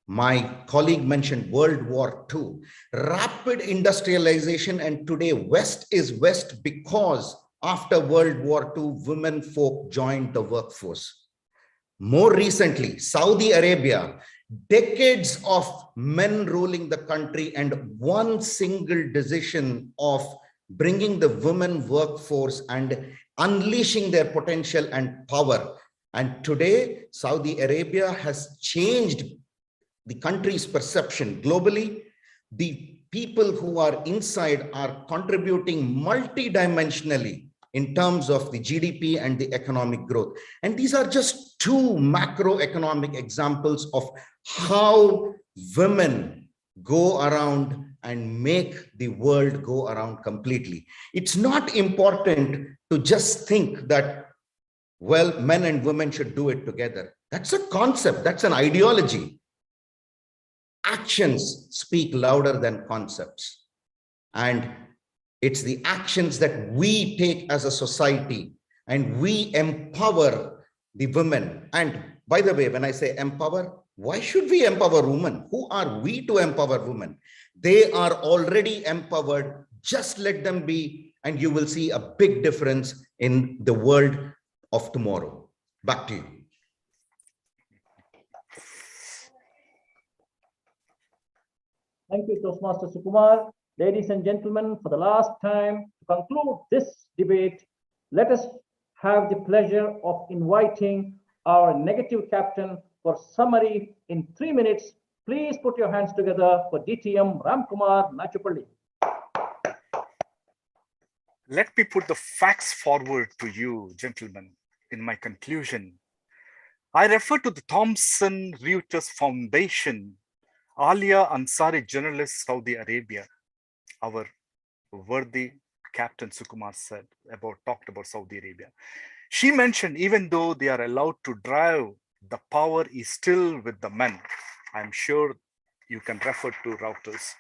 My colleague mentioned World War II, rapid industrialization, and today West is West because after World War II, women folk joined the workforce. More recently, Saudi Arabia, decades of men ruling the country and one single decision of bringing the women workforce and unleashing their potential and power. And today, Saudi Arabia has changed the country's perception globally. The people who are inside are contributing multidimensionally in terms of the GDP and the economic growth. And these are just two macroeconomic examples of how women go around and make the world go around completely. It's not important to just think that, well, men and women should do it together. That's a concept, that's an ideology. Actions speak louder than concepts. And it's the actions that we take as a society, and we empower the women. And by the way, when I say empower, why should we empower women? Who are we to empower women? They are already empowered. Just let them be, and you will see a big difference in the world of tomorrow. Back to you. Thank you, Toastmaster Sukumar. Ladies and gentlemen, for the last time, to conclude this debate, let us have the pleasure of inviting our negative captain for summary in 3 minutes. Please put your hands together for DTM Ramkumar Nachupalli. Let me put the facts forward to you, gentlemen, in my conclusion. I refer to the Thomson Reuters Foundation, Alia Ansari, journalist, Saudi Arabia. Our worthy Captain Sukumar talked about Saudi Arabia. She mentioned, even though they are allowed to drive, the power is still with the men. I'm sure you can refer to Reuters.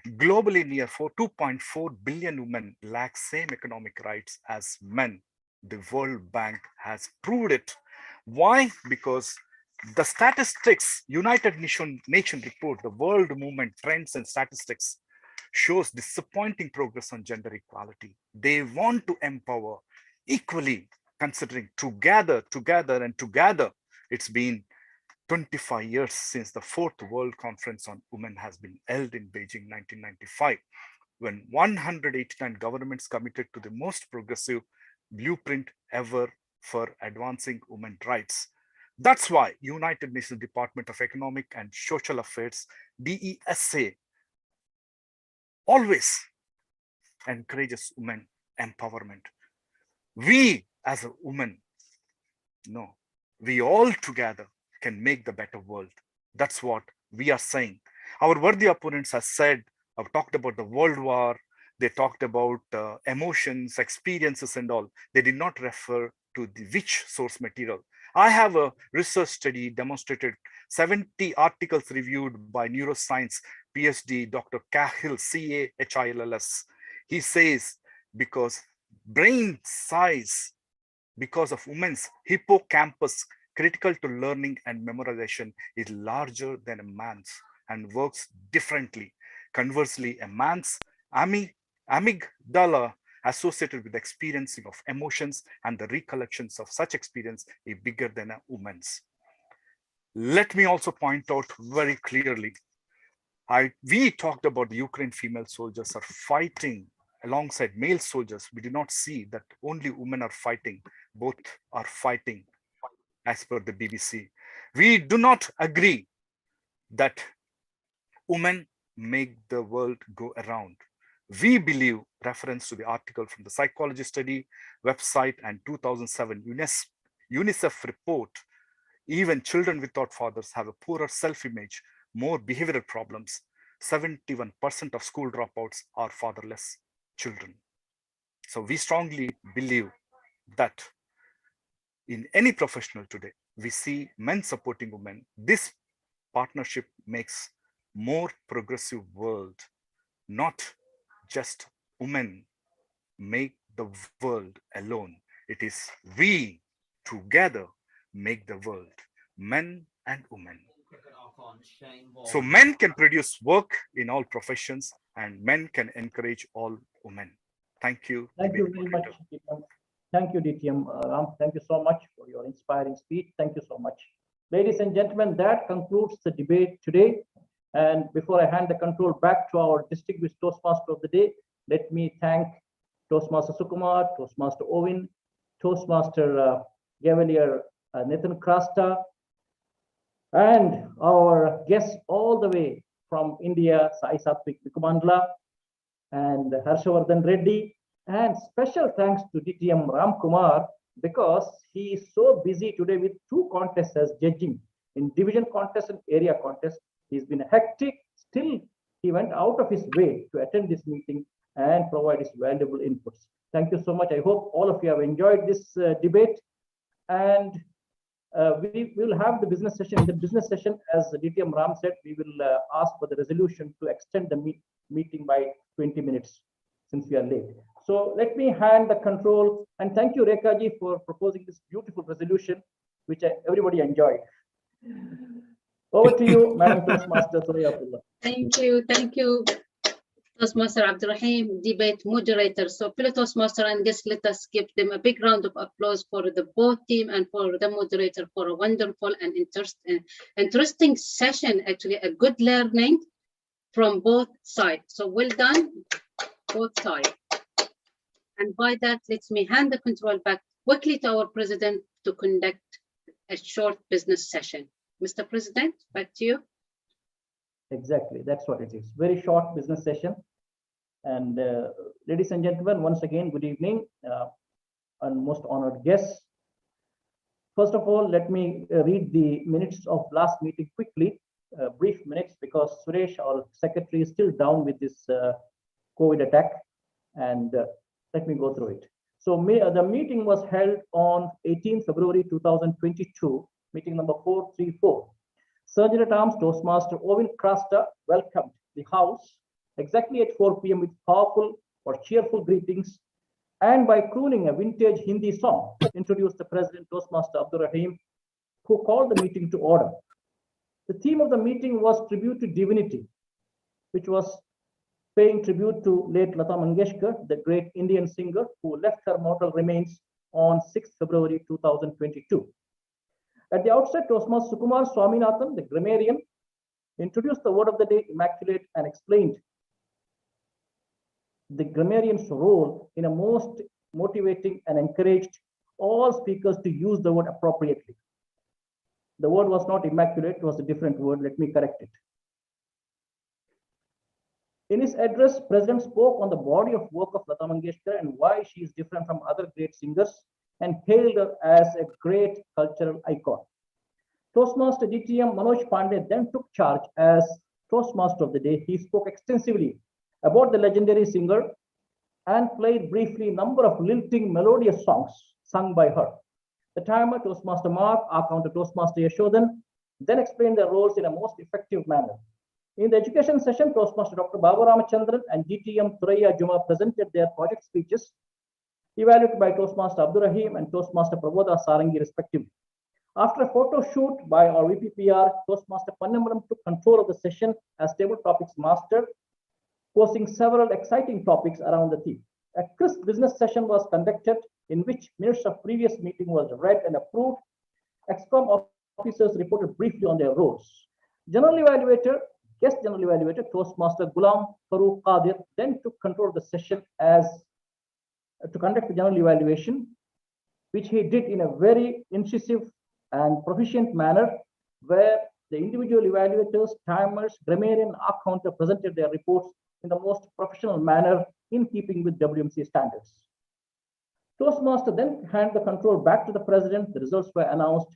Globally, near 2.4 billion women lack same economic rights as men. The World Bank has proved it. Why? Because the statistics, United Nations report, the World Movement Trends and Statistics, shows disappointing progress on gender equality. They want to empower equally, considering together, it's been 25 years since the 4th World Conference on Women has been held in Beijing, 1995, when 189 governments committed to the most progressive blueprint ever for advancing women's rights. That's why United Nations Department of Economic and Social Affairs, DESA, always encourages women empowerment. We as a woman, we all together can make the better world. That's what we are saying. Our worthy opponents have said, have talked about the World War, they talked about emotions, experiences and all. They did not refer to the which source material. I have a research study demonstrated 70 articles reviewed by neuroscience PhD Dr. Cahill, C-A-H-I-L-L-S. He says, because brain size, because of women's hippocampus, critical to learning and memorization, is larger than a man's and works differently. Conversely, a man's amygdala associated with experiencing of emotions and the recollections of such experience is bigger than a woman's. Let me also point out very clearly, we talked about the Ukraine female soldiers are fighting alongside male soldiers. We do not see that only women are fighting, both are fighting as per the BBC. We do not agree that Women make the world go around. We believe, reference to the article from the Psychology Study website and 2007 UNICEF report, even children without fathers have a poorer self-image, more behavioral problems. 71% of school dropouts are fatherless children. So we strongly believe that in any professional today, we see men supporting women. This partnership makes more progressive world, not just women make the world alone. It is we together make the world, men and women. So men can produce work in all professions and men can encourage all women. Thank you. Thank you very much, DTM. Thank you, DTM. Ram, thank you so much for your inspiring speech. Thank you so much. Ladies and gentlemen, that concludes the debate today. And before I hand the control back to our distinguished Toastmaster of the day, let me thank Toastmaster Sukumar, Toastmaster Owen, Toastmaster Gavalier Nathan Krasta, and our guests all the way from India, Sai Satvik Vikumandla and Harshavardhan Reddy. And special thanks to DTM Ram Kumar, because he is so busy today with 2 contests as judging in division contest and area contest. He's been hectic. Still, he went out of his way to attend this meeting and provide his valuable inputs. Thank you so much. I hope all of you have enjoyed this debate. And we will have the business session. In the business session, as DTM Ram said, we will ask for the resolution to extend the meeting by 20 minutes since we are late. So let me hand the control, and thank you, Rekha ji, for proposing this beautiful resolution, which everybody enjoyed. Over to you, Madam Toastmaster Surya Abdullah. Thank you, Toastmaster Abdurrahim, debate moderator. So fellow Toastmaster and guests, let us give them a big round of applause for the both team and for the moderator for a wonderful and interesting session, actually a good learning from both sides. So well done, both sides. And by that, let me hand the control back quickly to our president to conduct a short business session. Mr. President, back to you. Exactly, that's what it is. Very short business session. And ladies and gentlemen, once again, good evening, and most honored guests. First of all, let me read the minutes of last meeting quickly, brief minutes, because Suresh, our secretary, is still down with this COVID attack. And let me go through it. So the meeting was held on 18 February 2022, meeting number 434. Surgeon at Arms Toastmaster Owen Krasta welcomed the House exactly at 4 p.m. with powerful or cheerful greetings, and by crooning a vintage Hindi song, introduced the President Toastmaster Abdurrahim, who called the meeting to order. The theme of the meeting was Tribute to Divinity, which was paying tribute to late Lata Mangeshkar, the great Indian singer who left her mortal remains on 6 February 2022. At the outset, Toastmaster Sukumar Swaminathan, the grammarian, introduced the word of the day, immaculate, and explained the grammarian's role in a most motivating and encouraged all speakers to use the word appropriately. The word was not immaculate, it was a different word. Let me correct it. In his address, President spoke on the body of work of Lata Mangeshkar and why she is different from other great singers, and hailed her as a great cultural icon. Toastmaster DTM Manoj Pandey then took charge as Toastmaster of the day. He spoke extensively about the legendary singer and played briefly a number of lilting melodious songs sung by her. The timer, Toastmaster Mark, our counter Toastmaster Yashodan, then explained their roles in a most effective manner. In the education session, Toastmaster Dr. Babu Ramachandran and DTM Thuraiya Juma presented their project speeches, evaluated by Toastmaster Abdurrahim and Toastmaster Prabodha Sarangi respectively. After a photo shoot by our VPPR, Toastmaster Pannamaram took control of the session as table topics master, posing several exciting topics around the theme. A crisp business session was conducted in which minutes of previous meeting was read and approved. ExCom officers reported briefly on their roles. Guest General Evaluator, Toastmaster Ghulam Farooq Qadir, then took control of the session as to conduct the general evaluation, which he did in a very incisive and proficient manner, where the individual evaluators, timers, grammarian, R counter presented their reports in the most professional manner in keeping with WMC standards. Toastmaster then handed the control back to the president. The results were announced.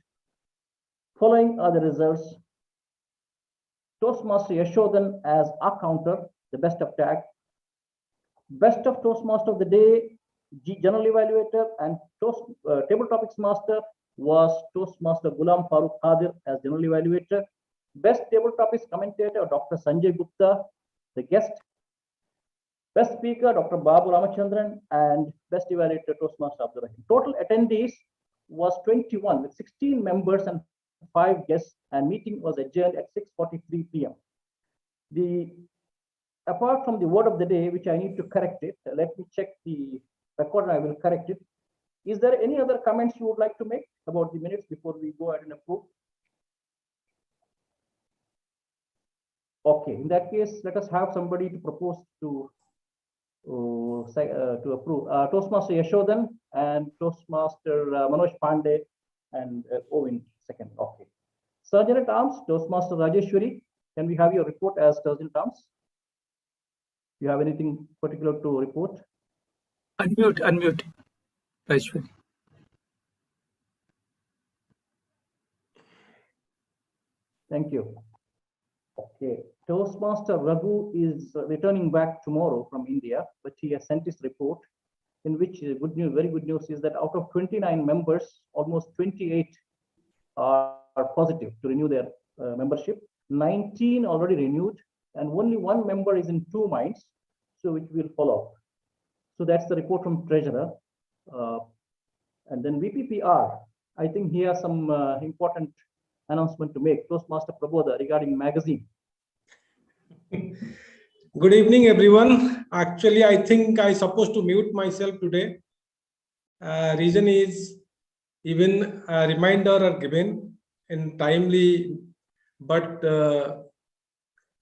Following are the results. Toastmaster Yashodhan as R counter, the best of tag. Best of Toastmaster of the day, General Evaluator and Table Topics Master was Toastmaster Ghulam Farooq Qadir as General Evaluator. Best Table Topics Commentator, Dr. Sanjay Gupta, the guest. Best Speaker, Dr. Babu Ramachandran, and Best Evaluator, Toastmaster Abdul Rahim. Total attendees was 21 with 16 members and 5 guests, and meeting was adjourned at 6:43 p.m. Apart from the word of the day, which I need to correct it, let me check the record and I will correct it. Is there any other comments you would like to make about the minutes before we go ahead and approve? Okay, in that case, let us have somebody to propose to approve. Toastmaster Yashodhan and Toastmaster Manoj Pandey and Owen second. Okay. Surgeon at Arms, Toastmaster Rajeshwari, can we have your report as Surgeon at Arms? Do you have anything particular to report? Unmute, Rajeshwari. Thank you. Okay, Toastmaster Raghu is returning back tomorrow from India, but he has sent his report, in which good news, very good news is that out of 29 members, almost 28 are positive to renew their membership. 19 already renewed, and only one member is in 2 minds, so which will follow. So that's the report from Treasurer. And then VPPR, I think he has some important announcement to make. Toastmaster Prabodha regarding magazine. Good evening, everyone. Actually, I think I'm supposed to mute myself today. Reason is even a reminder are given in timely, but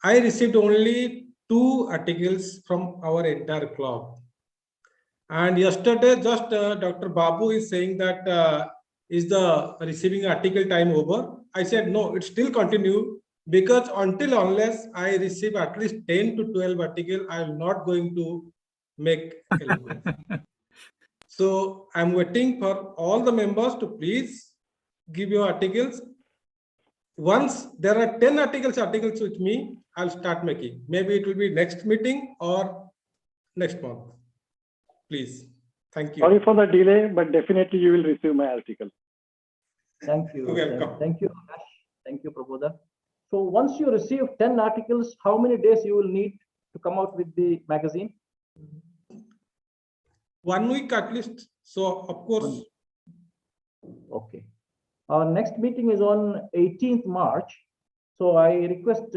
I received only 2 articles from our entire club. And yesterday, just Dr. Babu is saying that is the receiving article time over? I said, no, it still continue, because unless I receive at least 10 to 12 articles, I am not going to make eloquence. So I'm waiting for all the members to please give your articles. Once there are 10 articles with me, I'll start making. Maybe it will be next meeting or next month. Please. Thank you. Sorry for the delay, but definitely you will receive my article. Thank you. Welcome. Thank you, Ash. Thank you, Prabodha. So once you receive 10 articles, how many days you will need to come out with the magazine? 1 week at least. So of course. Okay. Our next meeting is on 18th March. So I request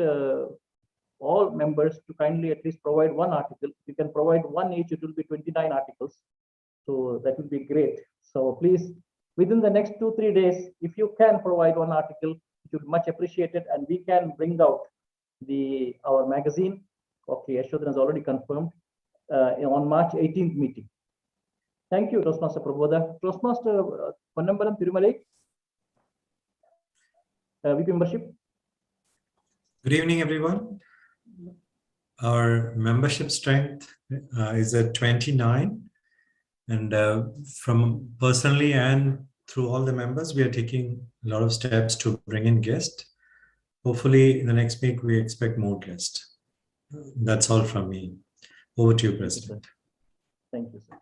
all members to kindly at least provide 1 article. If you can provide 1 each, it will be 29 articles. So that would be great. So please, within the next 2-3 days, if you can provide 1 article, it would be much appreciated, and we can bring out our magazine. Okay, Yashodhan has already confirmed on March 18th meeting. Thank you, Toastmaster Prabodha. Toastmaster Ponnambalam Thirumalai, VP membership. Good evening, everyone. Our membership strength is at 29. And from personally and through all the members, we are taking a lot of steps to bring in guests. Hopefully, in the next week, we expect more guests. That's all from me. Over to you, President. Thank you, sir.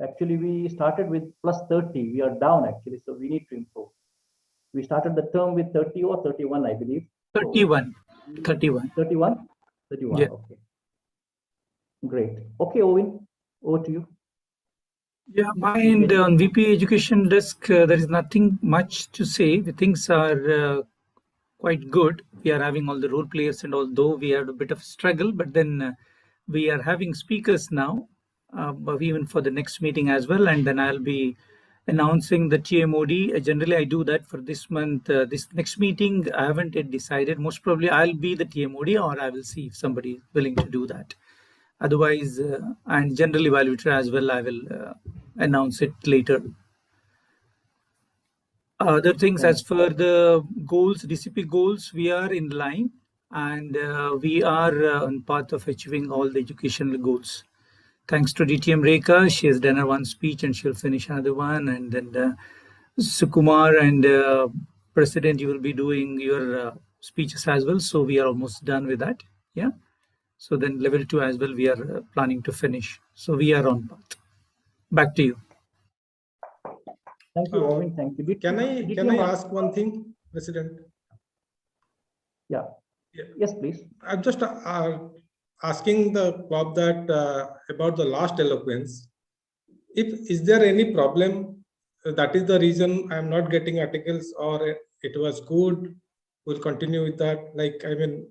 Actually, we started with plus 30. We are down, actually, so we need to improve. We started the term with 30 or 31, I believe. 31. 31. 31? 31, yeah. Okay. Great. Okay, Owen, over to you. Yeah, mind on VP Education Desk, there is nothing much to say. The things are quite good. We are having all the role players, and although we had a bit of struggle, but then we are having speakers now, but even for the next meeting as well. And then I'll be announcing the TMOD. Generally, I do that for this month. This next meeting, I haven't yet decided. Most probably, I'll be the TMOD, or I will see if somebody is willing to do that. Otherwise, and general evaluator as well, I will announce it later. Other things, as for the goals, DCP goals, we are in line, and we are on path of achieving all the educational goals. Thanks to DTM Rekha, she has done her one speech and she'll finish another one. And then Sukumar and President, you will be doing your speeches as well. So we are almost done with that. Yeah. So then level 2 as well, we are planning to finish. So we are on path. Back to you. Thank you, Owen. Thank you. Can I ask one thing, President? Yeah. Yes, please. I'm just asking the Bob that about the last eloquence. Is there any problem? That is the reason I'm not getting articles, or it was good. We'll continue with that. Like, I mean,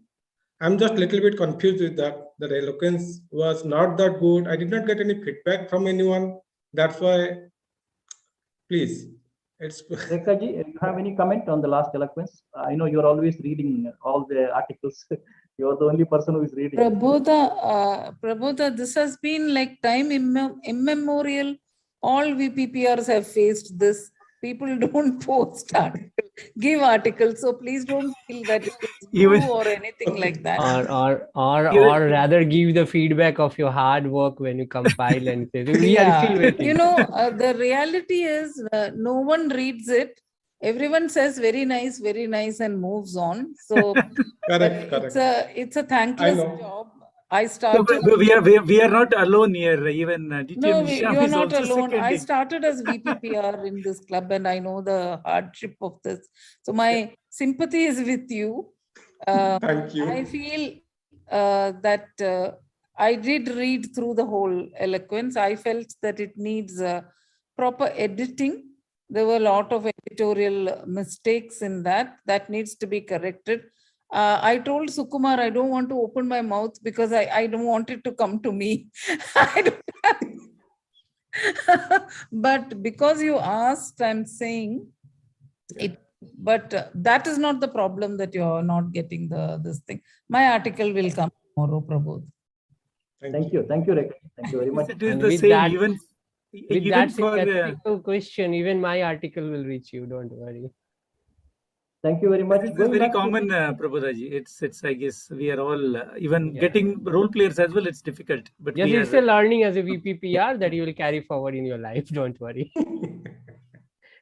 I'm just a little bit confused with that. The eloquence was not that good. I did not get any feedback from anyone. That's why, please. Rekha ji, you have any comment on the last eloquence? I know you're always reading all the articles. You're the only person who is reading. Prabodha, this has been like time immemorial. All VPPRs have faced this. People don't post articles, give articles. So please don't feel that it is you or anything like that. Or rather give the feedback of your hard work when you compile and say, we are still waiting. You know, the reality is no one reads it. Everyone says very nice, and moves on. So it's a thankless job. I started. So we are not alone here. Even No, you are not alone. I started as VPPR in this club, and I know the hardship of this. So my sympathy is with you. Thank you. I feel that I did read through the whole eloquence. I felt that it needs proper editing. There were a lot of editorial mistakes in that. That needs to be corrected. I told Sukumar I don't want to open my mouth because I don't want it to come to me. But because you asked, I'm saying it. But that is not the problem, that you're not getting this thing. My article will come tomorrow, Prabodh. Thank you, Rekha. Thank you very much. It is the same. With that simple question, even my article will reach you. Don't worry. Thank you very much. This is very common, Prabodhaji. It's I guess we are all even getting role players as well. It's difficult, but yes, it's a learning as a VPPR that you will carry forward in your life. Don't worry.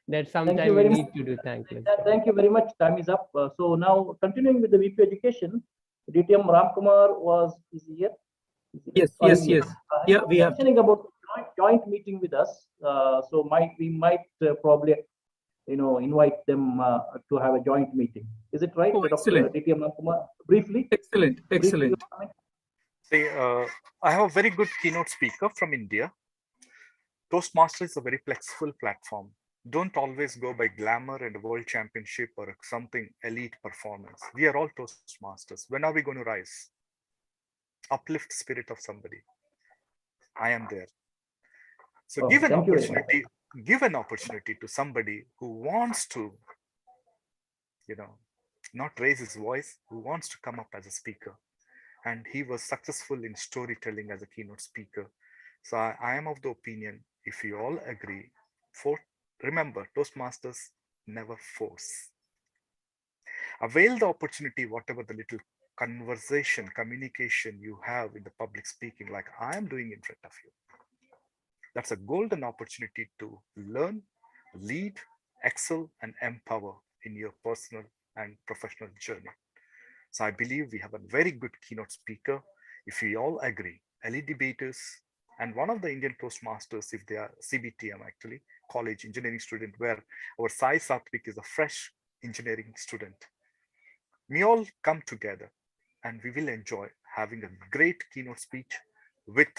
That's sometimes you need to do. Thank you very much. Time is up. So now continuing with the VP education, DTM Ramkumar is here. Yes. Yeah, we have mentioning about joint meeting with us. So we might probably invite them to have a joint meeting. Is it right? Excellent. DTM Ramkumar, briefly. Excellent. See, I have a very good keynote speaker from India. Toastmaster is a very flexible platform. Don't always go by glamour and world championship or something elite performance. We are all Toastmasters. When are we going to rise? Uplift spirit of somebody. I am there. So give an opportunity to somebody who wants to, not raise his voice, who wants to come up as a speaker. And he was successful in storytelling as a keynote speaker. So I am of the opinion, if you all agree, remember, Toastmasters never force. Avail the opportunity, whatever the little communication you have in the public speaking, like I am doing in front of you. That's a golden opportunity to learn, lead, excel, and empower in your personal and professional journey. So I believe we have a very good keynote speaker. If we all agree, elite debaters, and one of the Indian Toastmasters, if they are CBTM actually, college engineering student, where our Sai Satvik is a fresh engineering student. We all come together and we will enjoy having a great keynote speech with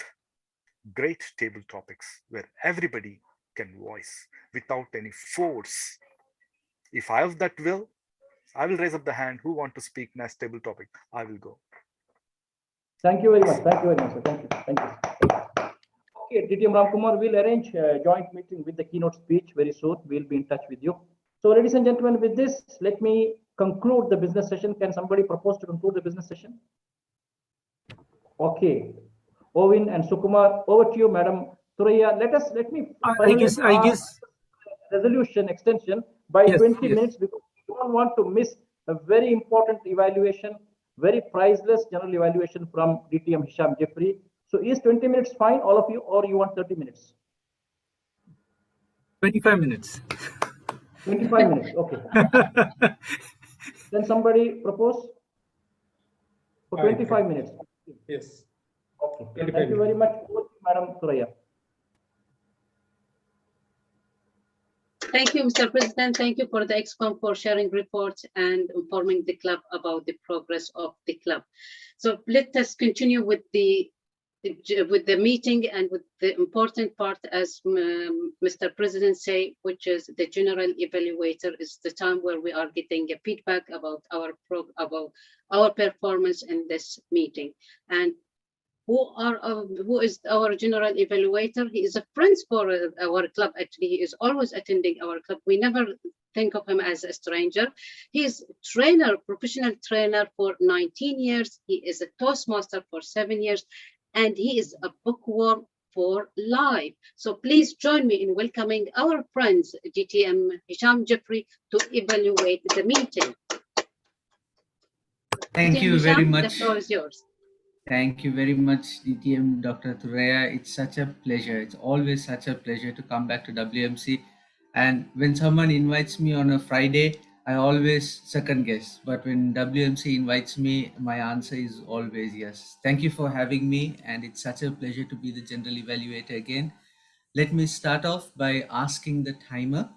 great table topics where everybody can voice without any force. If I have that will, I will raise up the hand. Who want to speak next table topic? I will go. Thank you very much. Thank you very much. Thank you. Okay, DTM Ramkumar will arrange a joint meeting with the keynote speech very soon. We'll be in touch with you. So, ladies and gentlemen, with this, let me conclude the business session. Can somebody propose to conclude the business session? Okay. Owen and Sukumar, over to you, Madam Thuraiya. Let me I guess resolution extension by Yes, 20 yes. minutes because we don't want to miss a very important evaluation, very priceless general evaluation from DTM Hisham Jeffrey. So is 20 minutes fine, all of you, or you want 30 minutes? 25 minutes. 25 minutes, okay. Then somebody propose for 25 minutes. Yes. Okay. Thank you very much, Madam Thuraiya. Thank you, Mr. President. Thank you for the ExCom for sharing reports and informing the club about the progress of the club. So let us continue with the meeting and with the important part, as Mr. President say, which is the general evaluator is the time where we are getting a feedback about our performance in this meeting. And who is our general evaluator? He is a friend for our club. Actually, he is always attending our club. We never think of him as a stranger. He is trainer, professional trainer for 19 years. He is a Toastmaster for 7 years, and he is a bookworm for life. So please join me in welcoming our friends, DTM Hisham Jeffrey, to evaluate the meeting. Thank DTM you Hisham, very much. the floor is yours. Thank you very much, DTM Dr. Thuraiya. It's such a pleasure. It's always such a pleasure to come back to WMC. And when someone invites me on a Friday, I always second guess. But when WMC invites me, my answer is always yes. Thank you for having me. And it's such a pleasure to be the general evaluator again. Let me start off by asking the timer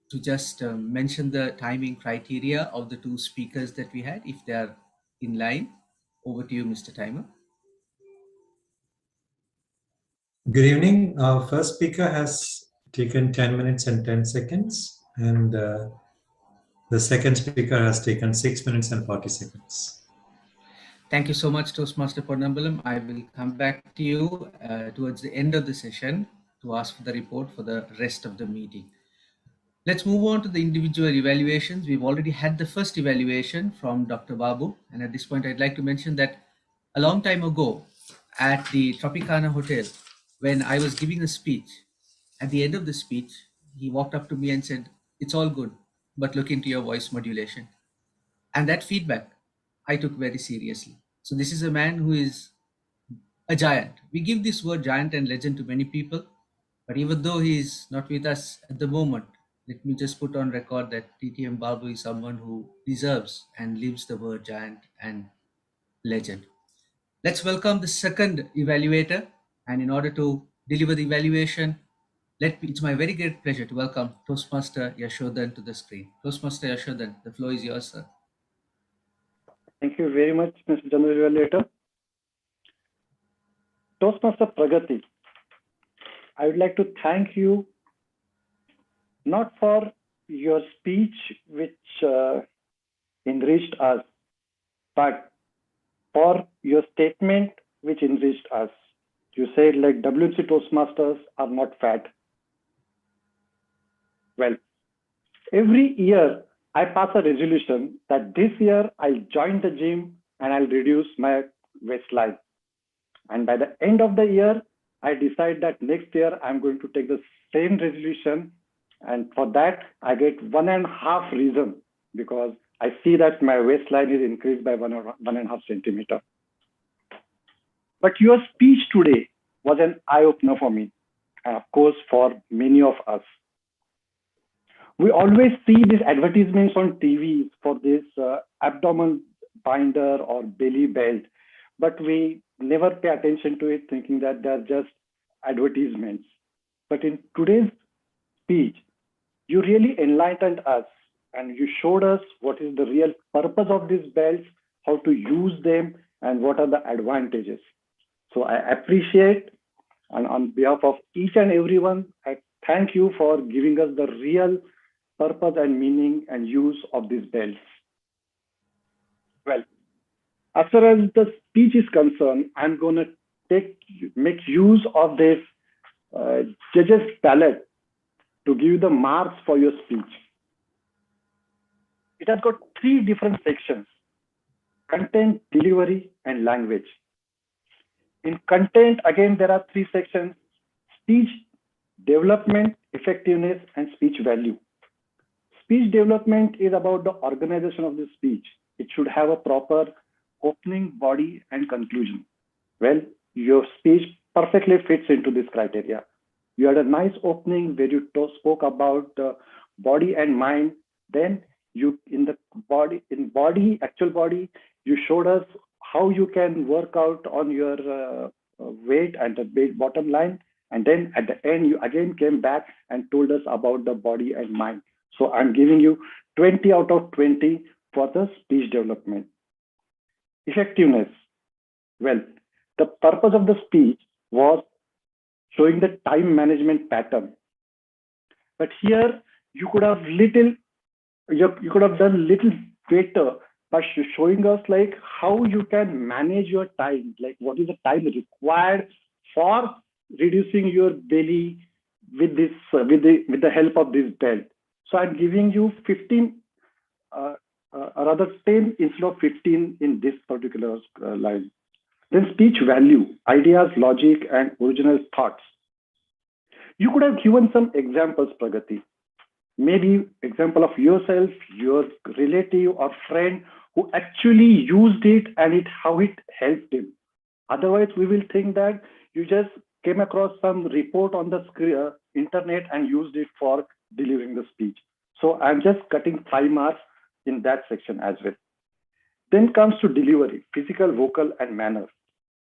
to just mention the timing criteria of the two speakers that we had, if they are in line. Over to you, Mr. Timer. Good evening. Our first speaker has taken 10 minutes and 10 seconds, and the second speaker has taken 6 minutes and 40 seconds. Thank you so much, Toastmaster Ponnambalam. I will come back to you towards the end of the session to ask for the report for the rest of the meeting. Let's move on to the individual evaluations. We've already had the first evaluation from Dr. Babu. And at this point, I'd like to mention that a long time ago at the Tropicana Hotel, when I was giving a speech, at the end of the speech, he walked up to me and said, "It's all good, but look into your voice modulation." And that feedback I took very seriously. So this is a man who is a giant. We give this word giant and legend to many people, but even though he is not with us at the moment, let me just put on record that DTM Babu is someone who deserves and lives the word giant and legend. Let's welcome the second evaluator. And in order to deliver the evaluation, it's my very great pleasure to welcome Toastmaster Yashodhan to the screen. Toastmaster Yashodhan, the floor is yours, sir. Thank you very much, Mr. General Evaluator. Toastmaster Pragati, I would like to thank you not for your speech, which enriched us, but for your statement, which enriched us. You said like WMC Toastmasters are not fat. Well, every year I pass a resolution that this year I'll join the gym and I'll reduce my waistline. And by the end of the year, I decide that next year I'm going to take the same resolution. And for that, I get 1.5 reason because I see that my waistline is increased by 1.5 centimeter. But your speech today was an eye-opener for me, and of course for many of us. We always see these advertisements on TV for this abdomen binder or belly belt, but we never pay attention to it, thinking that they're just advertisements. But in today's speech, you really enlightened us and you showed us what is the real purpose of these belts, how to use them, and what are the advantages. So I appreciate, and on behalf of each and everyone, I thank you for giving us the real purpose and meaning and use of these belts. Well, as far as the speech is concerned, I'm going to make use of this judges' palette to give you the marks for your speech. It has got 3 different sections: content, delivery, and language. In content, again, there are 3 sections: speech development, effectiveness, and speech value. speech development is about the organization of the speech. It should have a proper opening, body, and conclusion. Well, your speech perfectly fits into this criteria. You had a nice opening where you spoke about body and mind. Then you, in the body, actual body, you showed us how you can work out on your weight and the bottom line. And then at the end, you again came back and told us about the body and mind. So I'm giving you 20 out of 20 for the speech development. Effectiveness. Well, the purpose of the speech was showing the time management pattern. But here you could have you could have done little better by showing us like how you can manage your time, like what is the time required for reducing your belly with this with the help of this belt. So I'm giving you 15, rather 10 instead of 15 in this particular line. Then speech value, ideas, logic, and original thoughts. You could have given some examples, Pragati. Maybe example of yourself, your relative or friend who actually used it and how it helped him. Otherwise, we will think that you just came across some report on the internet and used it for delivering the speech. So I'm just cutting 5 marks in that section as well. Then comes to delivery, physical, vocal, and manner.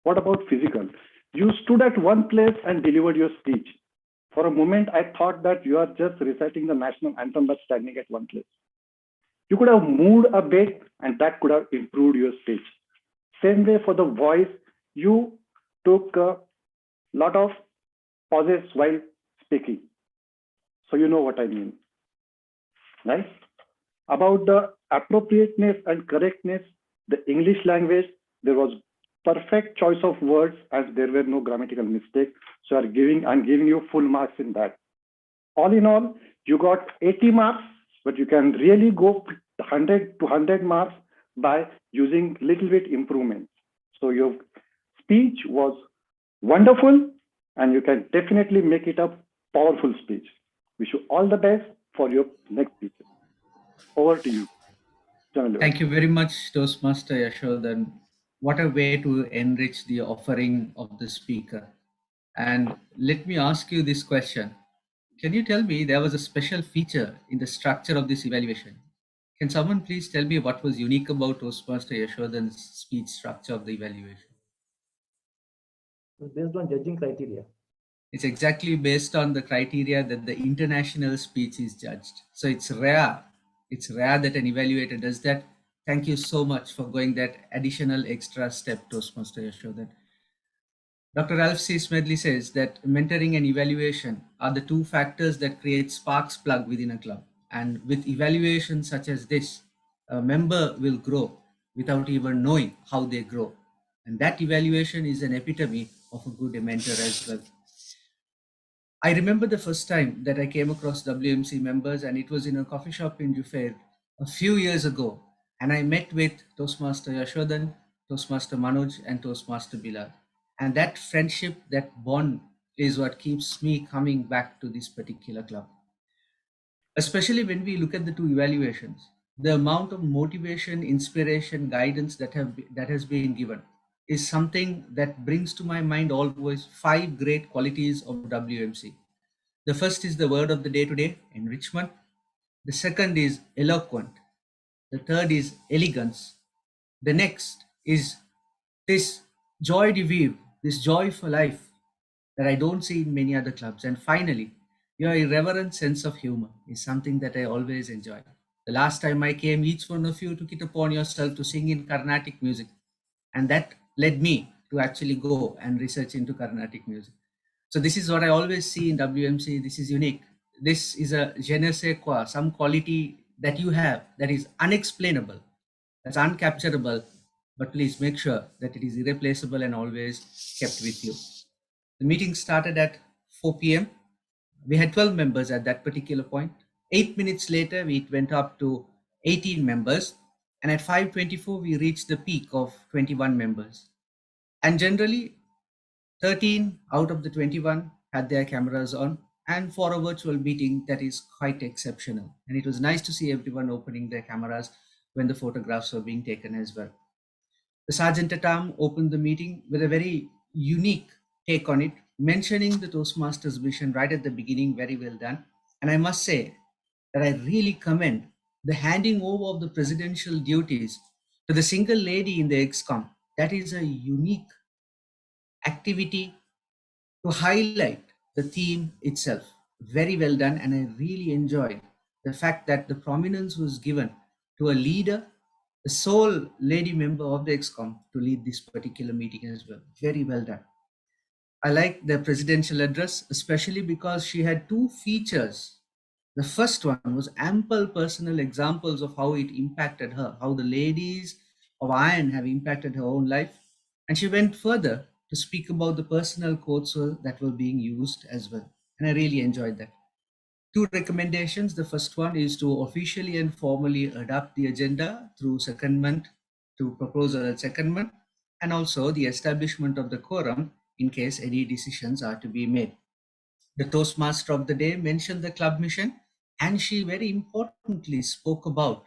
What about physical? You stood at one place and delivered your speech. For a moment, I thought that you are just reciting the national anthem but standing at one place. You could have moved a bit and that could have improved your speech. Same way for the voice, you took a lot of pauses while speaking. So you know what I mean, right? About the appropriateness and correctness, the English language, there was perfect choice of words as there were no grammatical mistakes. So I'm giving you full marks in that. All in all, you got 80 marks, but you can really go 100 to 100 marks by using little bit improvements. So your speech was wonderful and you can definitely make it a powerful speech. Wish you all the best for your next speech. Over to you. Thank you very much, Toastmaster Yashodhan. What a way to enrich the offering of the speaker. And let me ask you this question. Can you tell me there was a special feature in the structure of this evaluation? Can someone please tell me what was unique about Toastmaster Yashodhan's speech structure of the evaluation? Based on judging criteria. It's exactly based on the criteria that the international speech is judged. So it's rare. It's rare that an evaluator does that. Thank you so much for going that additional extra step, Toastmaster Yashodhan. Dr. Alf C. Smedley says that mentoring and evaluation are the two factors that create sparks plug within a club. And with evaluation such as this, a member will grow without even knowing how they grow. And that evaluation is an epitome of a good mentor as well. I remember the first time that I came across WMC members, and it was in a coffee shop in Jufair a few years ago. And I met with Toastmaster Yashodhan, Toastmaster Manoj, and Toastmaster Bilal. And that friendship, that bond is what keeps me coming back to this particular club. Especially when we look at the two evaluations, the amount of motivation, inspiration, guidance that has been given is something that brings to my mind always 5 great qualities of WMC. The first is the word of the day today, enrichment. The second is eloquent. The third is elegance. The next is this joy de vivre, this joy for life that I don't see in many other clubs. And finally, your irreverent sense of humor is something that I always enjoy. The last time I came, each one of you took it upon yourself to sing in Carnatic music. And that led me to actually go and research into Carnatic music. So this is what I always see in WMC. This is unique. This is a je ne sais quoi, some quality that you have that is unexplainable, that's uncapturable, but please make sure that it is irreplaceable and always kept with you. The meeting started at 4 p.m. We had 12 members at that particular point. 8 minutes later, we went up to 18 members. And at 5:24, we reached the peak of 21 members. And generally, 13 out of the 21 had their cameras on, And for a virtual meeting, that is quite exceptional. And it was nice to see everyone opening their cameras when the photographs were being taken as well. The Sergeant at Arms opened the meeting with a very unique take on it, mentioning the Toastmasters vision right at the beginning. Very well done. And I must say that I really commend the handing over of the presidential duties to the single lady in the ExCom. That is a unique activity to highlight the theme itself. Very well done. And I really enjoyed the fact that the prominence was given to a leader, the sole lady member of the ExCom, to lead this particular meeting as well. Very well done. I like the presidential address, especially because she had two features. The first one was ample personal examples of how it impacted her, how the ladies of iron have impacted her own life. And she went further to speak about the personal quotes that were being used as well. And I really enjoyed that. Two recommendations. The first one is to officially and formally adopt the agenda through secondment to proposal and secondment, and also the establishment of the quorum in case any decisions are to be made. The Toastmaster of the day mentioned the club mission, and she very importantly spoke about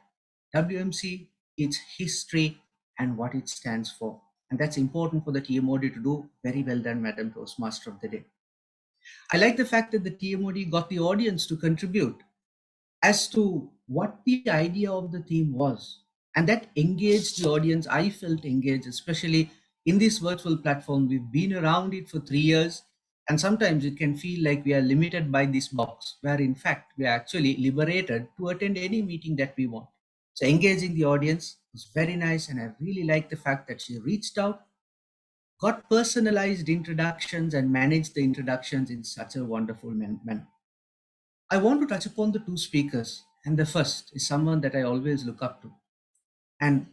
WMC, its history, and what it stands for. And that's important for the TMOD to do. Very well done, Madam Toastmaster of the day. I like the fact that the TMOD got the audience to contribute as to what the idea of the theme was. And that engaged the audience. I felt engaged, especially in this virtual platform. We've been around it for 3 years. And sometimes it can feel like we are limited by this box, where in fact we are actually liberated to attend any meeting that we want. So engaging the audience was very nice. And I really like the fact that she reached out, got personalized introductions, and managed the introductions in such a wonderful manner. I want to touch upon the two speakers. And the first is someone that I always look up to. And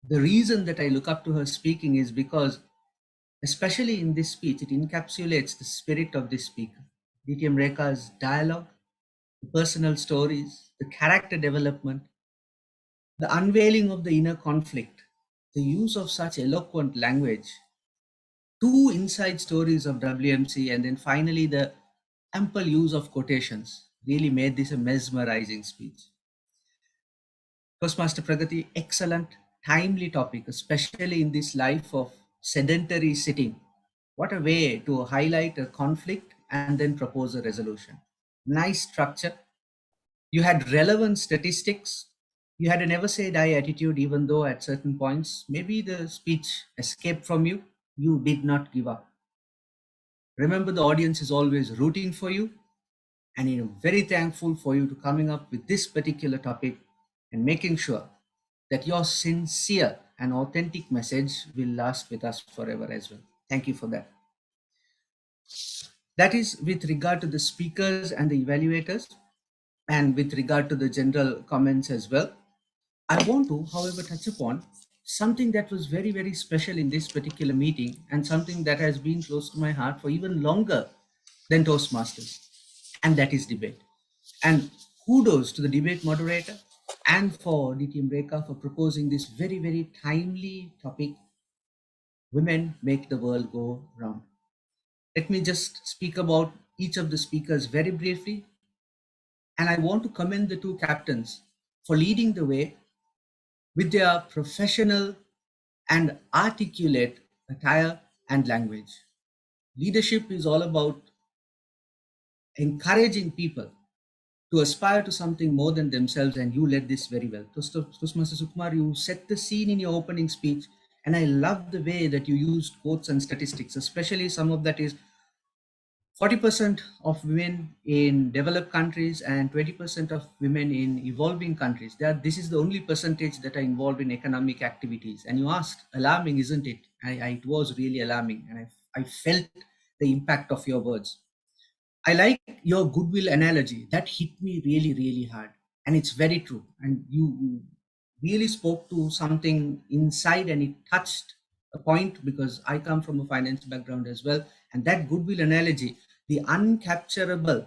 the reason that I look up to her speaking is because, especially in this speech, it encapsulates the spirit of this speaker. DTM Rekha's dialogue, the personal stories, the character development, the unveiling of the inner conflict, the use of such eloquent language, two inside stories of WMC, and then finally the ample use of quotations really made this a mesmerizing speech. Toastmaster Pragati, excellent, timely topic, especially in this life of sedentary sitting. What a way to highlight a conflict and then propose a resolution. Nice structure. You had relevant statistics. You had a never say die attitude, even though at certain points, maybe the speech escaped from you. You did not give up. Remember, the audience is always rooting for you, and I'm very thankful for you to coming up with this particular topic and making sure that your sincere and authentic message will last with us forever as well. Thank you for that. That is with regard to the speakers and the evaluators, and with regard to the general comments as well. I want to, however, touch upon something that was very, very special in this particular meeting, and something that has been close to my heart for even longer than Toastmasters, and that is debate. And kudos to the debate moderator and for DTM Rekha for proposing this very, very timely topic, Women Make the World Go Round. Let me just speak about each of the speakers very briefly. And I want to commend the two captains for leading the way with their professional and articulate attire and language. Leadership is all about encouraging people to aspire to something more than themselves, and you led this very well. Toastmaster Sukumar, you set the scene in your opening speech, and I love the way that you used quotes and statistics, especially some of that is 40% of women in developed countries and 20% of women in evolving countries. This is the only percentage that are involved in economic activities. And you asked, alarming, isn't it? It was really alarming, and I felt the impact of your words. I like your goodwill analogy. That hit me really, really hard. And it's very true. And you really spoke to something inside, and it touched a point, because I come from a finance background as well. And that goodwill analogy, the uncapturable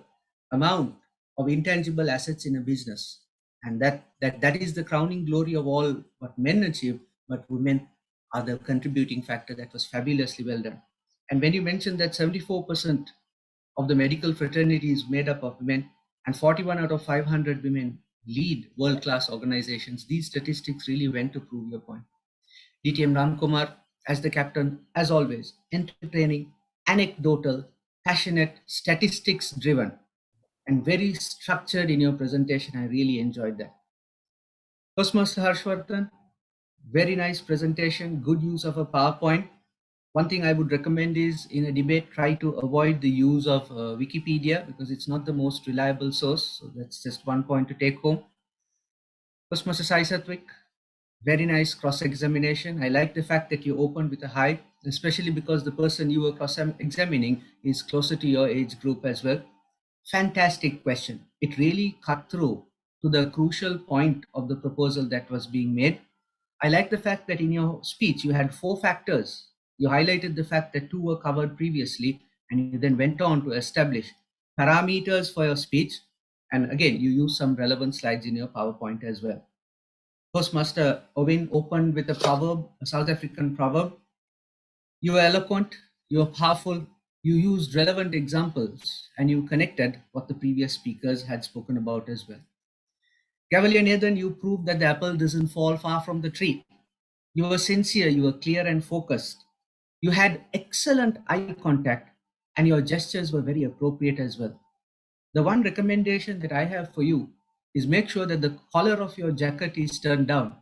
amount of intangible assets in a business. And that is the crowning glory of all what men achieve, but women are the contributing factor. That was fabulously well done. And when you mentioned that 74% of the medical fraternity is made up of women, and 41 out of 500 women lead world-class organizations. These statistics really went to prove your point. DTM Ramkumar, as the captain, as always, entertaining, anecdotal, passionate, statistics-driven, and very structured in your presentation. I really enjoyed that. Toastmaster Harshvardhan, very nice presentation, good use of a PowerPoint. One thing I would recommend is in a debate, try to avoid the use of Wikipedia because it's not the most reliable source. So that's just one point to take home. Toastmaster Sai Satwik, very nice cross-examination. I like the fact that you opened with a high, especially because the person you were cross-examining is closer to your age group as well. Fantastic question. It really cut through to the crucial point of the proposal that was being made. I like the fact that in your speech, you had 4 factors. You highlighted the fact that 2 were covered previously, and you then went on to establish parameters for your speech. And again, you used some relevant slides in your PowerPoint as well. Toastmaster Owen opened with a proverb, a South African proverb. You were eloquent, you were powerful, you used relevant examples, and you connected what the previous speakers had spoken about as well. Cavalier Nathan, you proved that the apple doesn't fall far from the tree. You were sincere, you were clear and focused. You had excellent eye contact, and your gestures were very appropriate as well. The one recommendation that I have for you is make sure that the collar of your jacket is turned down,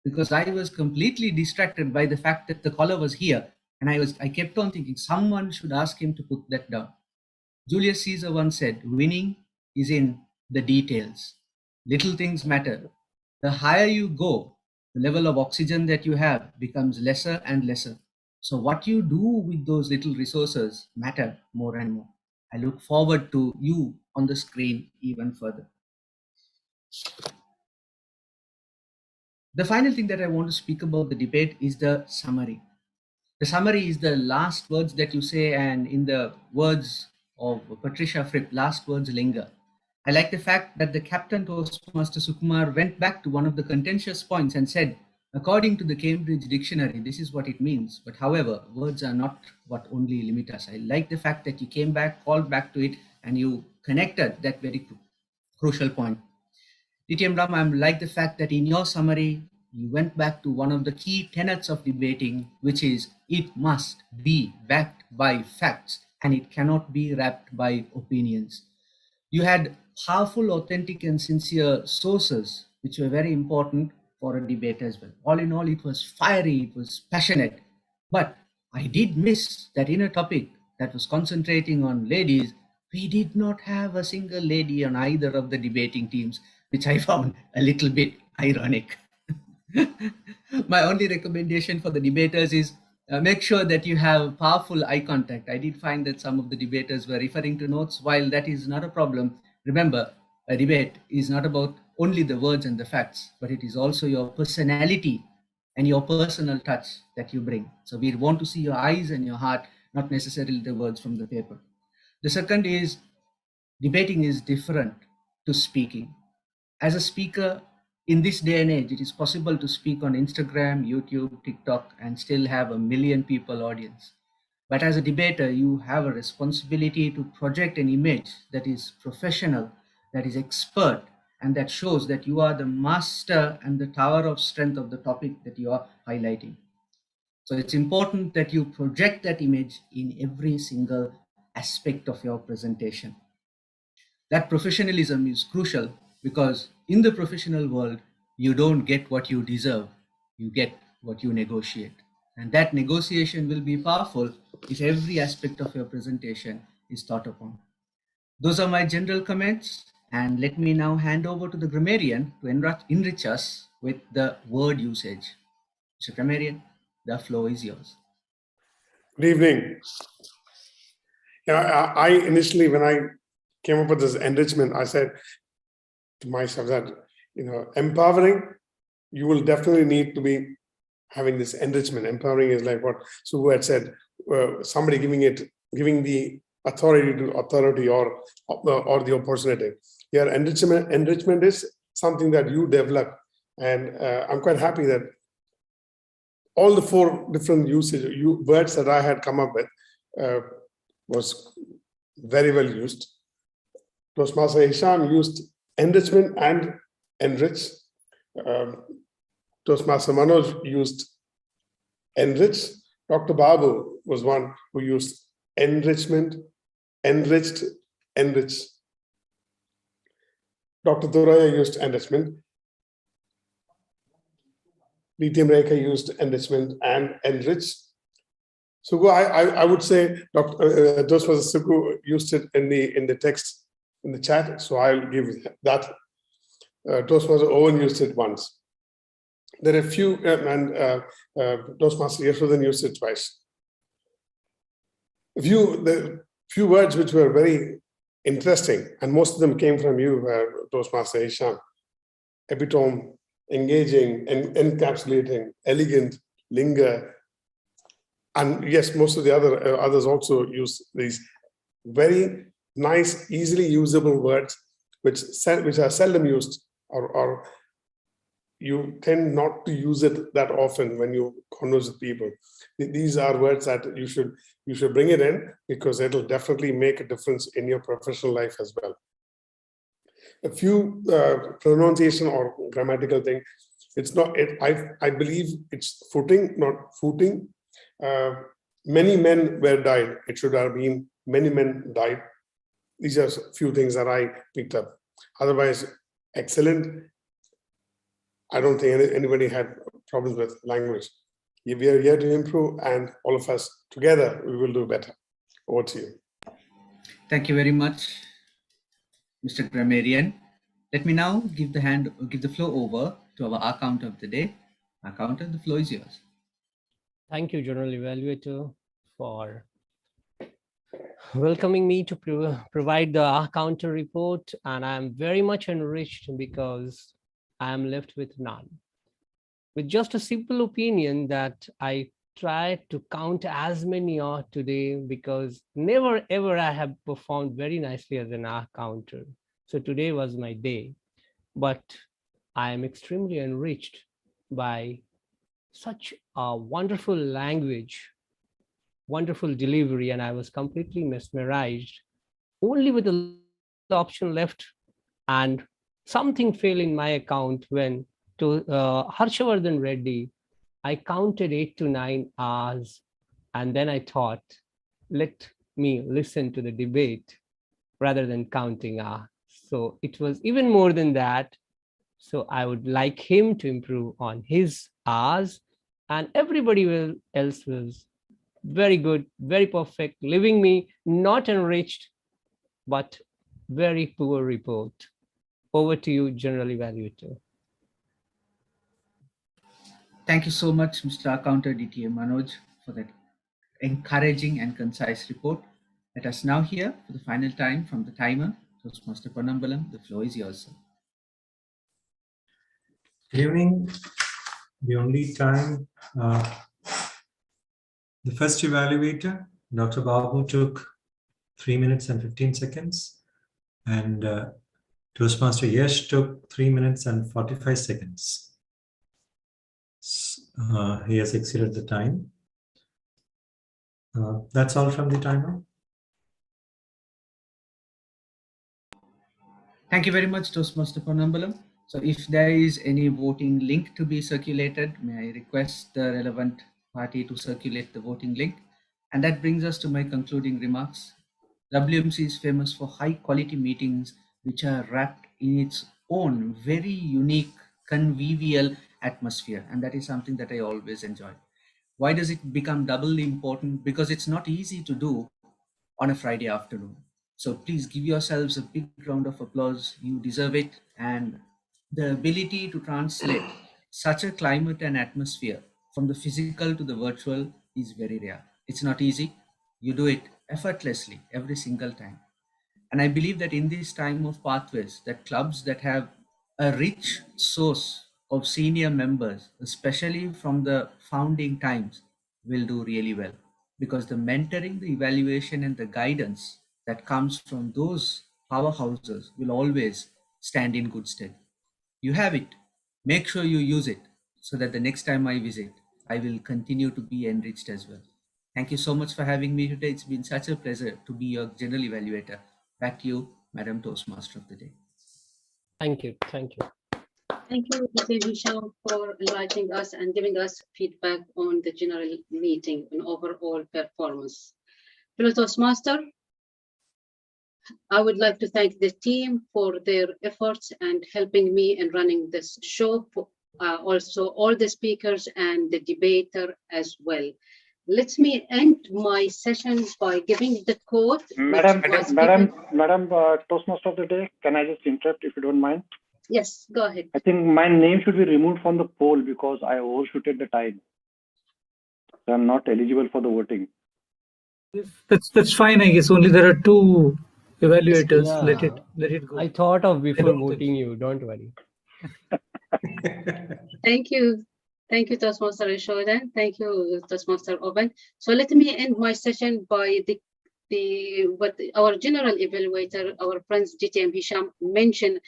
because I was completely distracted by the fact that the collar was here, and I kept on thinking someone should ask him to put that down. Julius Caesar once said, winning is in the details. Little things matter. The higher you go, the level of oxygen that you have becomes lesser and lesser. So what you do with those little resources matter more and more. I look forward to you on the screen even further. The final thing that I want to speak about the debate is the summary. The summary is the last words that you say, and in the words of Patricia Fripp, last words linger. I like the fact that the captain Toastmaster Sukumar went back to one of the contentious points and said, according to the Cambridge Dictionary, this is what it means. But however, words are not what only limit us. I like the fact that you came back, called back to it, and you connected that very crucial point. DTM Ram, I like the fact that in your summary, you went back to one of the key tenets of debating, which is it must be backed by facts and it cannot be wrapped by opinions. You had powerful, authentic, and sincere sources, which were very important for a debate as well. All in all, it was fiery, it was passionate. But I did miss that in a topic that was concentrating on ladies, we did not have a single lady on either of the debating teams, which I found a little bit ironic. My only recommendation for the debaters is make sure that you have powerful eye contact. I did find that some of the debaters were referring to notes. While that is not a problem, remember, a debate is not about only the words and the facts, but it is also your personality and your personal touch that you bring. So we want to see your eyes and your heart, not necessarily the words from the paper. The second is debating is different to speaking. As a speaker, in this day and age, it is possible to speak on Instagram, YouTube, TikTok, and still have 1 million people audience. But as a debater, you have a responsibility to project an image that is professional, that is expert, and that shows that you are the master and the tower of strength of the topic that you are highlighting. So it's important that you project that image in every single aspect of your presentation. That professionalism is crucial because in the professional world, you don't get what you deserve, you get what you negotiate. And that negotiation will be powerful if every aspect of your presentation is thought upon. Those are my general comments. And let me now hand over to the grammarian to enrich us with the word usage. Mr. Grammarian, the floor is yours. Good evening. Yeah, I initially, when I came up with this enrichment, I said to myself that, empowering, you will definitely need to be having this enrichment. Empowering is like what Sue had said, somebody giving the authority to authority or the opportunity. Your enrichment is something that you develop. And I'm quite happy that all the 4 different words that I had come up with was very well used. Toastmaster Hisham used enrichment and enrich. Toastmaster Manoj used enrich. Dr. Babu was one who used enrichment, enriched, enrich. Dr. Duraya used enrichment. DTM Rekha used enrichment and enrich. Sugu, I would say Dr. Toastmaster Sugu used it in the text in the chat, so I'll give that. Toastmaster Owen used it once. There are a few, and Toastmaster Yashodhan used it twice. The few words which were very interesting, and most of them came from you, Toastmaster Hisham. Epitome, engaging, encapsulating, elegant, linger, and yes, most of the others also use these very nice, easily usable words, which are seldom used, or you tend not to use it that often when you converse with people. These are words that you should bring it in, because it'll definitely make a difference in your professional life as well. A few pronunciation or grammatical thing. It's not. I believe it's footing, not footing. Many men were died. It should have been many men died. These are a few things that I picked up. Otherwise, excellent. I don't think anybody had problems with language. We are here to improve, and all of us together, we will do better. Over to you. Thank you very much, Mr. Grammarian. Let me now give the floor over to our accountant of the day. Accountant, the floor is yours. Thank you, General Evaluator, for welcoming me to provide the counter report, and I'm very much enriched because I am left with none. With just a simple opinion that I tried to count as many are today, because never ever I have performed very nicely as an counter. So today was my day, but I am extremely enriched by such a wonderful language, wonderful delivery, and I was completely mesmerized. Only with the option left, and something fell in my account when to Harshavardhan Reddy, I counted 8 to 9 hours, and then I thought, let me listen to the debate rather than counting hours. So it was even more than that. So I would like him to improve on his hours, and everybody else was very good, very perfect, leaving me not enriched, but very poor report. Over to you, General Evaluator. Thank you so much, Mr. Accountant DTM Manoj, for that encouraging and concise report. Let us now hear for the final time from the timer, Toastmaster Ponnambalam. The floor is yours, sir. Good evening. The only time, the first evaluator, Dr. Babu, took 3 minutes and 15 seconds, and Toastmaster Yash took 3 minutes and 45 seconds. He has exceeded the time. That's all from the timer. Thank you very much, Toastmaster Ponnambalam. So if there is any voting link to be circulated, may I request the relevant party to circulate the voting link. And that brings us to my concluding remarks. WMC is famous for high quality meetings which are wrapped in its own very unique convivial atmosphere, and that is something that I always enjoy. Why does it become doubly important? Because it's not easy to do on a Friday afternoon. So please give yourselves a big round of applause. You deserve it. And the ability to translate such a climate and atmosphere from the physical to the virtual is very rare. It's not easy. You do it effortlessly every single time. And I believe that in this time of pathways, that clubs that have a rich source of senior members, especially from the founding times, will do really well, because the mentoring, the evaluation, and the guidance that comes from those powerhouses will always stand in good stead. You have it. Make sure you use it so that the next time I visit, I will continue to be enriched as well. Thank you so much for having me today. It's been such a pleasure to be your general evaluator. Back to you, Madam Toastmaster of the Day. Thank you. Thank you. Thank you, Mr. Hisham, for enlightening us and giving us feedback on the general meeting and overall performance. Fellow Toastmaster, I would like to thank the team for their efforts and helping me in running this show. Also, all the speakers and the debater as well. Let me end my session by giving the quote. Madam Toastmaster of the Day, can I just interrupt if you don't mind? Yes, go ahead. I think my name should be removed from the poll because I overshooted the time. So I'm not eligible for the voting. That's fine, I guess. Only there are 2 evaluators. Yeah. Let it go. I thought of before voting you. Don't worry. Thank you. Thank you, Toastmaster Yashodan. Thank you, Toastmaster Oben. So let me end my session by what our general evaluator, our friends GTM Hisham mentioned.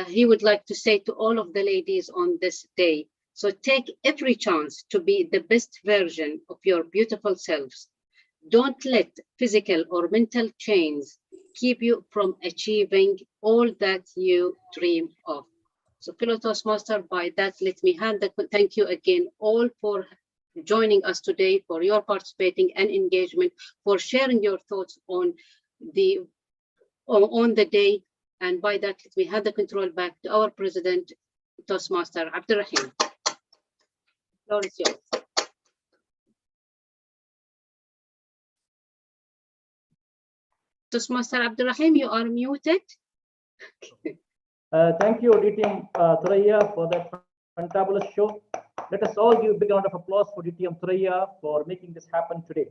He would like to say to all of the ladies on this day, so take every chance to be the best version of your beautiful selves. Don't let physical or mental chains keep you from achieving all that you dream of. So, fellow Toastmaster, by that, let me thank you again all for joining us today, for your participating and engagement, for sharing your thoughts on the day. And by that, let me hand the control back to our President, Toastmaster Abdurrahim. The floor is yours. Toastmaster Abdurrahim, you are muted. Thank you, DTM Thuraiya, for that fantabulous show. Let us all give a big round of applause for DTM Thuraiya for making this happen today.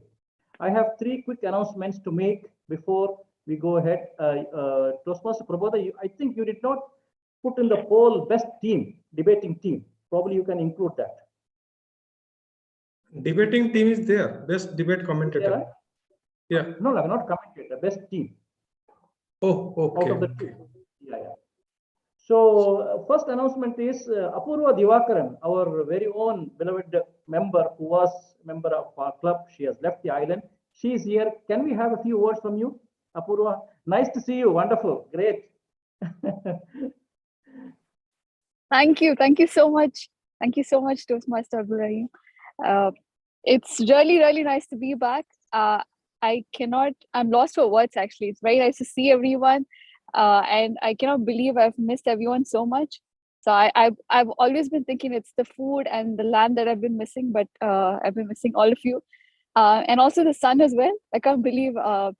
I have 3 quick announcements to make before we go ahead. Toastmaster Prabodha, I think you did not put in the poll best team, debating team. Probably you can include that. Debating team is there. Best debate commentator. Yeah. No, not commentator. Best team. Oh, okay. Out of the 2. Yeah. So first announcement is Apurva Divakaran, our very own beloved member who was member of our club. She has left the island. She is here. Can we have a few words from you, Apurva? Nice to see you. Wonderful. Great. Thank you. Thank you so much. Thank you so much, Toastmaster Abdurrahim. It's really, really nice to be back. I'm lost for words, actually. It's very nice to see everyone. And I cannot believe I've missed everyone so much. So I've always been thinking it's the food and the land that I've been missing, but I've been missing all of you. And also the sun as well. I can't believe I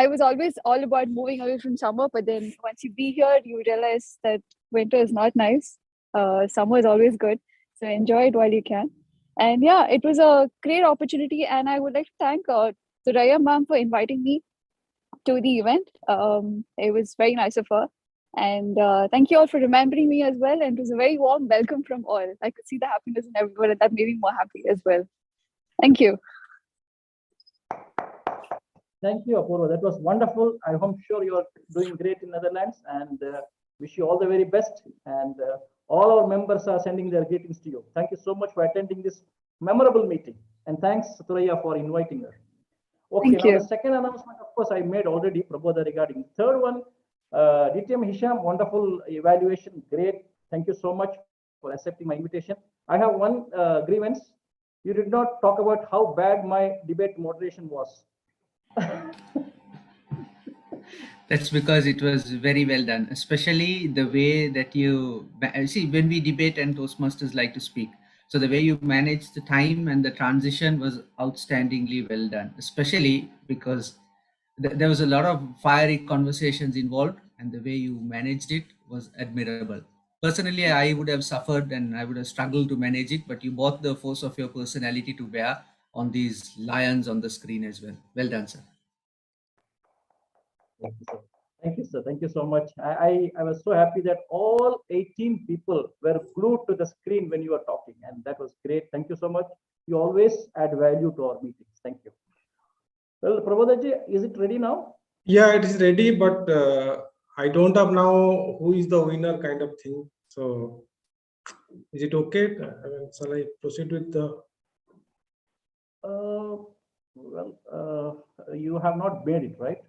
was always all about moving away from summer, but then once you be here, you realize that winter is not nice. Summer is always good. So enjoy it while you can. And yeah, it was a great opportunity. And I would like to thank Thuraiya ma'am for inviting me to the event. It was very nice of her. And thank you all for remembering me as well. And it was a very warm welcome from all. I could see the happiness in everyone, and that made me more happy as well. Thank you. Thank you, Apurva. That was wonderful. I'm sure you're doing great in Netherlands, and wish you all the very best. And all our members are sending their greetings to you. Thank you so much for attending this memorable meeting. And thanks, Thuraiya, for inviting her. Okay, Thank now you. the second announcement, of course, I made already, Prabodha, regarding third one. DTM Hisham, wonderful evaluation, great. Thank you so much for accepting my invitation. I have one grievance. You did not talk about how bad my debate moderation was. That's because it was very well done, especially the way that you see when we debate and Toastmasters like to speak. So the way you managed the time and the transition was outstandingly well done, especially because there was a lot of fiery conversations involved, and the way you managed it was admirable. Personally, I would have suffered and I would have struggled to manage it, but you brought the force of your personality to bear on these lions on the screen as well. Well done, sir. Thank you, sir. Thank you, sir. Thank you so much. I was so happy that all 18 people were glued to the screen when you were talking, and that was great. Thank you so much. You always add value to our meetings. Thank you. Well, Prabodhaji, is it ready now? Yeah, it is ready, but I don't have now who is the winner kind of thing. So is it okay? Shall I proceed with the You have not made it, right?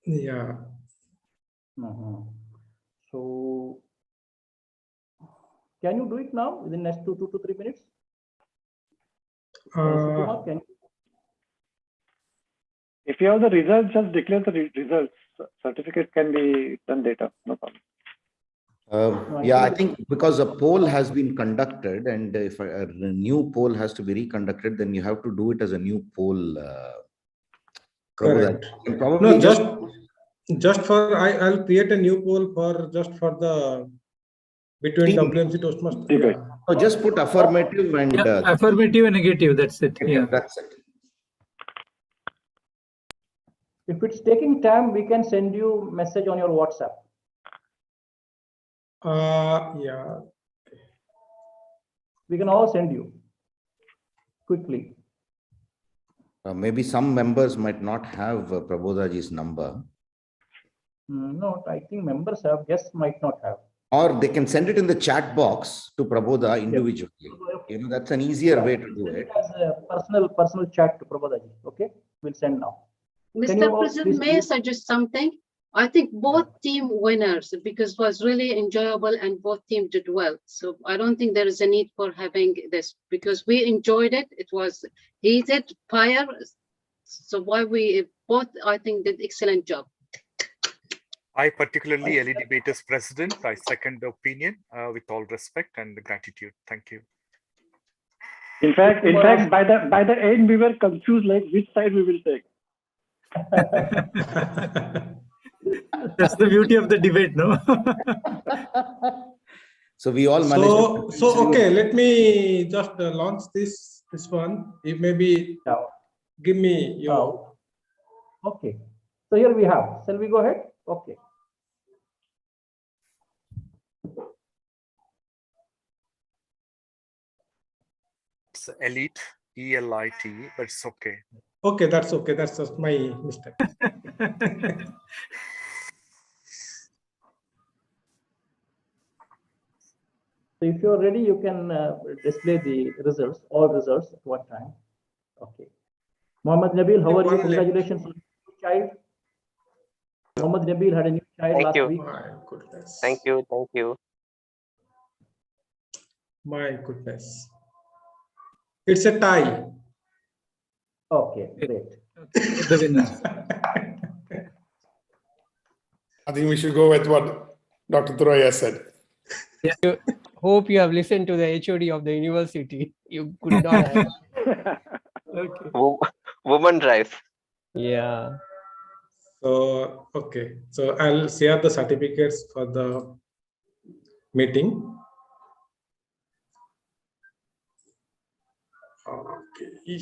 Yeah. So, can you do it now within the next 2 to 3 minutes? Sukumar, can you? If you have the results, just declare the results. Certificate can be done later, no problem. Yeah, I think because a poll has been conducted, and if a new poll has to be reconducted, then you have to do it as a new poll. Correct. Probably No, just for I'll create a new poll for the between WMC Toastmaster. Yeah. So just put affirmative and affirmative and negative. That's it. Yeah, that's it. If it's taking time, we can send you message on your WhatsApp. Yeah. We can all send you quickly. Maybe some members might not have Prabodhaji's number. No, I think members have, guests might not have. Or they can send it in the chat box to Prabodha individually. You know, that's an easier way to do it. As a personal chat to Prabodhaji. Okay, we'll send now. Mr. President, may I suggest something? I think both team winners, because it was really enjoyable and both teams did well. So I don't think there is a need for having this because we enjoyed it. It was heated, fire. So why we both, I think, did excellent job. I particularly, LED Debaters President, I second the opinion with all respect and gratitude. Thank you. In fact, by the end, we were confused like which side we will take. that's the beauty of the debate, no? So we all managed. So okay, let me just launch this one. If maybe give me your. Okay. So here we have. Shall we go ahead? Okay. It's elite, ELIT, but it's okay. Okay, that's okay. That's just my mistake. So if you're ready, you can display the results, all results at one time. Okay. Mohammed Nabil, how are you? Congratulations on your child. Mohammed Nabil had a new child last week. My goodness. Thank you. Thank you. My goodness. It's a tie. Okay, great. The winner. I think we should go with what Dr. Thuraiya said. Yeah. Hope you have listened to the HOD of the university. You could not have. Okay. Woman drive. Yeah. So, okay. So I'll share the certificates for the meeting. Okay.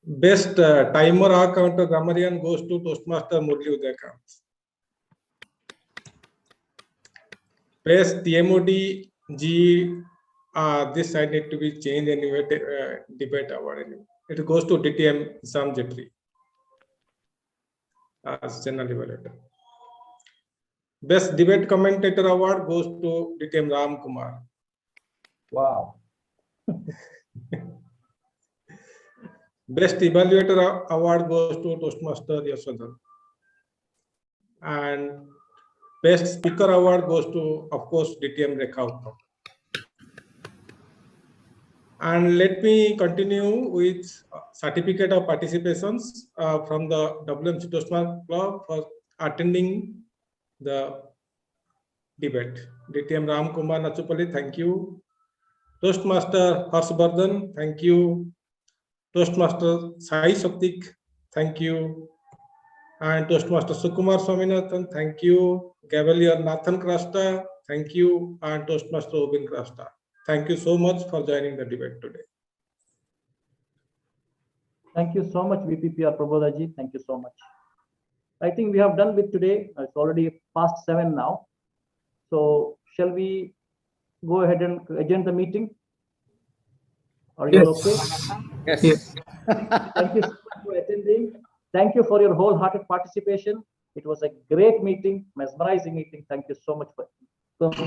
Best timer account grammarian goes to Toastmaster Murli Udayakant. Best TMOD G. This side need to be changed anyway. Debate award anyway. It goes to DTM Sam Jetri as general evaluator. Best debate commentator award goes to DTM Ram Kumar. Wow. Best evaluator award goes to Toastmaster Yasodhan. And best speaker award goes to, of course, DTM Rekha. And let me continue with certificate of participations from the WMC Toastmaster Club for attending the debate. DTM Ram Kumar Nachupalli, thank you. Toastmaster Harshvardhan, thank you. Toastmaster Sai Satik, thank you. And Toastmaster Sukumar Swaminathan, thank you. Cavalier Nathan Krasta, thank you. And Toastmaster Obin Krasta. Thank you so much for joining the debate today. Thank you so much, VPPR Prabodhaji. Thank you so much. I think we have done with today. It's already past 7 now. So shall we go ahead and adjourn the meeting? Are you all okay? Yes. Thank you so much for attending. Thank you for your wholehearted participation. It was a great meeting, mesmerizing meeting. Thank you so much for